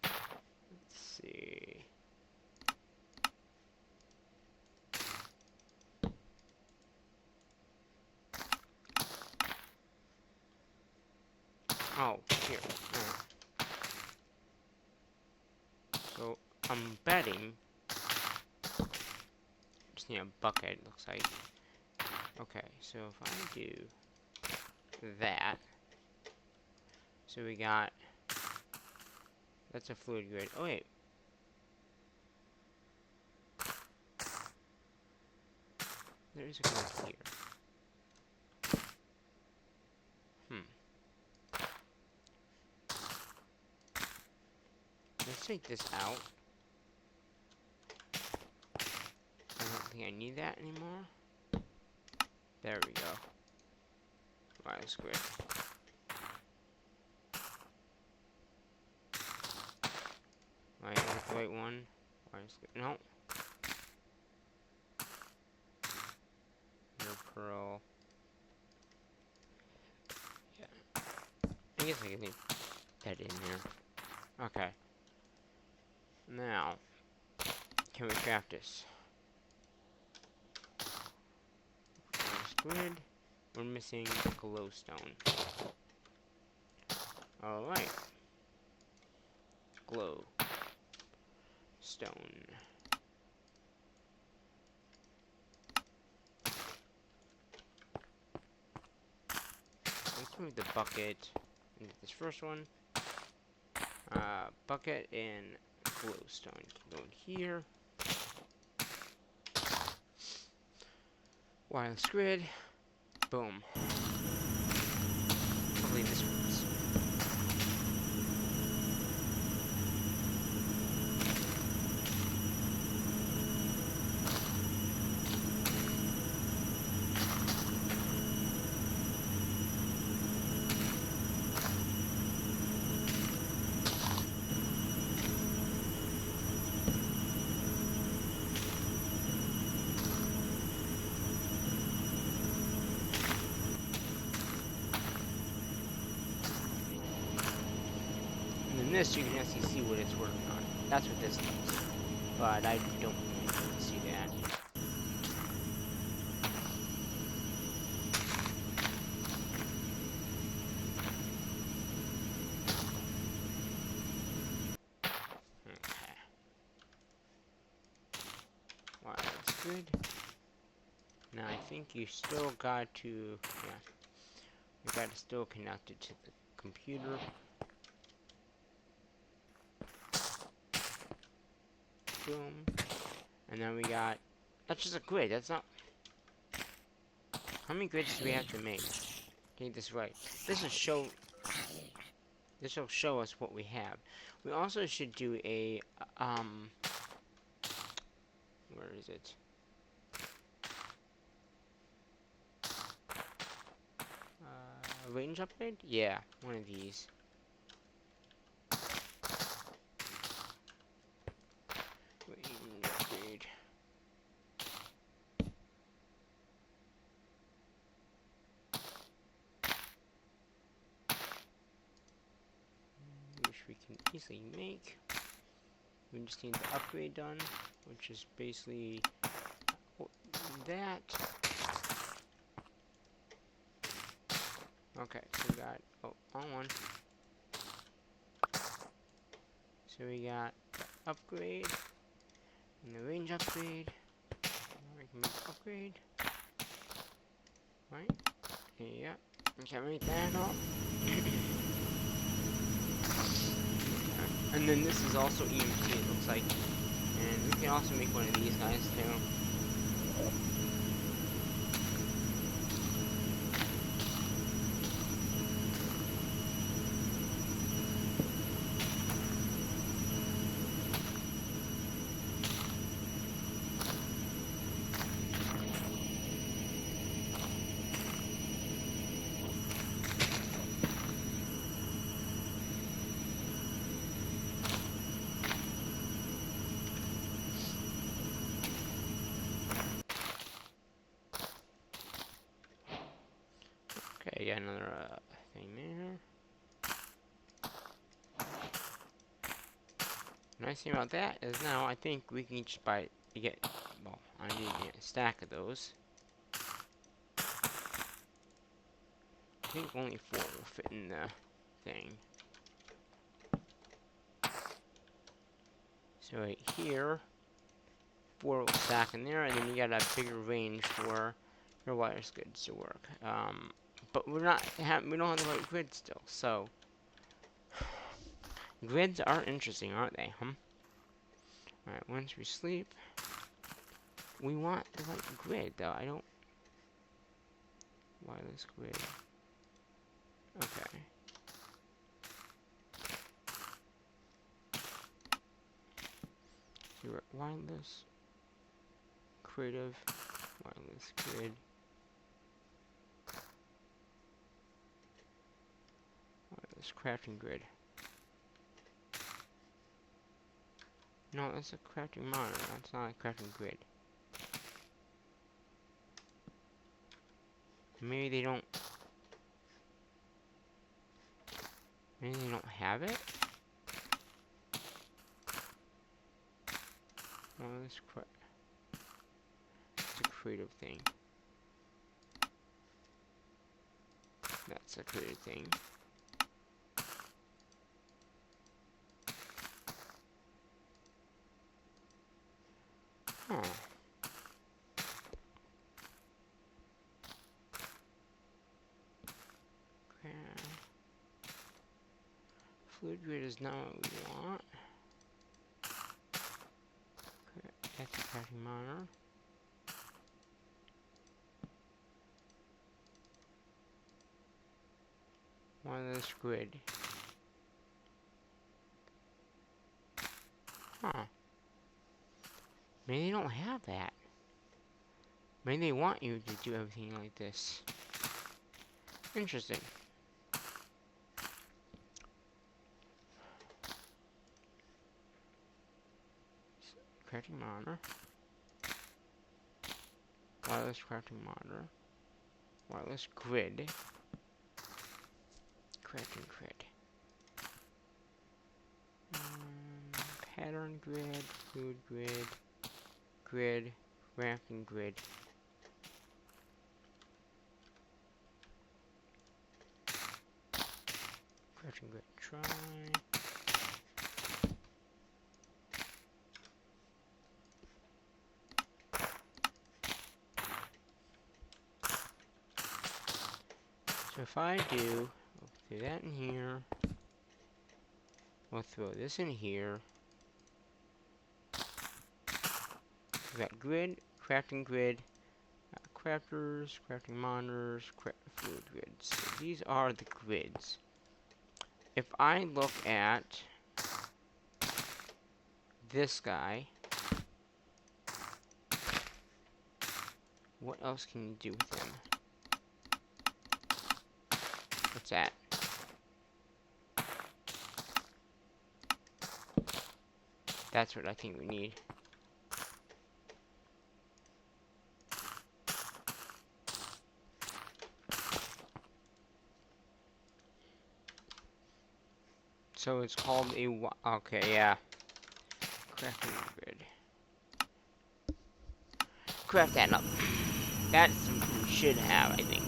let's see. Oh, here. So I'm betting. Just need a bucket, looks like. Okay, so if I do that, so we got. That's a fluid grid. Oh wait. There's a grid here. Let's take this out. I don't think I need that anymore. There we go. Wireless grid. Right, is that the right one? Wireless grid. No. No pearl. Yeah. I guess I can leave that in there. Okay. Now, can we craft this? Wireless grid. We're missing glowstone. Alright. Glow. Stone. Let's move the bucket into this first one. Bucket and glowstone can go in here. Wireless grid. Boom. Hopefully this works. And in this, you can actually see what it's working on. That's what this does. But I don't really need to see that. Okay. Wireless grid. Now I think you still got to, yeah, you got to still connect it to the computer. Boom. And then we got, that's just a grid, that's not, how many grids do we have to make? Get this right. This will show us what we have. We also should do a, where is it? Range upgrade? Yeah, one of these. Range upgrade. Which we can easily make. We just need the upgrade done, which is basically that. Okay, so we got, oh, wrong one. So we got the upgrade, and the range upgrade. Now we can make the upgrade. Right? Yeah. We can make that up. And then this is also EMT, it looks like. And we can also make one of these guys too. Okay, yeah, another thing there. Nice thing about that is now I think we can just get, well, I need to get a stack of those. I think only 4 will fit in the thing. So right here, 4 will stack in there, and then you got a bigger range for your wires goods to work. But we don't have the right grid still, so grids are interesting, aren't they? Alright, once we sleep, we want the right grid, though. I don't. Wireless grid. Okay. You're wireless, creative, wireless grid. Wireless crafting grid. No, that's a crafting monitor. That's not a crafting grid. Maybe they don't. Maybe they don't have it. Oh, it's a creative thing. That's a creative thing. Huh. Okay. Fluid grid is not what we want. Okay, that's a crafting monitor. Wireless grid. Huh. Maybe they don't have that. Maybe they want you to do everything like this. Interesting. Crafting monitor. Wireless crafting monitor. Wireless grid. Crafting grid. Pattern grid. Fluid grid. Grid. Crafting grid. Crafting grid. Try. So if I do, we'll throw that in here. We'll throw this in here. We've got grid, crafting grid, crafters, crafting monitors, fluid grids. So these are the grids. If I look at this guy, what else can you do with him? What's that? That's what I think we need. So it's called a, okay, yeah. Crafting grid. Craft that up. That's something we should have, I think.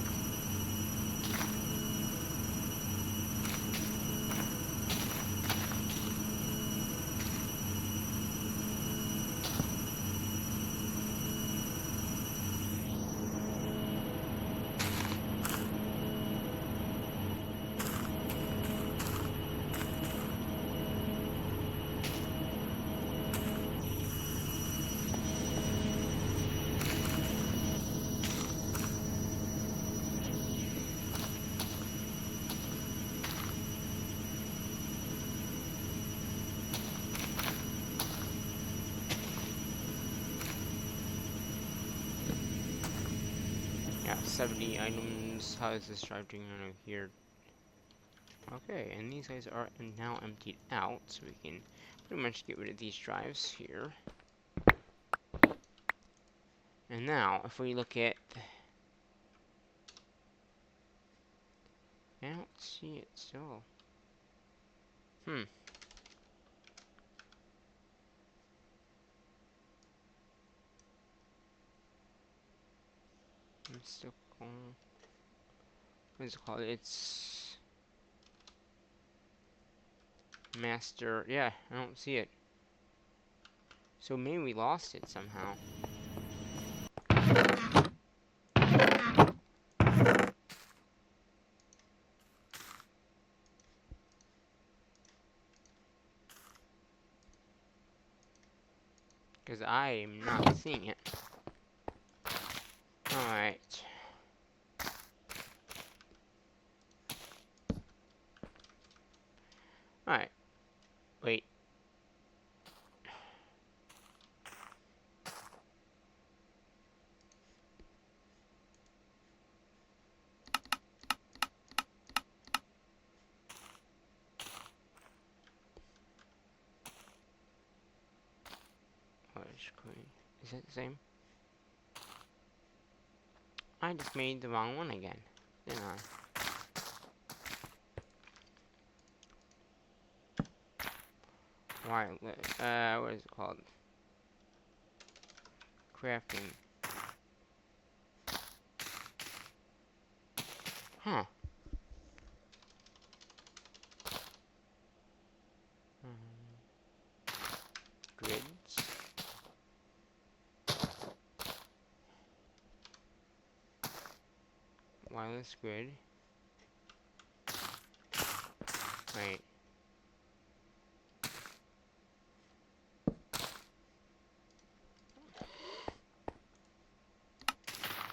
Yeah, 70 items. How is this drive doing on here? Okay, and these guys are now emptied out, so we can pretty much get rid of these drives here. And now, if we look at... I don't see it still. I'm still going... What is it called? It's... Master... Yeah, I don't see it. So maybe we lost it somehow. Because I am not seeing it. Alright. Alright. Wait. Is that the same? I just made the wrong one again, didn't I? What is it called? Crafting. Huh. Grids. Wireless grid. Wait.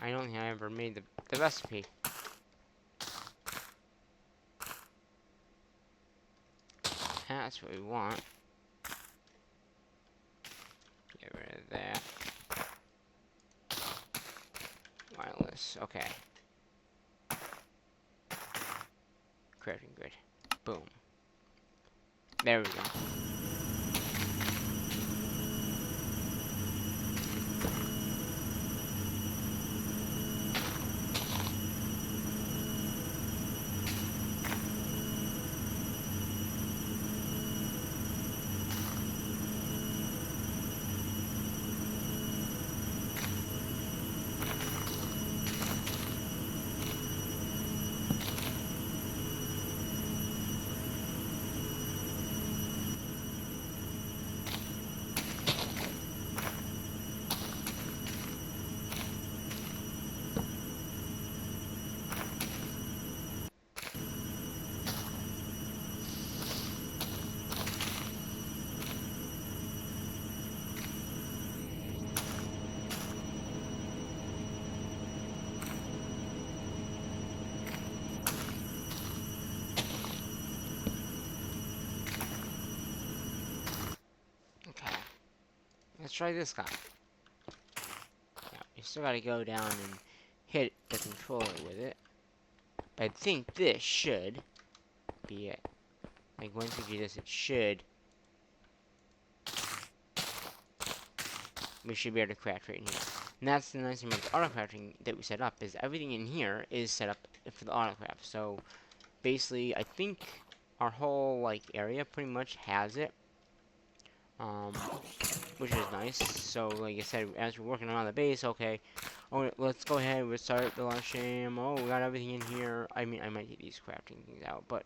I don't think I ever made the recipe. That's what we want. Get rid of that. Wireless. Okay. Crafting grid. Boom. There we go. Okay. Let's try this guy. Yeah, you still gotta go down and hit the controller with it. But I think this should be it. Like, once you do this, it should... We should be able to craft right in here. And that's the nice thing about the autocrafting that we set up, is everything in here is set up for the autocraft. So, basically, I think our whole, like, area pretty much has it. Which is nice. So, like I said, as we're working on the base, okay, oh, let's go ahead and start the launch stream. Oh, we got everything in here. I mean, I might get these crafting things out, but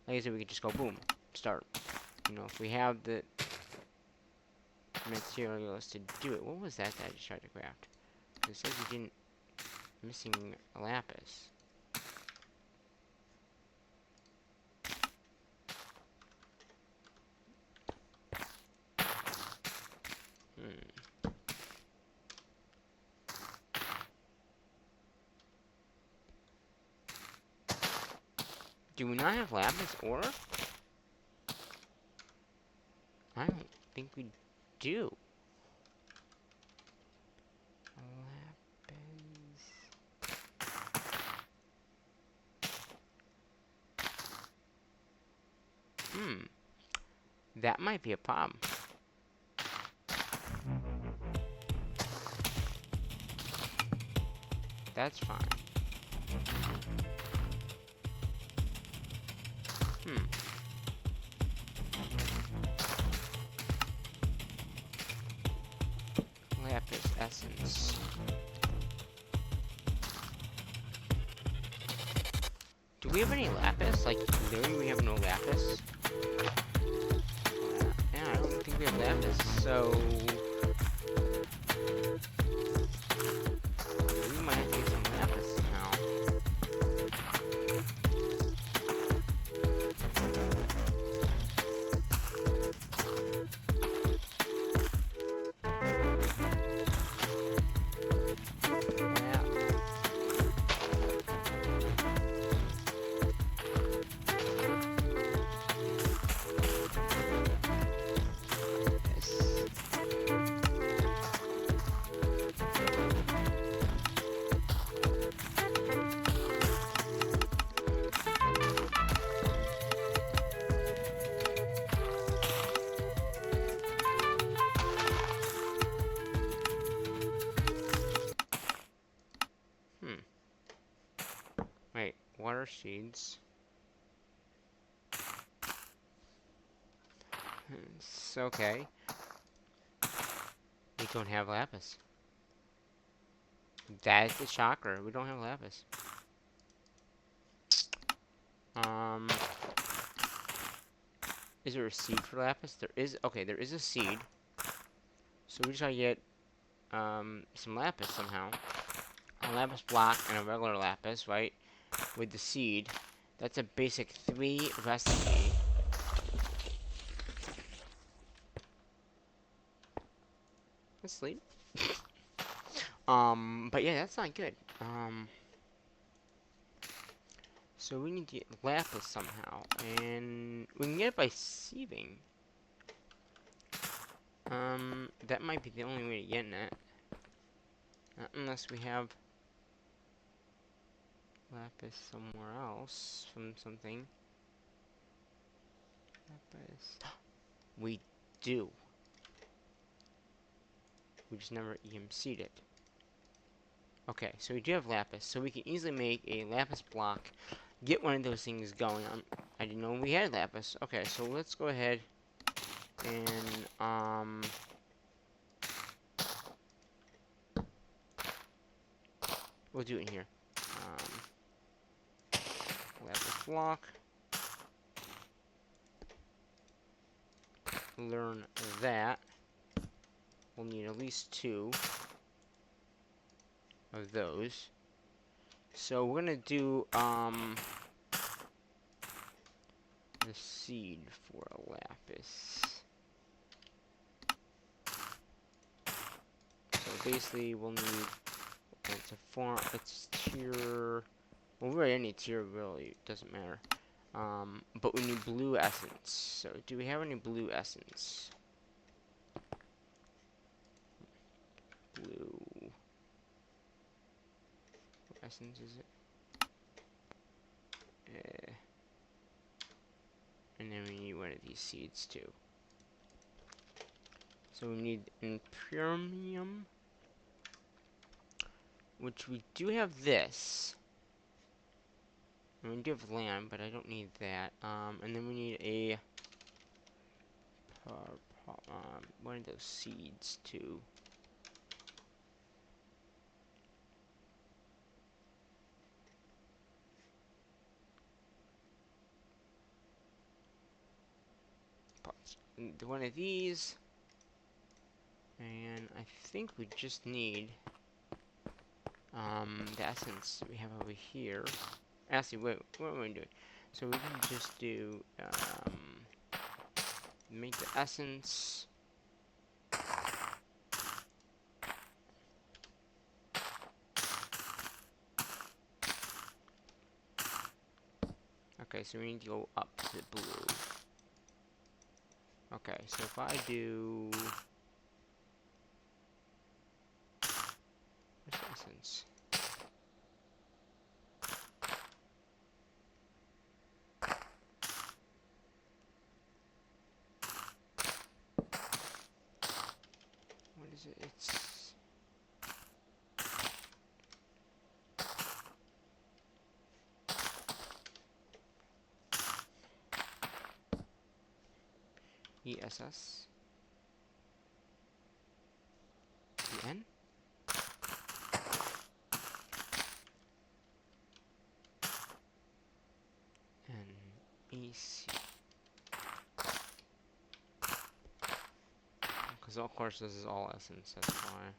like I said, we could just go boom, start. You know, if we have the materials to do it. What was that I just tried to craft? It says you didn't. Missing a lapis. Do we not have lapis ore? I don't think we do. Lapis. That might be a problem. That's fine. Lapis essence. Do we have any lapis? Like, literally we have no lapis? Yeah, I don't think we have lapis, so... we might have to get some lapis now. Wait, water seeds. It's okay. We don't have lapis. That's a shocker. We don't have lapis. Is there a seed for lapis? There is. Okay, there is a seed. So we just gotta get some lapis somehow. A lapis block and a regular lapis, right? With the seed. That's a basic 3 recipe. Asleep. But yeah, that's not good. So we need to get lapis somehow, and we can get it by sieving. That might be the only way to get it. Not unless we have lapis somewhere else from something. Lapis. We do. We just never EMC'd it. Okay, so we do have lapis, so we can easily make a lapis block, get one of those things going. I didn't know we had lapis. Okay, so let's go ahead and, we'll do it in here. Lapis block. Learn that. We'll need at least 2 of those. So we're gonna do the seed for a lapis. So basically we'll need it's tier, well, we're at any tier really, it doesn't matter. But we need blue essence. So do we have any blue essence? Blue. What essence is it? And then we need one of these seeds too. So we need Imperium, which we do have this. And we do have land, but I don't need that. And then we need a one of those seeds too. One of these. And I think we just need the essence we have over here. Actually, wait, what am I doing? So we can just do make the essence. Okay, so we need to go up to the blue. Okay, so if I do, where's the essence? is it? It's ESS EN and EC. Because of course this is all essence, that's why.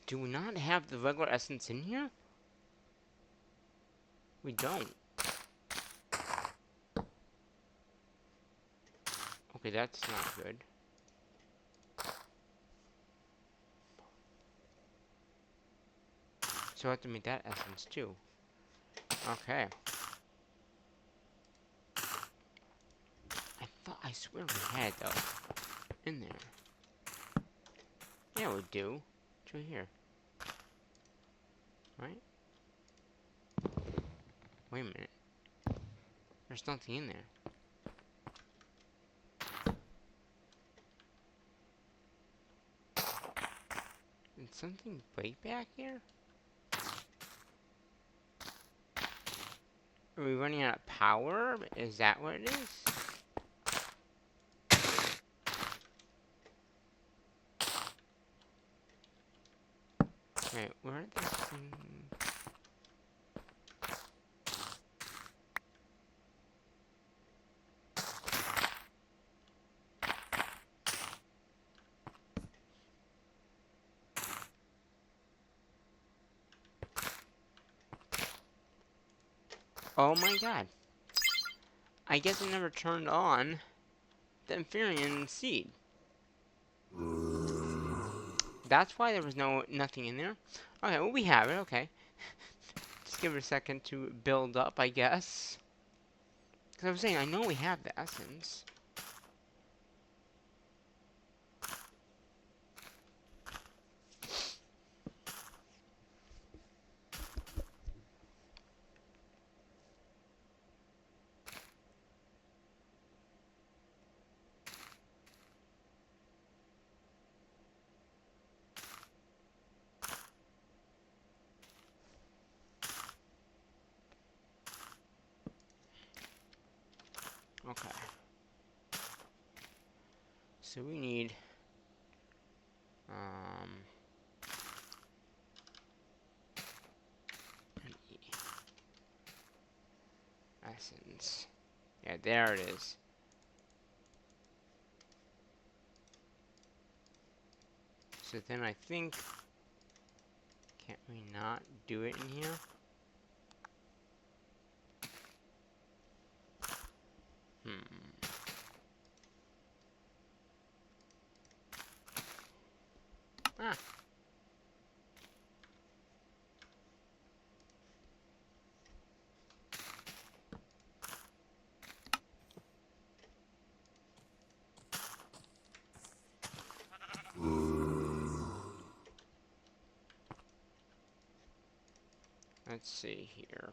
Do we not have the regular essence in here? We don't. Okay, that's not good. So I have to make that essence too. Okay. I swear we had though. In there. Yeah, we do. It's right here. Right? Wait a minute. There's nothing in there. Did something break back here? Are we running out of power? Is that what it is? Wait, where are these things? Oh my god. I guess I never turned on the Inferian seed. That's why there was nothing in there. Okay, well we have it, okay. Just give it a second to build up, I guess. Because I was saying, I know we have the essence. Okay. So we need an E. Essence. Yeah, there it is. So then I think, can't we not do it in here? Ah. Let's see here.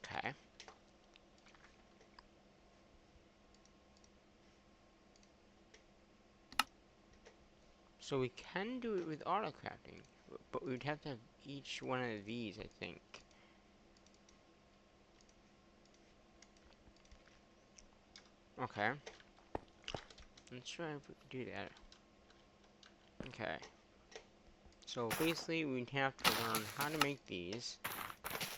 Okay. So we can do it with autocrafting, but we'd have to have each one of these, I think. Okay. Let's try if we can do that. Okay. So basically, we'd have to learn how to make these,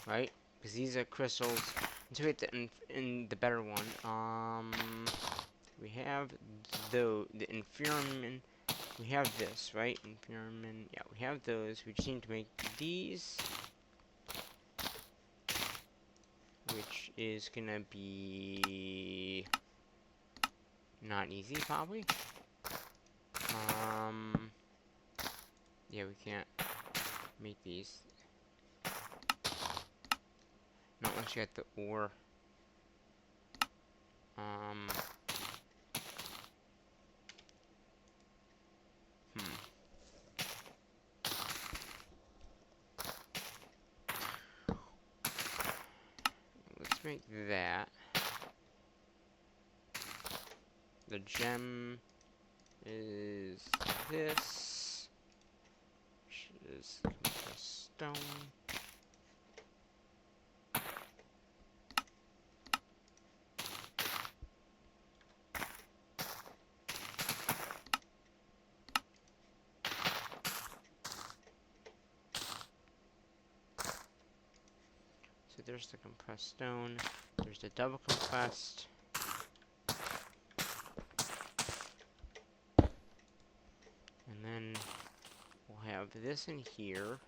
right? Because these are crystals. Until we get in the better one. We have the inferiorman. We have this, right? Inferiorman. Yeah, we have those. We just need to make these, which is gonna be Not easy, probably. Yeah, we can't make these. Not unless you get the ore. Hmm. Let's make that. The gem is this, which is compressed stone. So there's the compressed stone. There's the double compressed. And then we'll have this in here.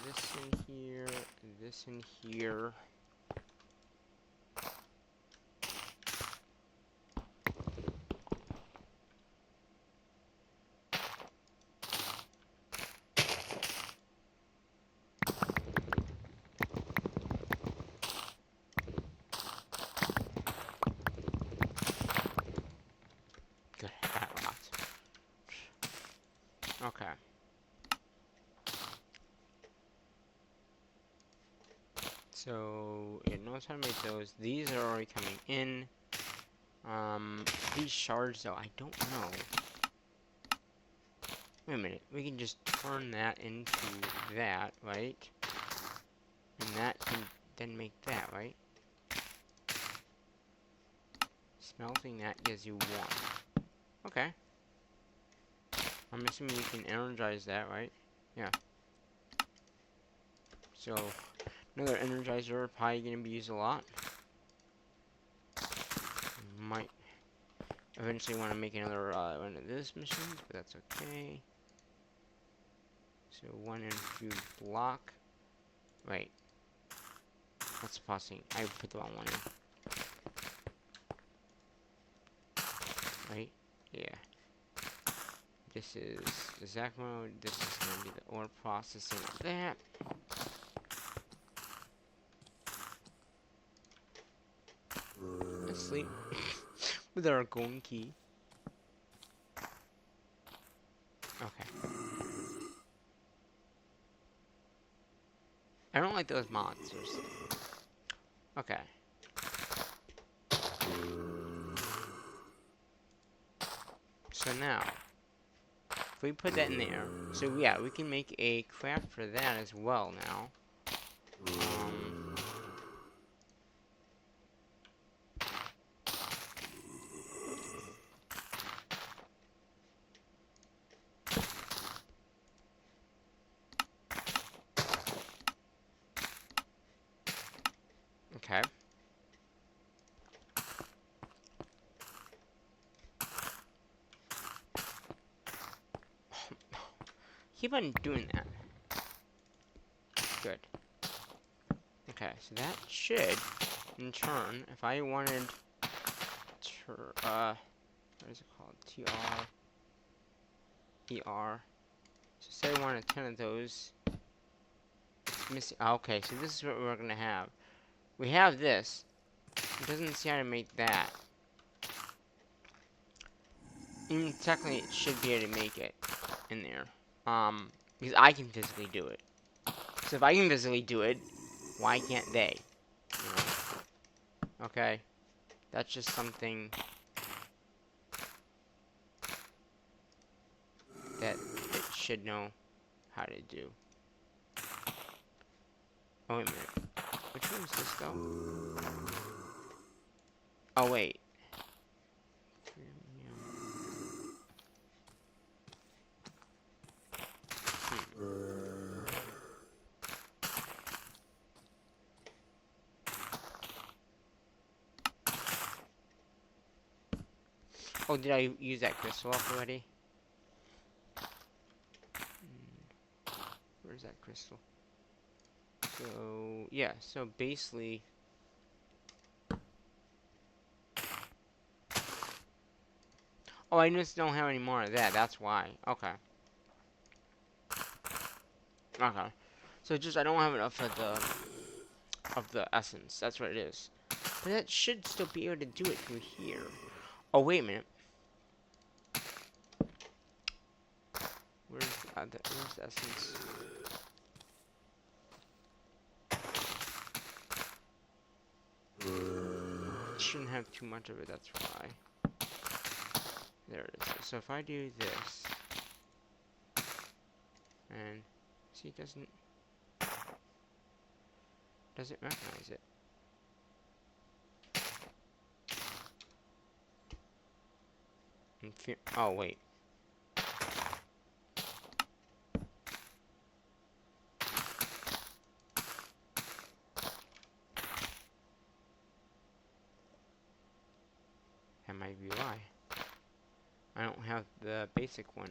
This in here. This in here. Good, got lots. Okay. So it knows how to make those. These are already coming in. These shards though, I don't know. Wait a minute, we can just turn that into that, right? And that can then make that, right? Smelting that gives you one. Okay. I'm assuming we can energize that, right? Yeah. So, another energizer probably gonna be used a lot. Might eventually want to make another one of these machines, but that's okay. So, one infused block. Right. That's passing. I put the wrong one in. Right? Yeah. This is the Zac mode. This is going to be the ore processing of that. Asleep with our golden key. Okay. I don't like those monsters. Okay. So now, if we put that in there, so yeah, we can make a craft for that as well now. Okay. Keep on doing that. Good. Okay, so that should, in turn, if I wanted, what is it called? TR. So say I wanted 10 of those. It's missing. Okay, so this is what we're gonna have. We have this. It doesn't see how to make that. Even technically, it should be able to make it in there. Because I can physically do it. So if I can physically do it, why can't they? You know? Okay. That's just something that it should know how to do. Oh, wait a minute. Which one is this, though? Oh, wait. Oh, did I use that crystal up already? Where's that crystal? So, yeah, so basically... Oh, I just don't have any more of that. That's why. Okay. Okay. So just I don't have enough of the essence. That's what it is. But that should still be able to do it through here. Oh, wait a minute. Where's the essence? Shouldn't have too much of it, that's why. There it is. So if I do this, and see, it doesn't recognize it. Oh wait. That might be why. I don't have the basic one.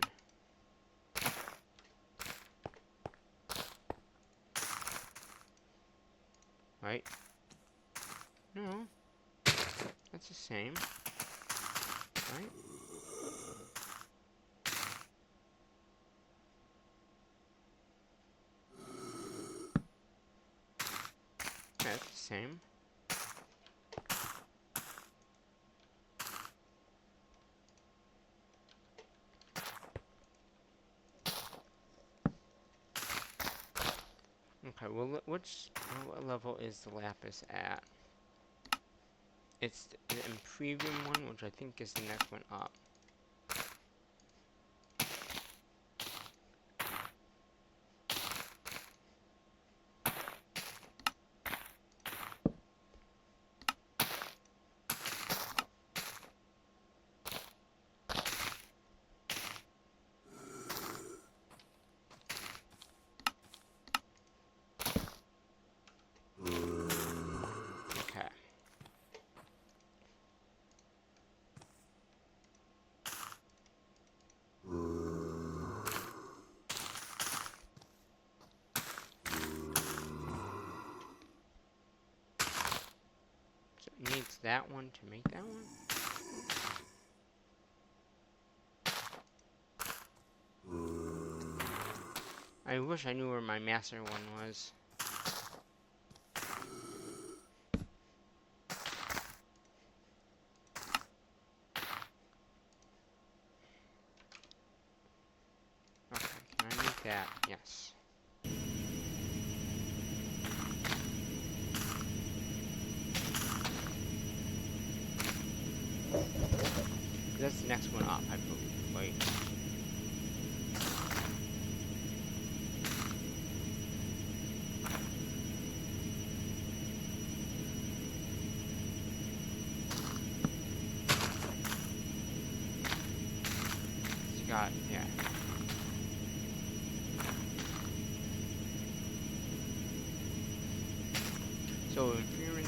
Right? No. That's the same. Right? Yeah, it's the same. Okay, well, what level is the lapis at? It's the premium one, which I think is the next one up. Okay. So it needs that one to make that one? I wish I knew where my master one was. Okay, can I make that? Yes. That's the next one up, I believe. Wait. It's got, yeah. So, inferior,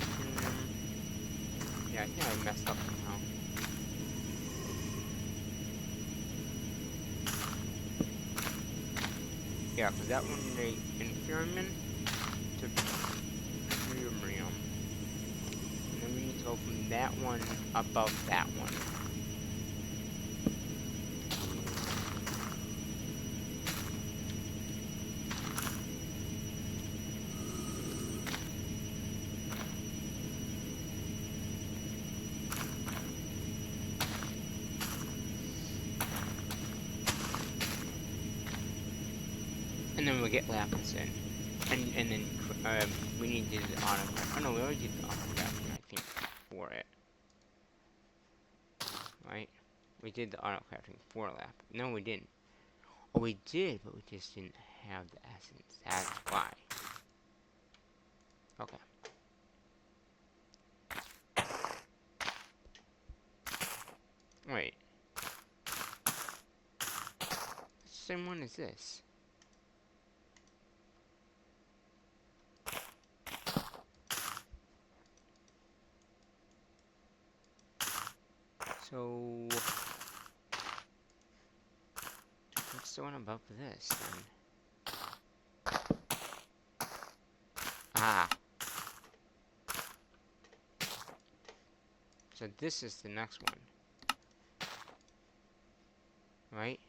yeah, I think I messed up somehow. Yeah, because that one made inferiorman to premium. And then we need to go from that one above that one. And then we'll get lapis in. And then we need to do the autocrafting. Oh no, we already did the autocrafting, I think, for it. Right? We did the autocrafting for lapis. No, we didn't. Oh, we did, but we just didn't have the essence. That's why. Okay. Wait. It's the same one as this. So, what's the one above this then? Ah. So this is the next one. right?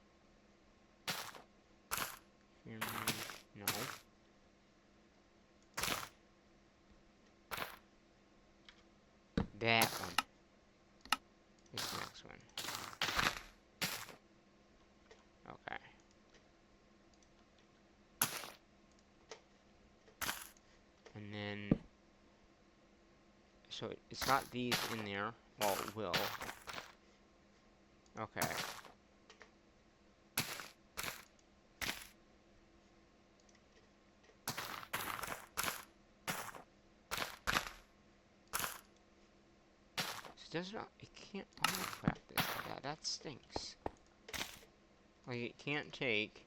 No. That one is the next one. Okay. And then, so it's not these in there. Well, it will. Okay. It does not, it can't autocraft this. That stinks. Like, it can't take.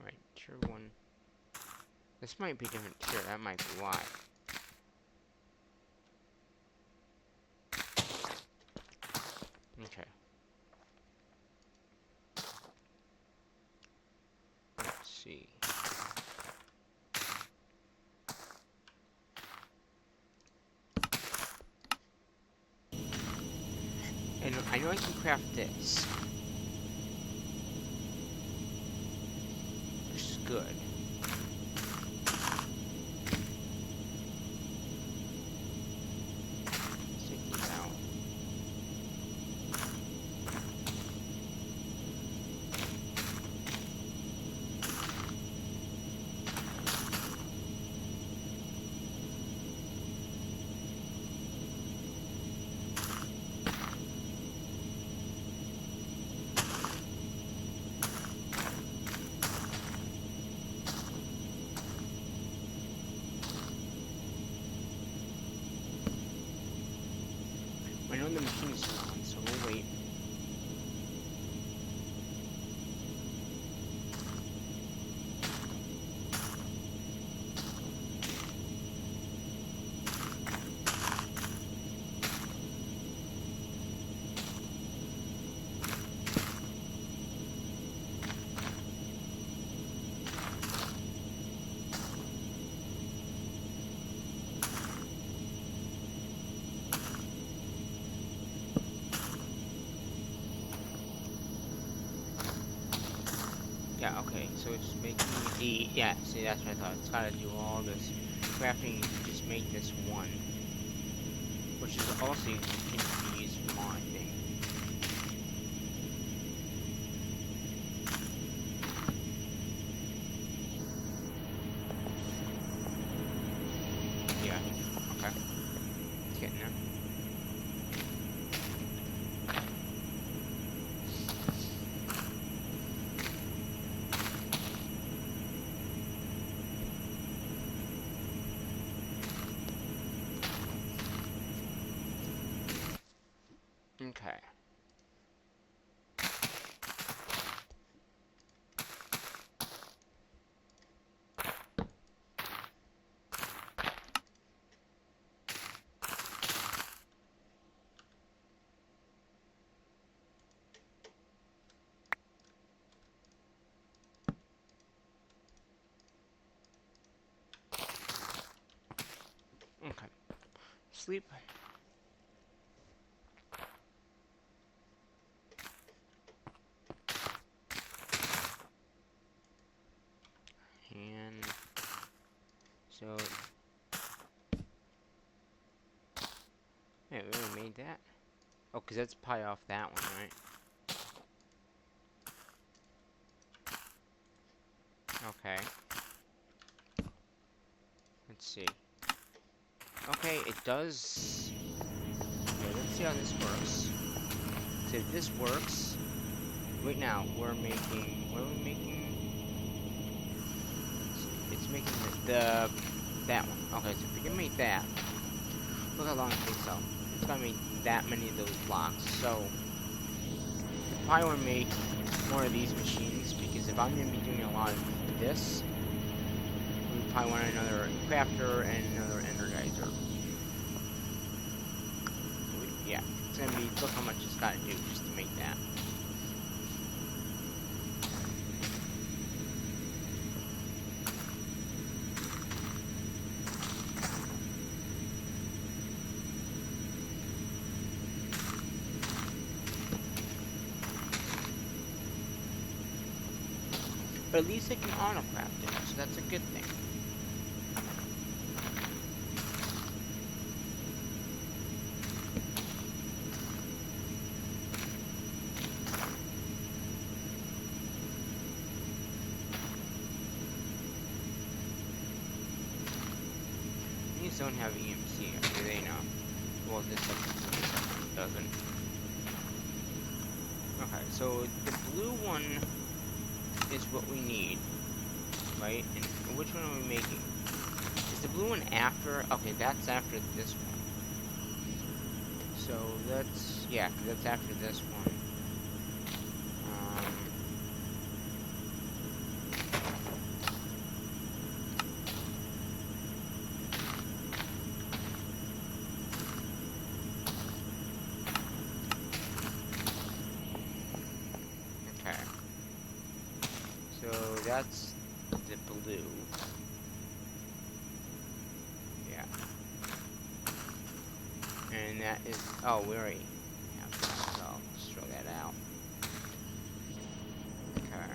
Right, tier 1. This might be different tier, that might be why. Okay. Let's see. And I know I can craft this. Which is good. Let's take these out. I know the machine's still on, so we'll wait. Yeah, okay, so it's making the, yeah, see, that's what I thought. It's gotta do all this crafting to just make this one. Which is also can be used for more, I think. Yeah, okay. It's getting there. Okay. Okay. Sleep. And so, yeah, we already made that. Oh, because that's probably off that one, right? Okay. Let's see. Okay, it does. Okay, let's see how this works. So if this works, right now we're making. What are we making? It's making the that one. Okay, so if we can make that, look how long it takes out. It's gonna make that many of those blocks. So I probably want to make more of these machines because if I'm gonna be doing a lot of this, we probably want another crafter and another energizer. Yeah, it's gonna be. Look how much it's gotta do just to make that. But at least I can autocraft it, so that's a good thing. These don't have EMC, do they now? Well, this one doesn't. Okay, so the blue one is what we need, right? And which one are we making? Is the blue one after? Okay, that's after this one. So let's, yeah, that's after this one. Okay. So that's the blue. Yeah. And that is, oh, we already have that, so I'll just throw that out. Okay.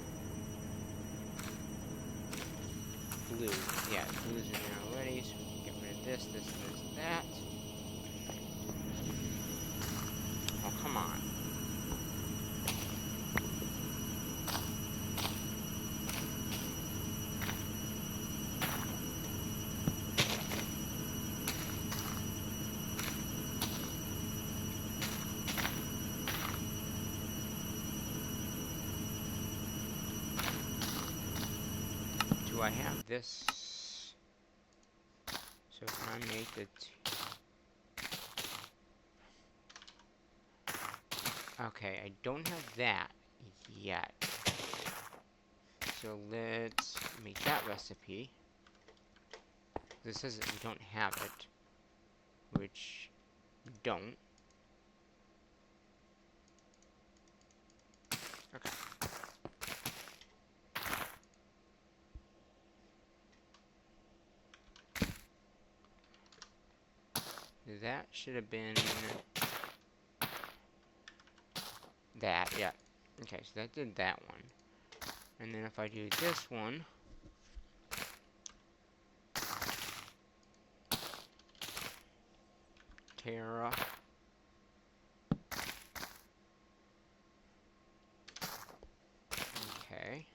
Blue. Yeah, blue's in there already, so we can get rid of this, that. Oh, come on. Do I have this? So can I make it? Okay, I don't have that yet. So let's make that recipe. This says that we don't have it, which we don't. Okay. That should have been that, yeah. Okay, so that did that one. And then if I do this one, Terra. Okay.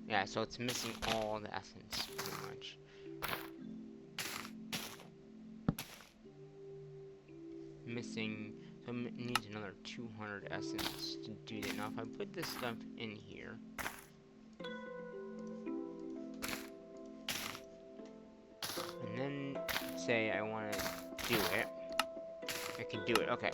Yeah, so it's missing all the essence, pretty much. Missing, so it needs another 200 essence to do that. Now, if I put this stuff in here, and then say I want to do it, I can do it. Okay.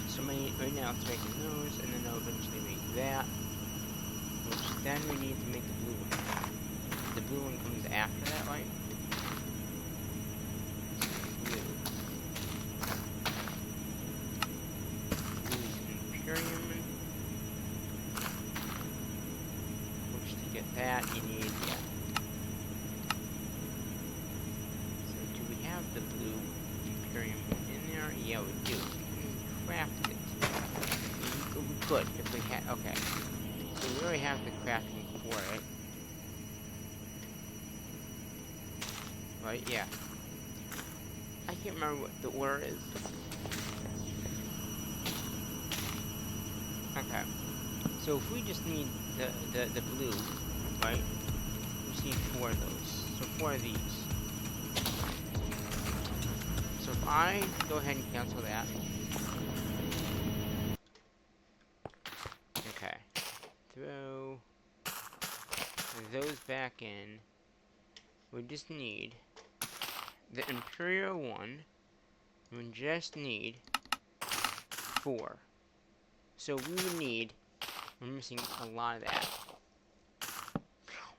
So right now it's making those, and then I'll eventually make that, which then we need to make the blue one. The blue one comes after that, right? Blue. Blue's Imperium. Which to get that, you need, yeah. So do we have the blue Imperium one in there? Yeah, we do. We can craft it. We could, if we had, okay. So we already have the crafting for it. Right, yeah. I can't remember what the order is. Okay. So if we just need the blue, right? We just need 4 of those. So 4 of these. So if I go ahead and cancel that. Okay. Throw those back in. We just need the Imperial one. We just need 4. So we would need, we're missing a lot of that.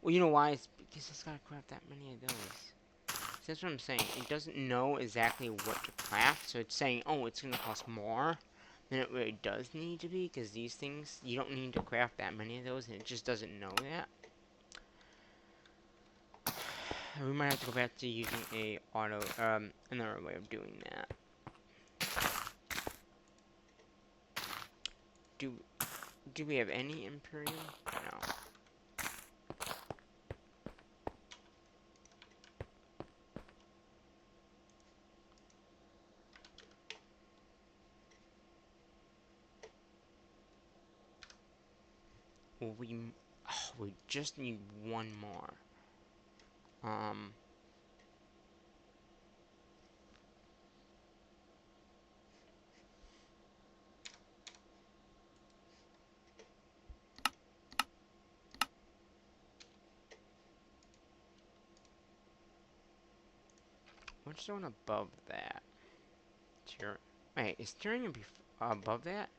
Well, you know why? It's because it's gotta craft that many of those. So that's what I'm saying. It doesn't know exactly what to craft, so it's saying, oh, it's gonna cost more. than it really does need to be, because these things, you don't need to craft that many of those, and it just doesn't know that. We might have to go back to using another way of doing that. Do we have any Imperium? No. Well, we just need one more. What's the one above that? Wait, is Tyrion above that?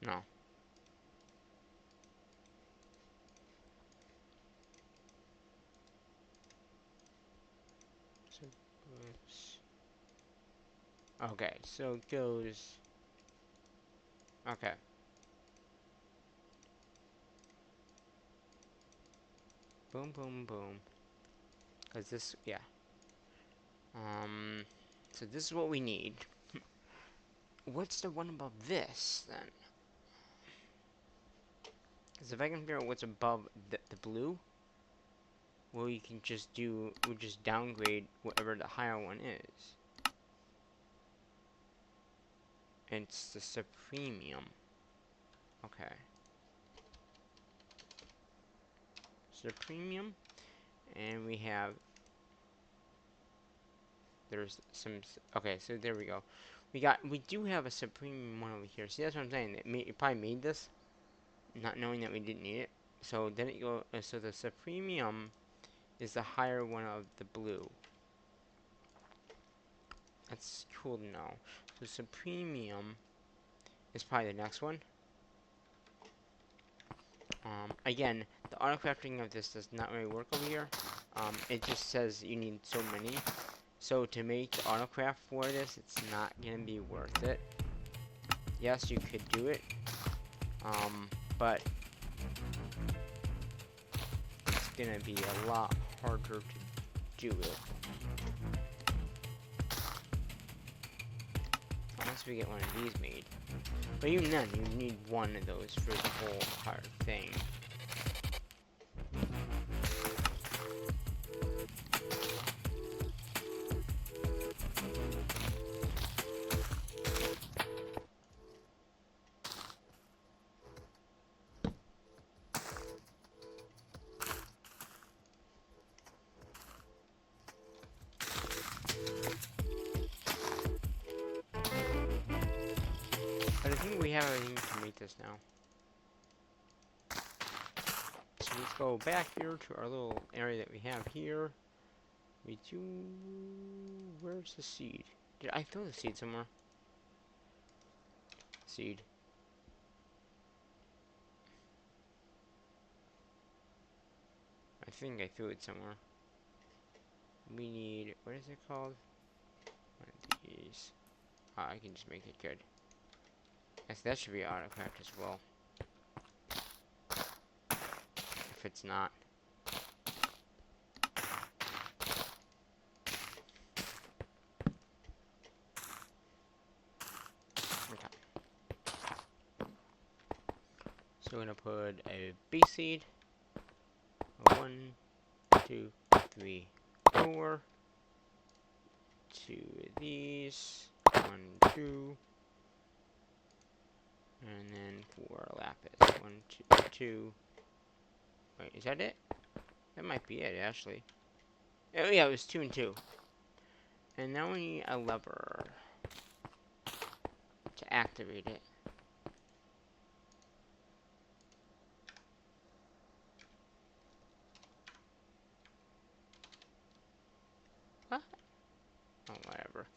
No. So, oops. Okay, so it goes. Okay. Boom, boom, boom. Cause this, yeah. So this is what we need. What's the one above this then? Because if I can figure out what's above the blue, well, you can just we'll just downgrade whatever the higher one is. And it's the Supremium. Okay. Supremium. And we have, there's some, okay, so there we go. We do have a Supreme one over here. See, that's what I'm saying. It probably made this, not knowing that we didn't need it. So then so the Supremium is the higher one of the blue. That's cool to know. So Supremium is probably the next one. Again, the autocrafting of this does not really work over here. It just says you need so many. So to make the autocraft for this, it's not gonna be worth it. Yes, you could do it, but it's gonna be a lot harder to do it. Unless we get one of these made. But even then, you need one of those for the whole entire thing. But I think we have everything to make this now. So let's go back here to our little area that we have here. Where's the seed? Did I throw the seed somewhere? Seed. I think I threw it somewhere. We need, what is it called? One of these. I can just make it good. Yes, that should be autocraft as well. If it's not. Okay. So we're gonna put a bee seed. 1, 2, 3, 4. 2 of these. 1, 2. And then 4 lapis. 1, 2, 2. Wait, is that it? That might be it, actually. Oh yeah, it was 2 and 2. And now we need a lever to activate it. What? Oh, whatever.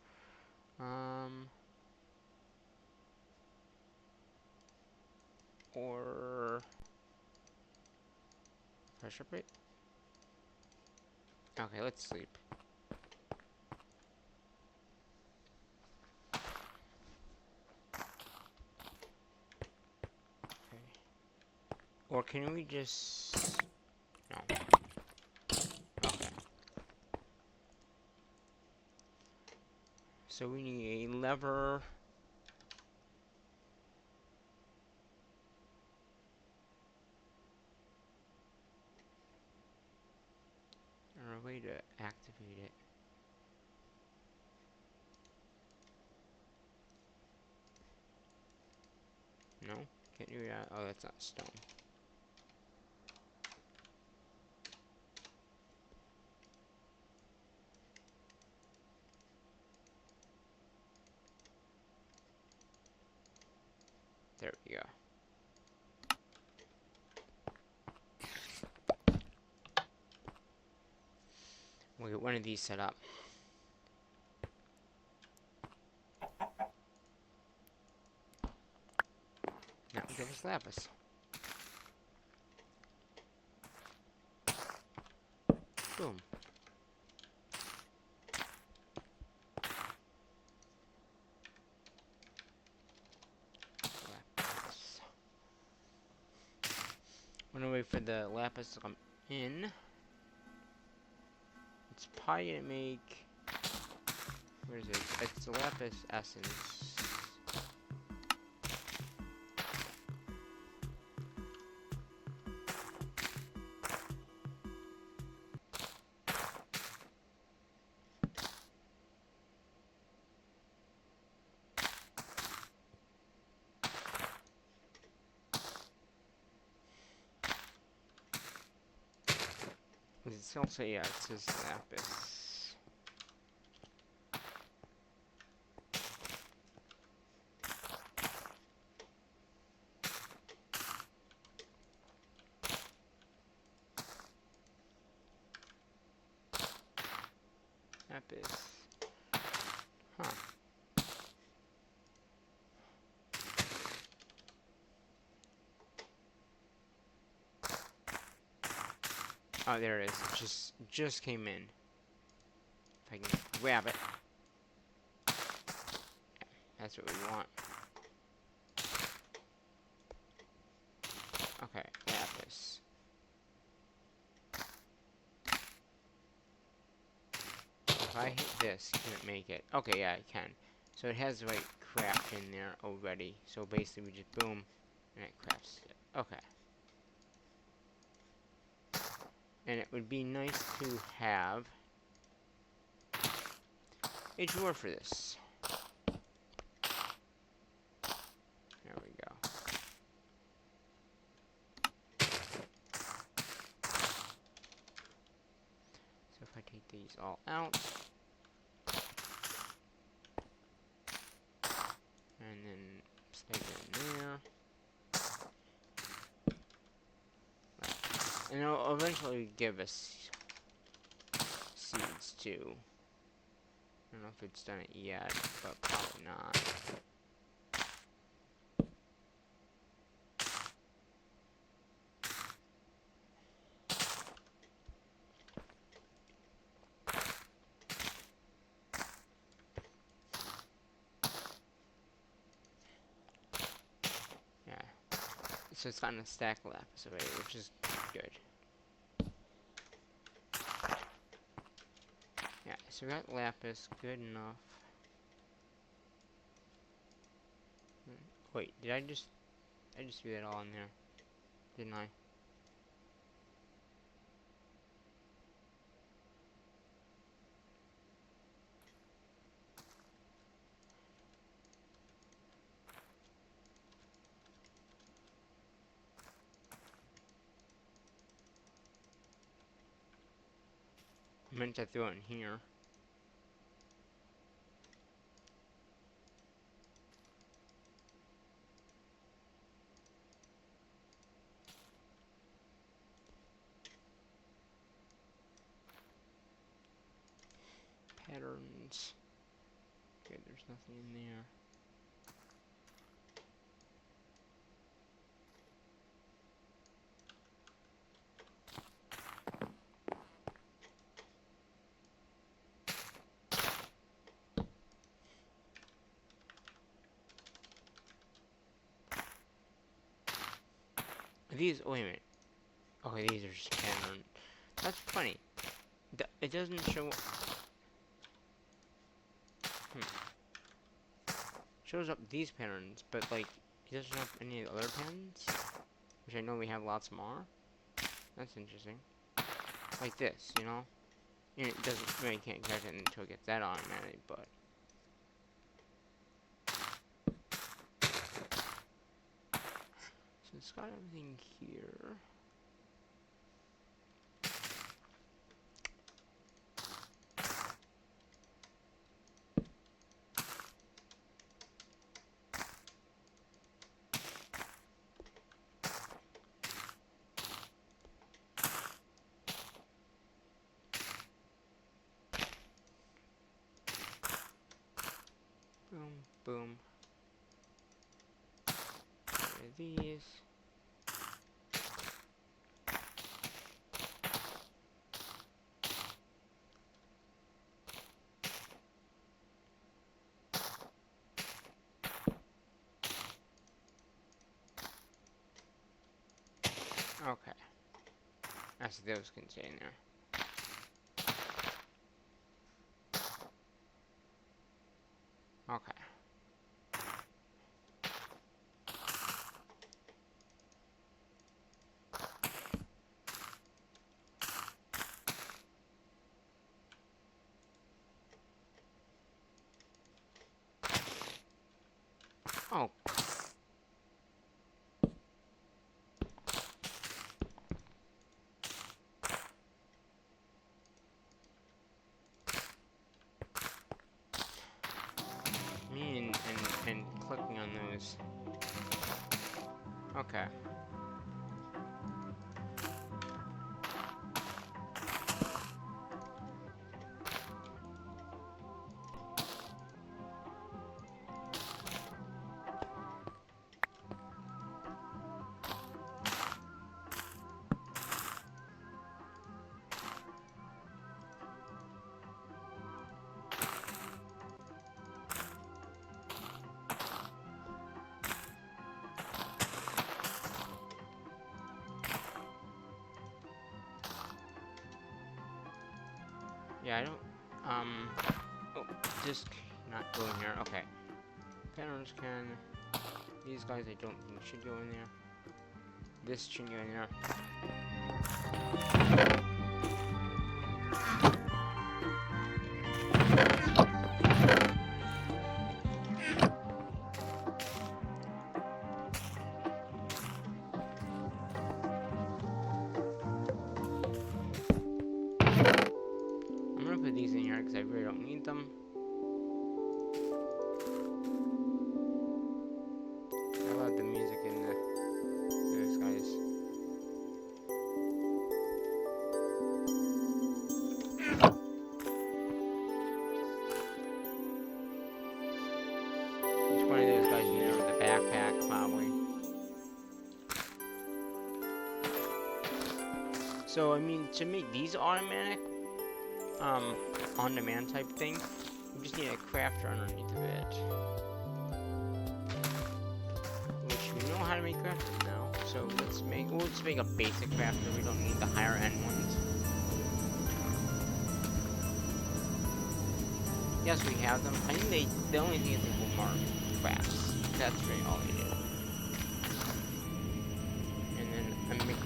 pressure plate? Okay, let's sleep. Okay. Or can we just... No. Okay. So we need a lever. Or a way to activate it. No? Can't do that. Oh, that's not stone. There we go. We'll get one of these set up. Now give us lapis. Boom. Lapis. I'm gonna wait for the lapis to come in. It's probably gonna make... Where is it? It's the lapis essence. It's also, yeah, it says lapis. Lapis. Huh. Oh, there it is. It just came in. If I can grab it. Yeah, that's what we want. Okay, lapis. If I hit this, can it make it? Okay, yeah, it can. So it has the right craft in there already. So basically we just boom, and it crafts it. Okay. And it would be nice to have a drawer for this. There we go. So if I take these all out, and then slide it in there, and it'll eventually give us seeds too. I don't know if it's done it yet, but probably not. Yeah. So it's gotten a stack of lapis already, which is good. Yeah, so we got lapis, good enough. Wait, did I just do that all in there? Didn't I? I meant to throw it in here. Patterns. Okay, there's nothing in there. These, wait a minute. Okay, these are just pattern. That's funny. It doesn't show. Shows up these patterns, but like it doesn't show up any of the other patterns, which I know we have lots more. That's interesting. Like this, you know. And it doesn't really can't catch it until it gets that automatic, but. So it's got everything here. Boom, boom. These. Okay. That's those can stay in there. Okay. Oh. Me and clicking on those. Okay. Yeah, I don't, oh, just not go in here, okay. Patterns can, these guys I don't think should go in there. This should go in there. I'm gonna put these in here because I really don't need them. I love the music in those guys. Each one of those guys in there with a backpack, probably. So, I mean, to make these automatic, on-demand type thing, you just need a crafter underneath of it. Which we know how to make crafters now. So we'll just make a basic crafter. We don't need the higher end ones. Yes, we have them. I think the only thing is they will mark crafts. That's really all they do. And then I make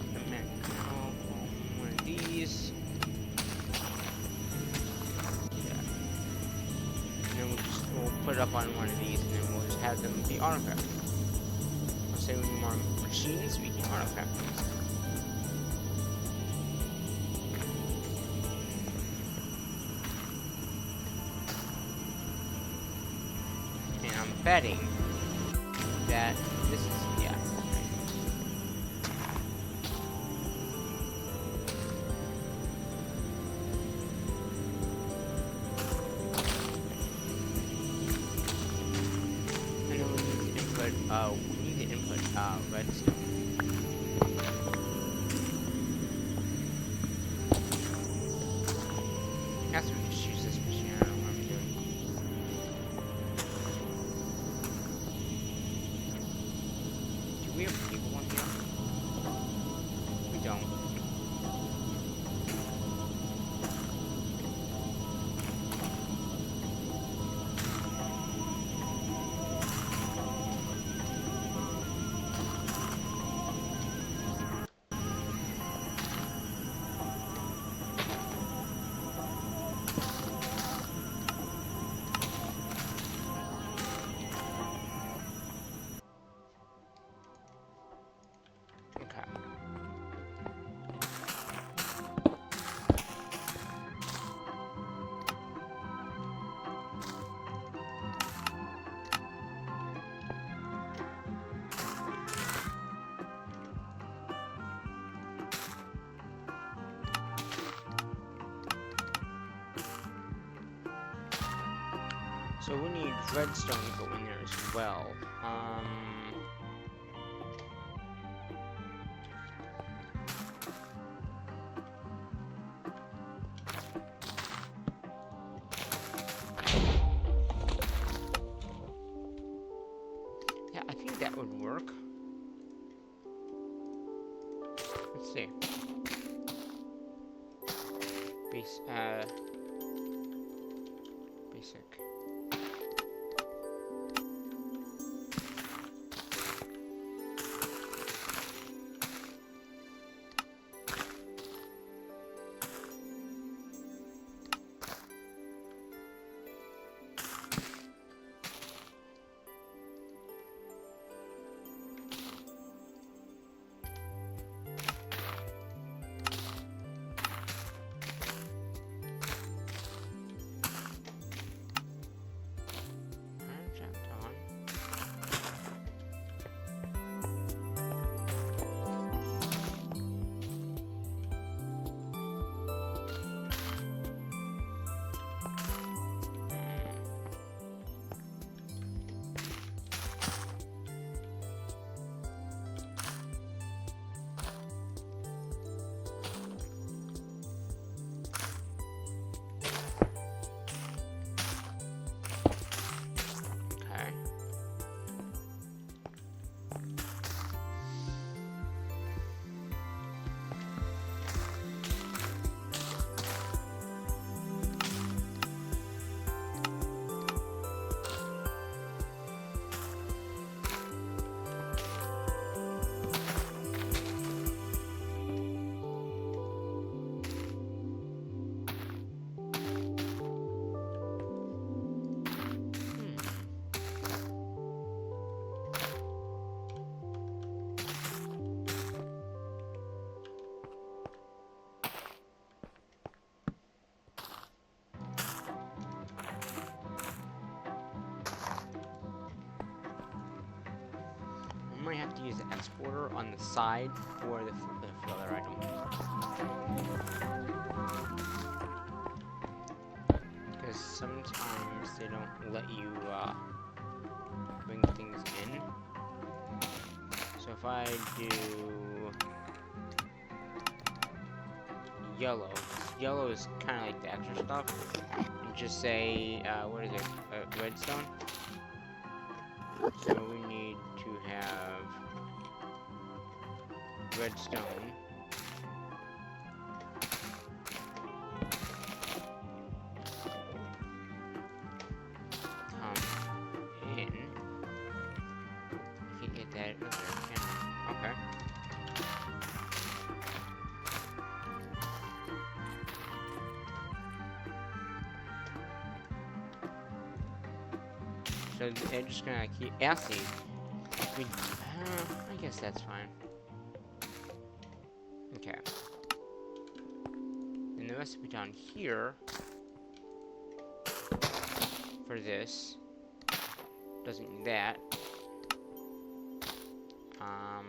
one of these. We'll put it up on one of these, and then we'll just have them be autocrafted. Let's say we need more machines, we can autocraft these. And I'm betting that this is, yeah. We need to input redstone. I guess we just use this machine. I don't know what I'm doing. Do we have people on here? So we need redstone to go in there as well. Yeah, I think that would work. Let's see. Basic. Okay. We might have to use the exporter on the side for the filler item. Because sometimes they don't let you bring things in. So if I do yellow, yellow is kind of like the extra stuff, and just say, what is it, redstone? So we need to have redstone. Come in. Can't get that in there, can I? Okay. So they're just gonna keep asking. I guess that's fine. Okay. And the rest will be down here for this. Doesn't need that. How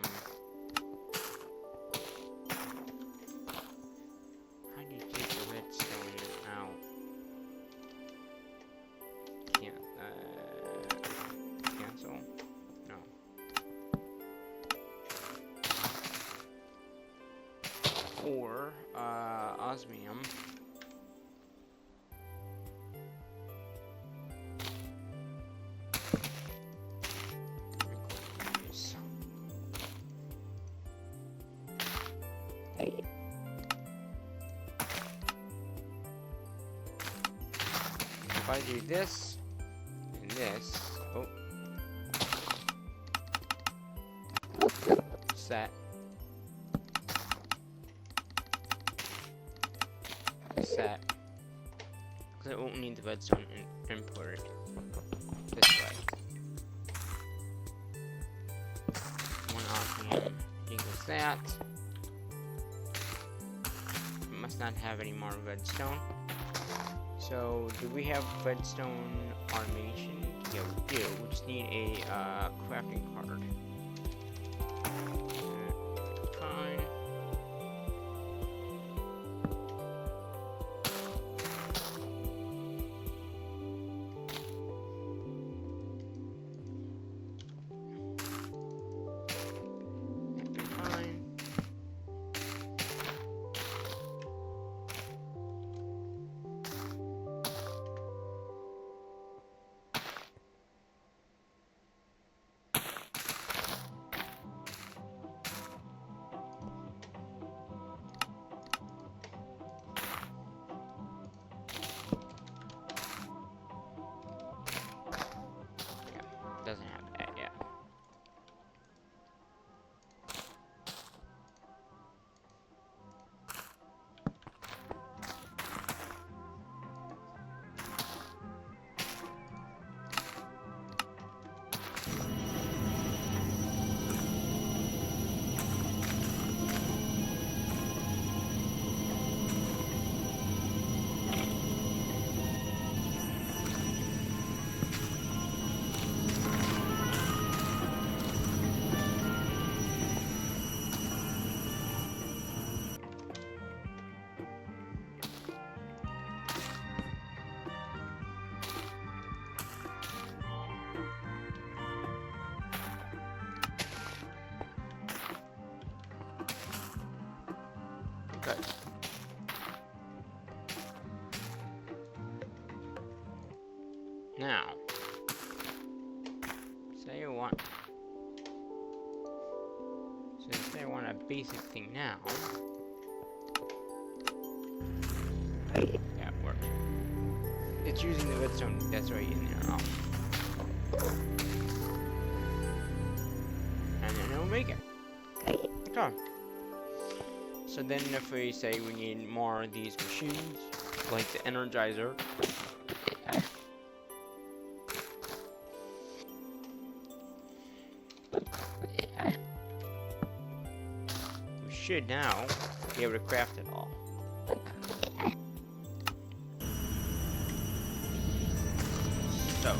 do you take the redstone out? Can't, cancel? No. Or, osmium. If I do this and this, oh, set, set, because it won't need the redstone imported this way. One osmium equals that. It must not have any more redstone. So, do we have redstone automation? Yeah, we do. We just need a crafting card. Fine. Good. Now, say you want. So say I want a basic thing now. Yeah, it works. It's using the redstone that's right in there. Oh. And then it'll make it. Okay. So then if we say we need more of these machines, like the Energizer, we should now be able to craft it all. So,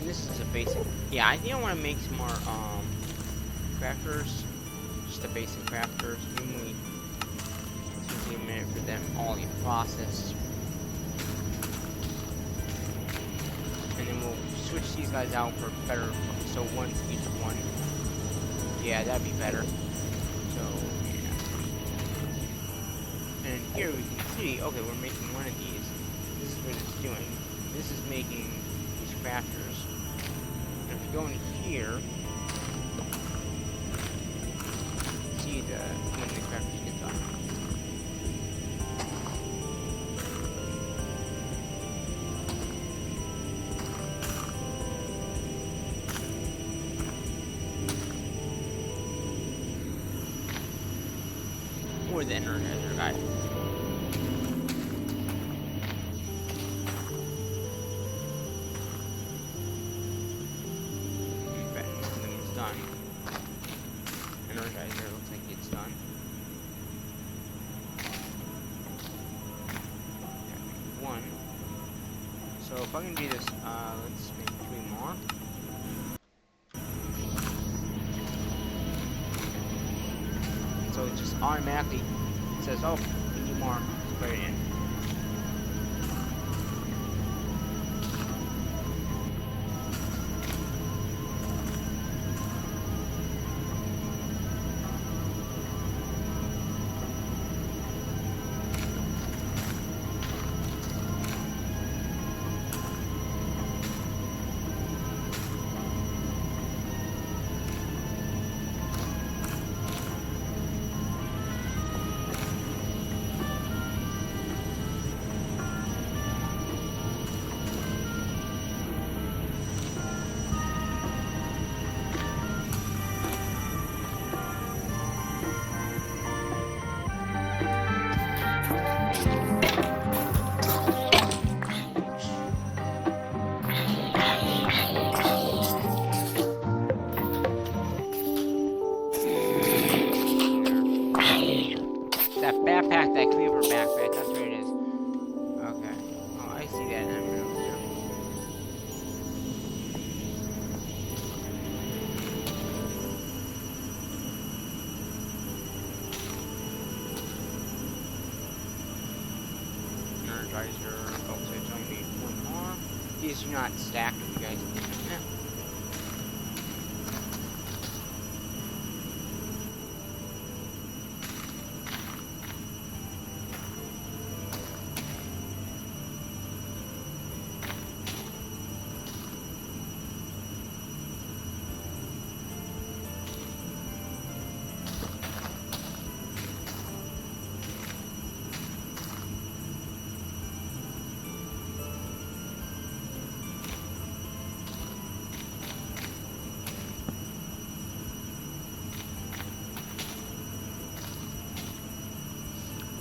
this is a basic. Yeah, I think I want to make some more crafters. Just the basic crafters. Normally, it's usually a minute for them all to get processed. And then we'll switch these guys out for better. So once each one. Yeah, that'd be better. So, yeah. And here we can see, okay, we're making one of these. This is what it's doing. This is making these crafters. And if we go in here, see when the crafters get done. Or the Energizer guy. Okay, and then it's done. Energizer looks like it's done. Yeah, one. So if I can do this, let's make 3 more. So it just automatically says, oh, we need more. Let's put it in. That backpack, that cleaver backpack, that's where it is. Okay. Oh, I see that now. Energizer. Oh, so it's only 1 more. These are not stacked, if you guys didn't know that.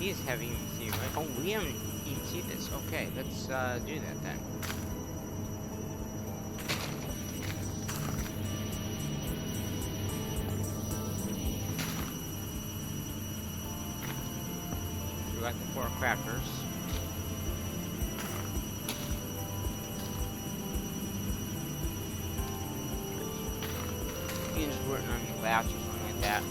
These haven't even seen, right? Oh, we haven't even seen this. Okay, let's do that then. We got the 4 crafters. You can just working on the glass or something like that.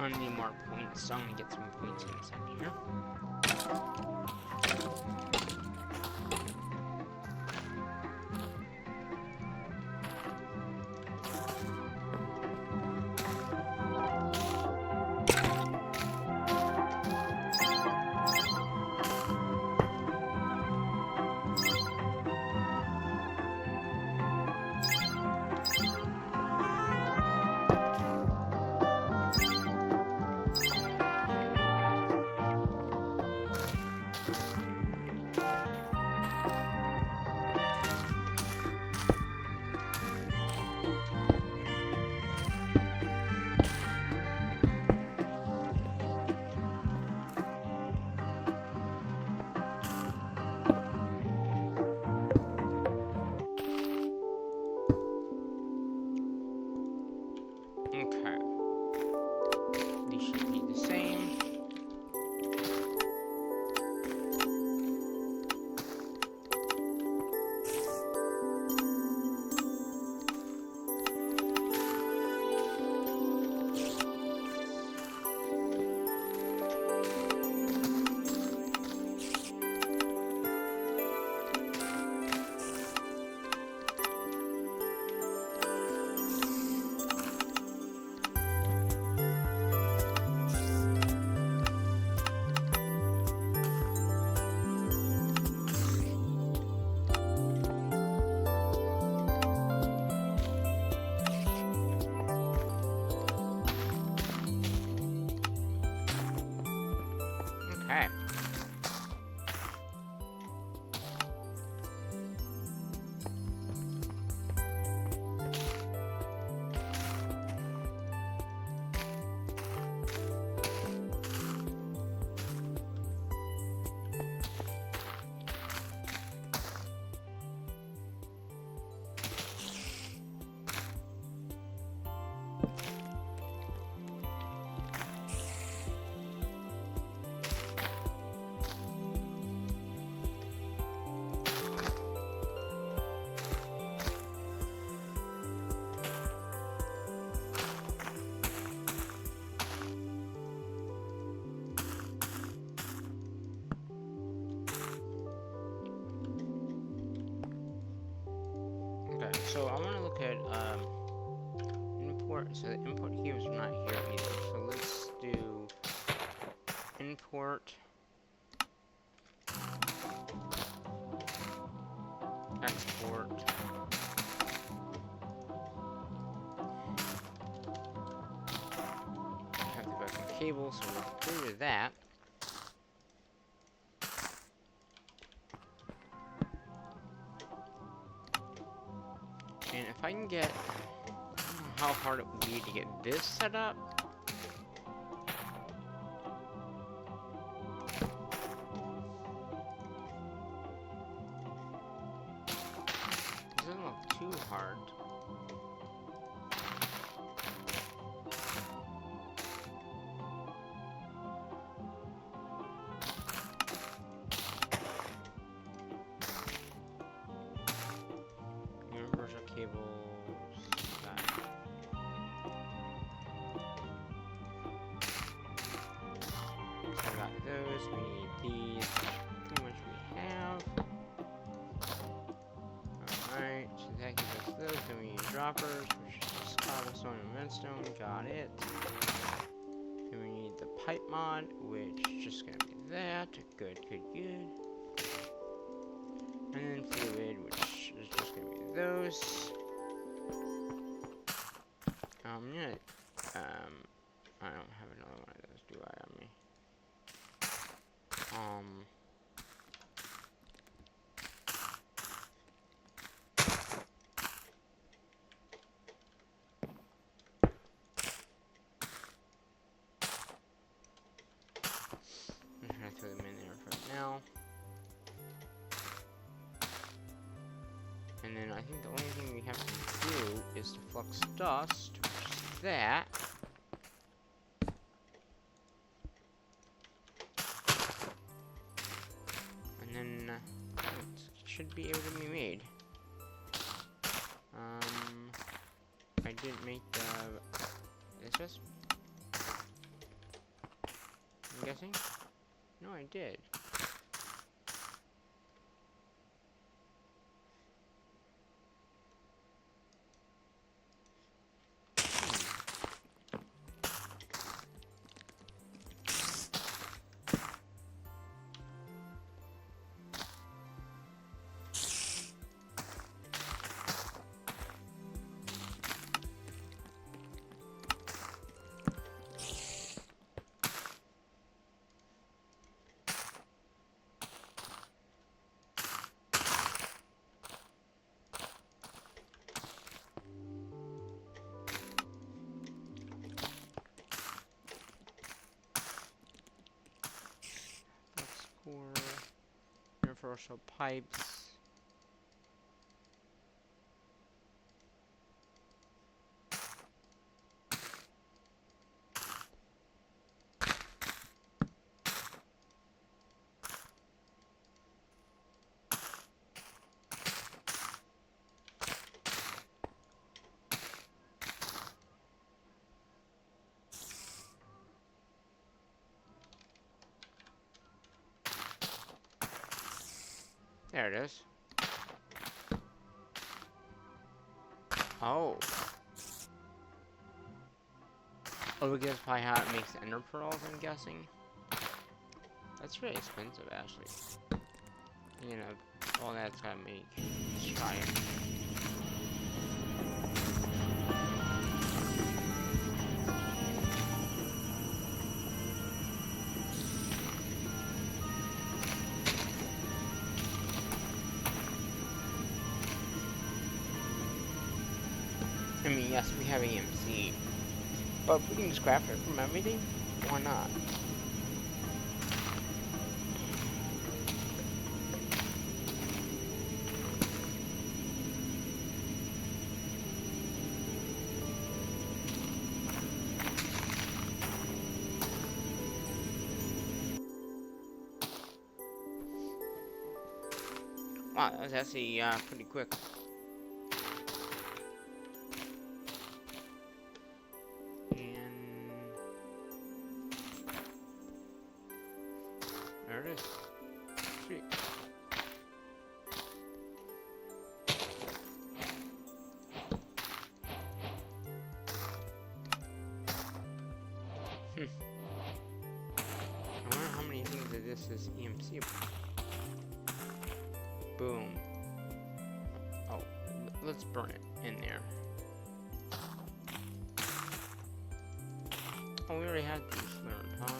I need more points, so I'm gonna get some points inside here. Okay. These should be the same. Okay. Okay, so I want to look at import. So the import here is not here either. So let's do import, export, have the background cable, so we'll go to that. And if I can get, I don't know how hard it would be to get this set up. It doesn't look too hard. Universal cables. I got those. We need these. Pretty much we have. Alright, so that gives us those. Then we need droppers, which is just cobblestone and redstone. Got it. Then we need the pipe mod, which is just gonna be that. Good, good, good. And then fluid, which is just gonna be those. I'm gonna, I don't have another one of those, do I, on me? I'm just gonna throw them in there for now. And then I think the only thing we have to do is to flux dust, which is that. And then it should be able to be made. I didn't make the. It's just. I'm guessing? No, I did. Let's pour universal pipes. There it is. Oh. Oh, because probably how it makes ender pearls, I'm guessing. That's really expensive, actually. You know, all that's gotta make. Let's try it. I mean, yes, we have EMC, but if we can just craft it from everything, why not? Wow, that was actually pretty quick. And there it is. Sweet. I wonder how many things of this is EMC. Boom. Oh, let's burn it in there. Oh, we already had these learned, huh?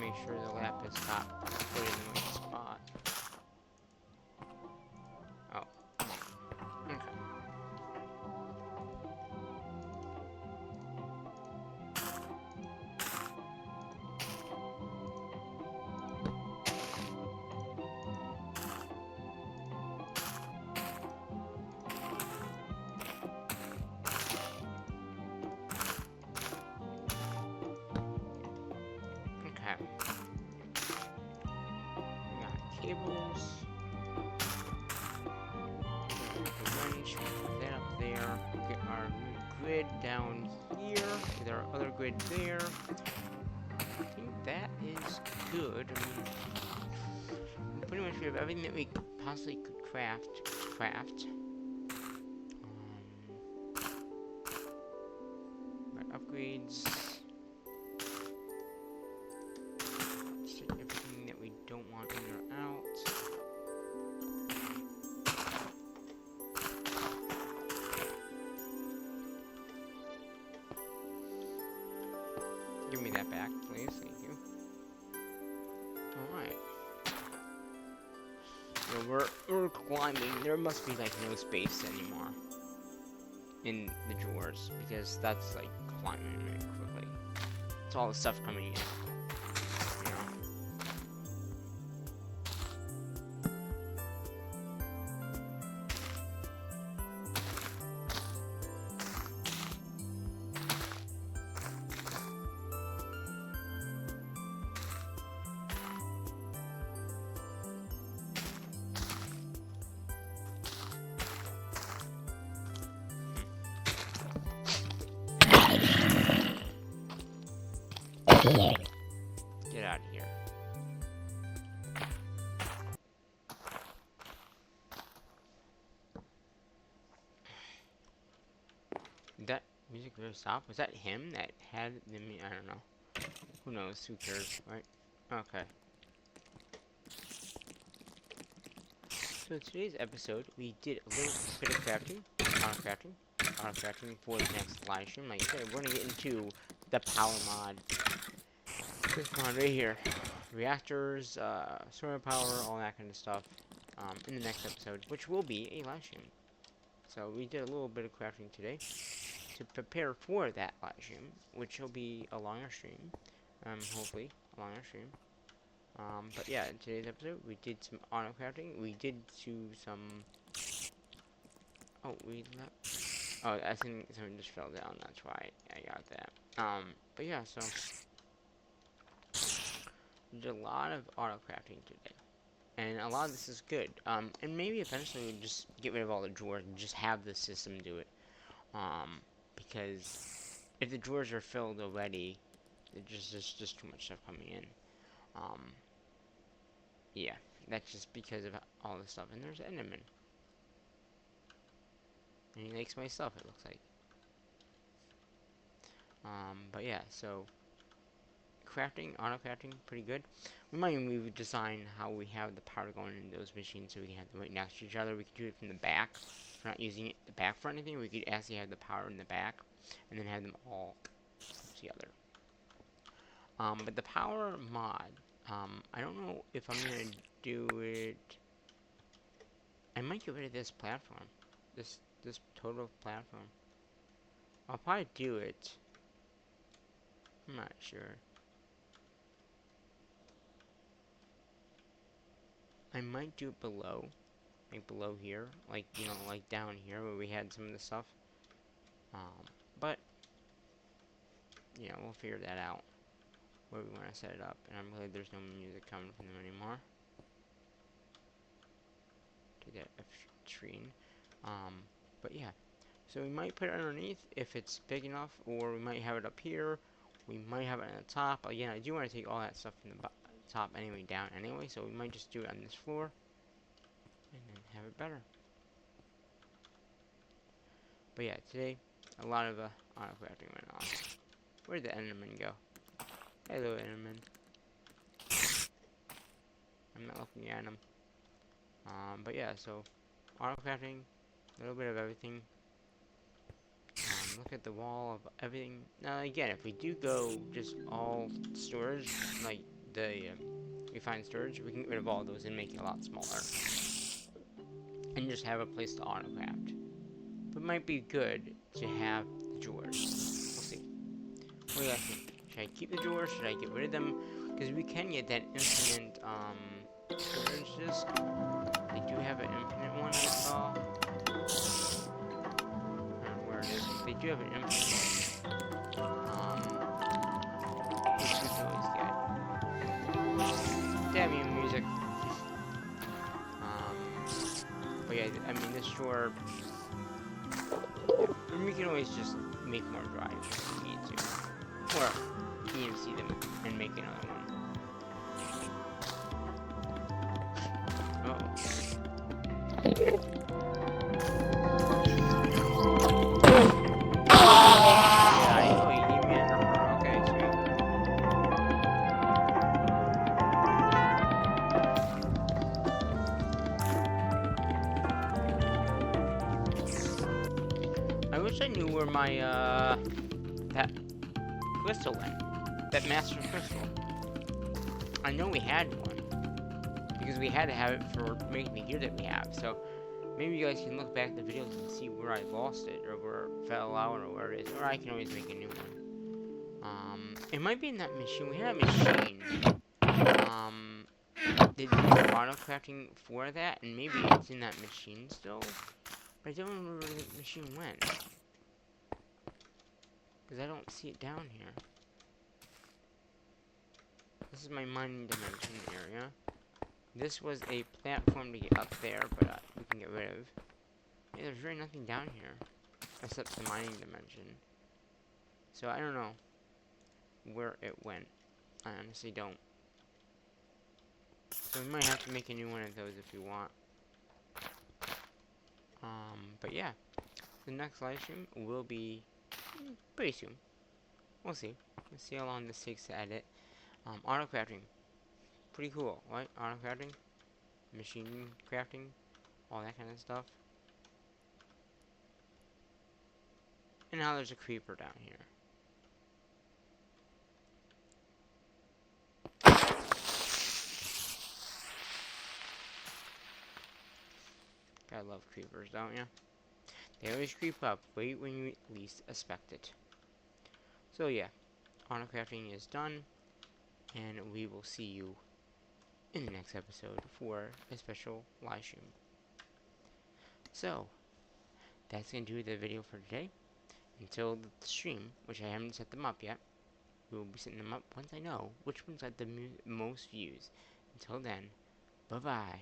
Make sure the lapis got put in the right spot. Oh. Okay. Okay. We got cables. The winch, put that up there. Okay. grid down here with our other grid there. I think that is good. I mean, pretty much we have everything that we possibly could craft. Our upgrades. Take everything that we don't want in or out. Give me that back, please. Thank you. Alright. So we're climbing. There must be like no space anymore in the drawers because that's like climbing really quickly. It's all the stuff coming in. You know? Get out of here. Did that music really stop? Was that him that had the I don't know. Who knows? Who cares, right? Okay. So in today's episode, we did a little bit of crafting, autocrafting for the next live stream. Like I said, we're gonna get into the power mod. This mod right here, reactors, solar power, all that kind of stuff, in the next episode, which will be a live stream. So we did a little bit of crafting today to prepare for that live stream, which will be a longer stream, hopefully a longer stream. But yeah, in today's episode, we did some auto crafting. We did do some. Oh, oh, I think something just fell down. That's why I got that. But yeah, so we did a lot of auto crafting today, and a lot of this is good. And maybe eventually we'll just get rid of all the drawers and just have the system do it. Because if the drawers are filled already, there's just too much stuff coming in. Yeah, that's just because of all the stuff. And there's Enderman. And he likes my stuff, it looks like. But yeah, so crafting, auto crafting, pretty good. We might even redesign how we have the power going into those machines so we can have them right next to each other. We could do it from the back. If we're not using it the back for anything, we could actually have the power in the back and then have them all together. But the power mod, I don't know if I'm gonna do it. I might get rid of this platform. This total platform. I'll probably do it. I'm not sure. I might do it below. Like below here. Like, you know, like down here where we had some of the stuff. But you know, we'll figure that out. Where we want to set it up. And I'm glad there's no music coming from them anymore. Do that screen. But yeah. So we might put it underneath if it's big enough, or we might have it up here. We might have it on the top. Again, I do want to take all that stuff from the top anyway down anyway, so we might just do it on this floor and then have it better. But yeah, today a lot of auto crafting went on. Where did the Enderman go? Hello, Enderman. I'm not looking at him. But yeah, so auto crafting, a little bit of everything. Look at the wall of everything. Now again, if we do go just all storage, like the refined storage, we can get rid of all of those and make it a lot smaller. And just have a place to auto craft. But it might be good to have the drawers. We'll see. What do you guys think? Should I keep the drawers? Should I get rid of them? Because we can get that infinite storage disk. They do have an infinite one I saw. They do have an infinite which we can always get. Damn you, music. But yeah, I mean, this drawer, Or we can always just make more drives if we need to. Or EMC them and make another one. Yeah, oh, you gave me a number. Okay, sweet. I wish I knew where my, that crystal went. That master crystal. I know we had one. Because we had to have it for making the gear that we have. So, maybe you guys can look back at the videos and see where I lost it. Or where it fell out or where it is. Or I can always make a new one. It might be in that machine. We had a machine. Did we use Autocrafting for that? And maybe it's in that machine still? But I don't remember where the machine went. Because I don't see it down here. This is my mining dimension area. This was a platform to get up there, but we can get rid of. Yeah, there's really nothing down here. Except the mining dimension. So I don't know where it went. I honestly don't. So we might have to make a new one of those if you want. But yeah. The next live stream will be pretty soon. We'll see. We'll see how long this takes to edit. Autocrafting. Pretty cool, right? Autocrafting. Machine crafting. All that kind of stuff. And now there's a creeper down here. Gotta love creepers, don't ya? They always creep up right when you least expect it. So yeah, Autocrafting is done, and we will see you in the next episode for a special live stream. So, that's gonna do the video for today. Until the stream, which I haven't set them up yet. We will be setting them up once I know which ones got the most views. Until then, bye-bye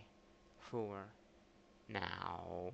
for now.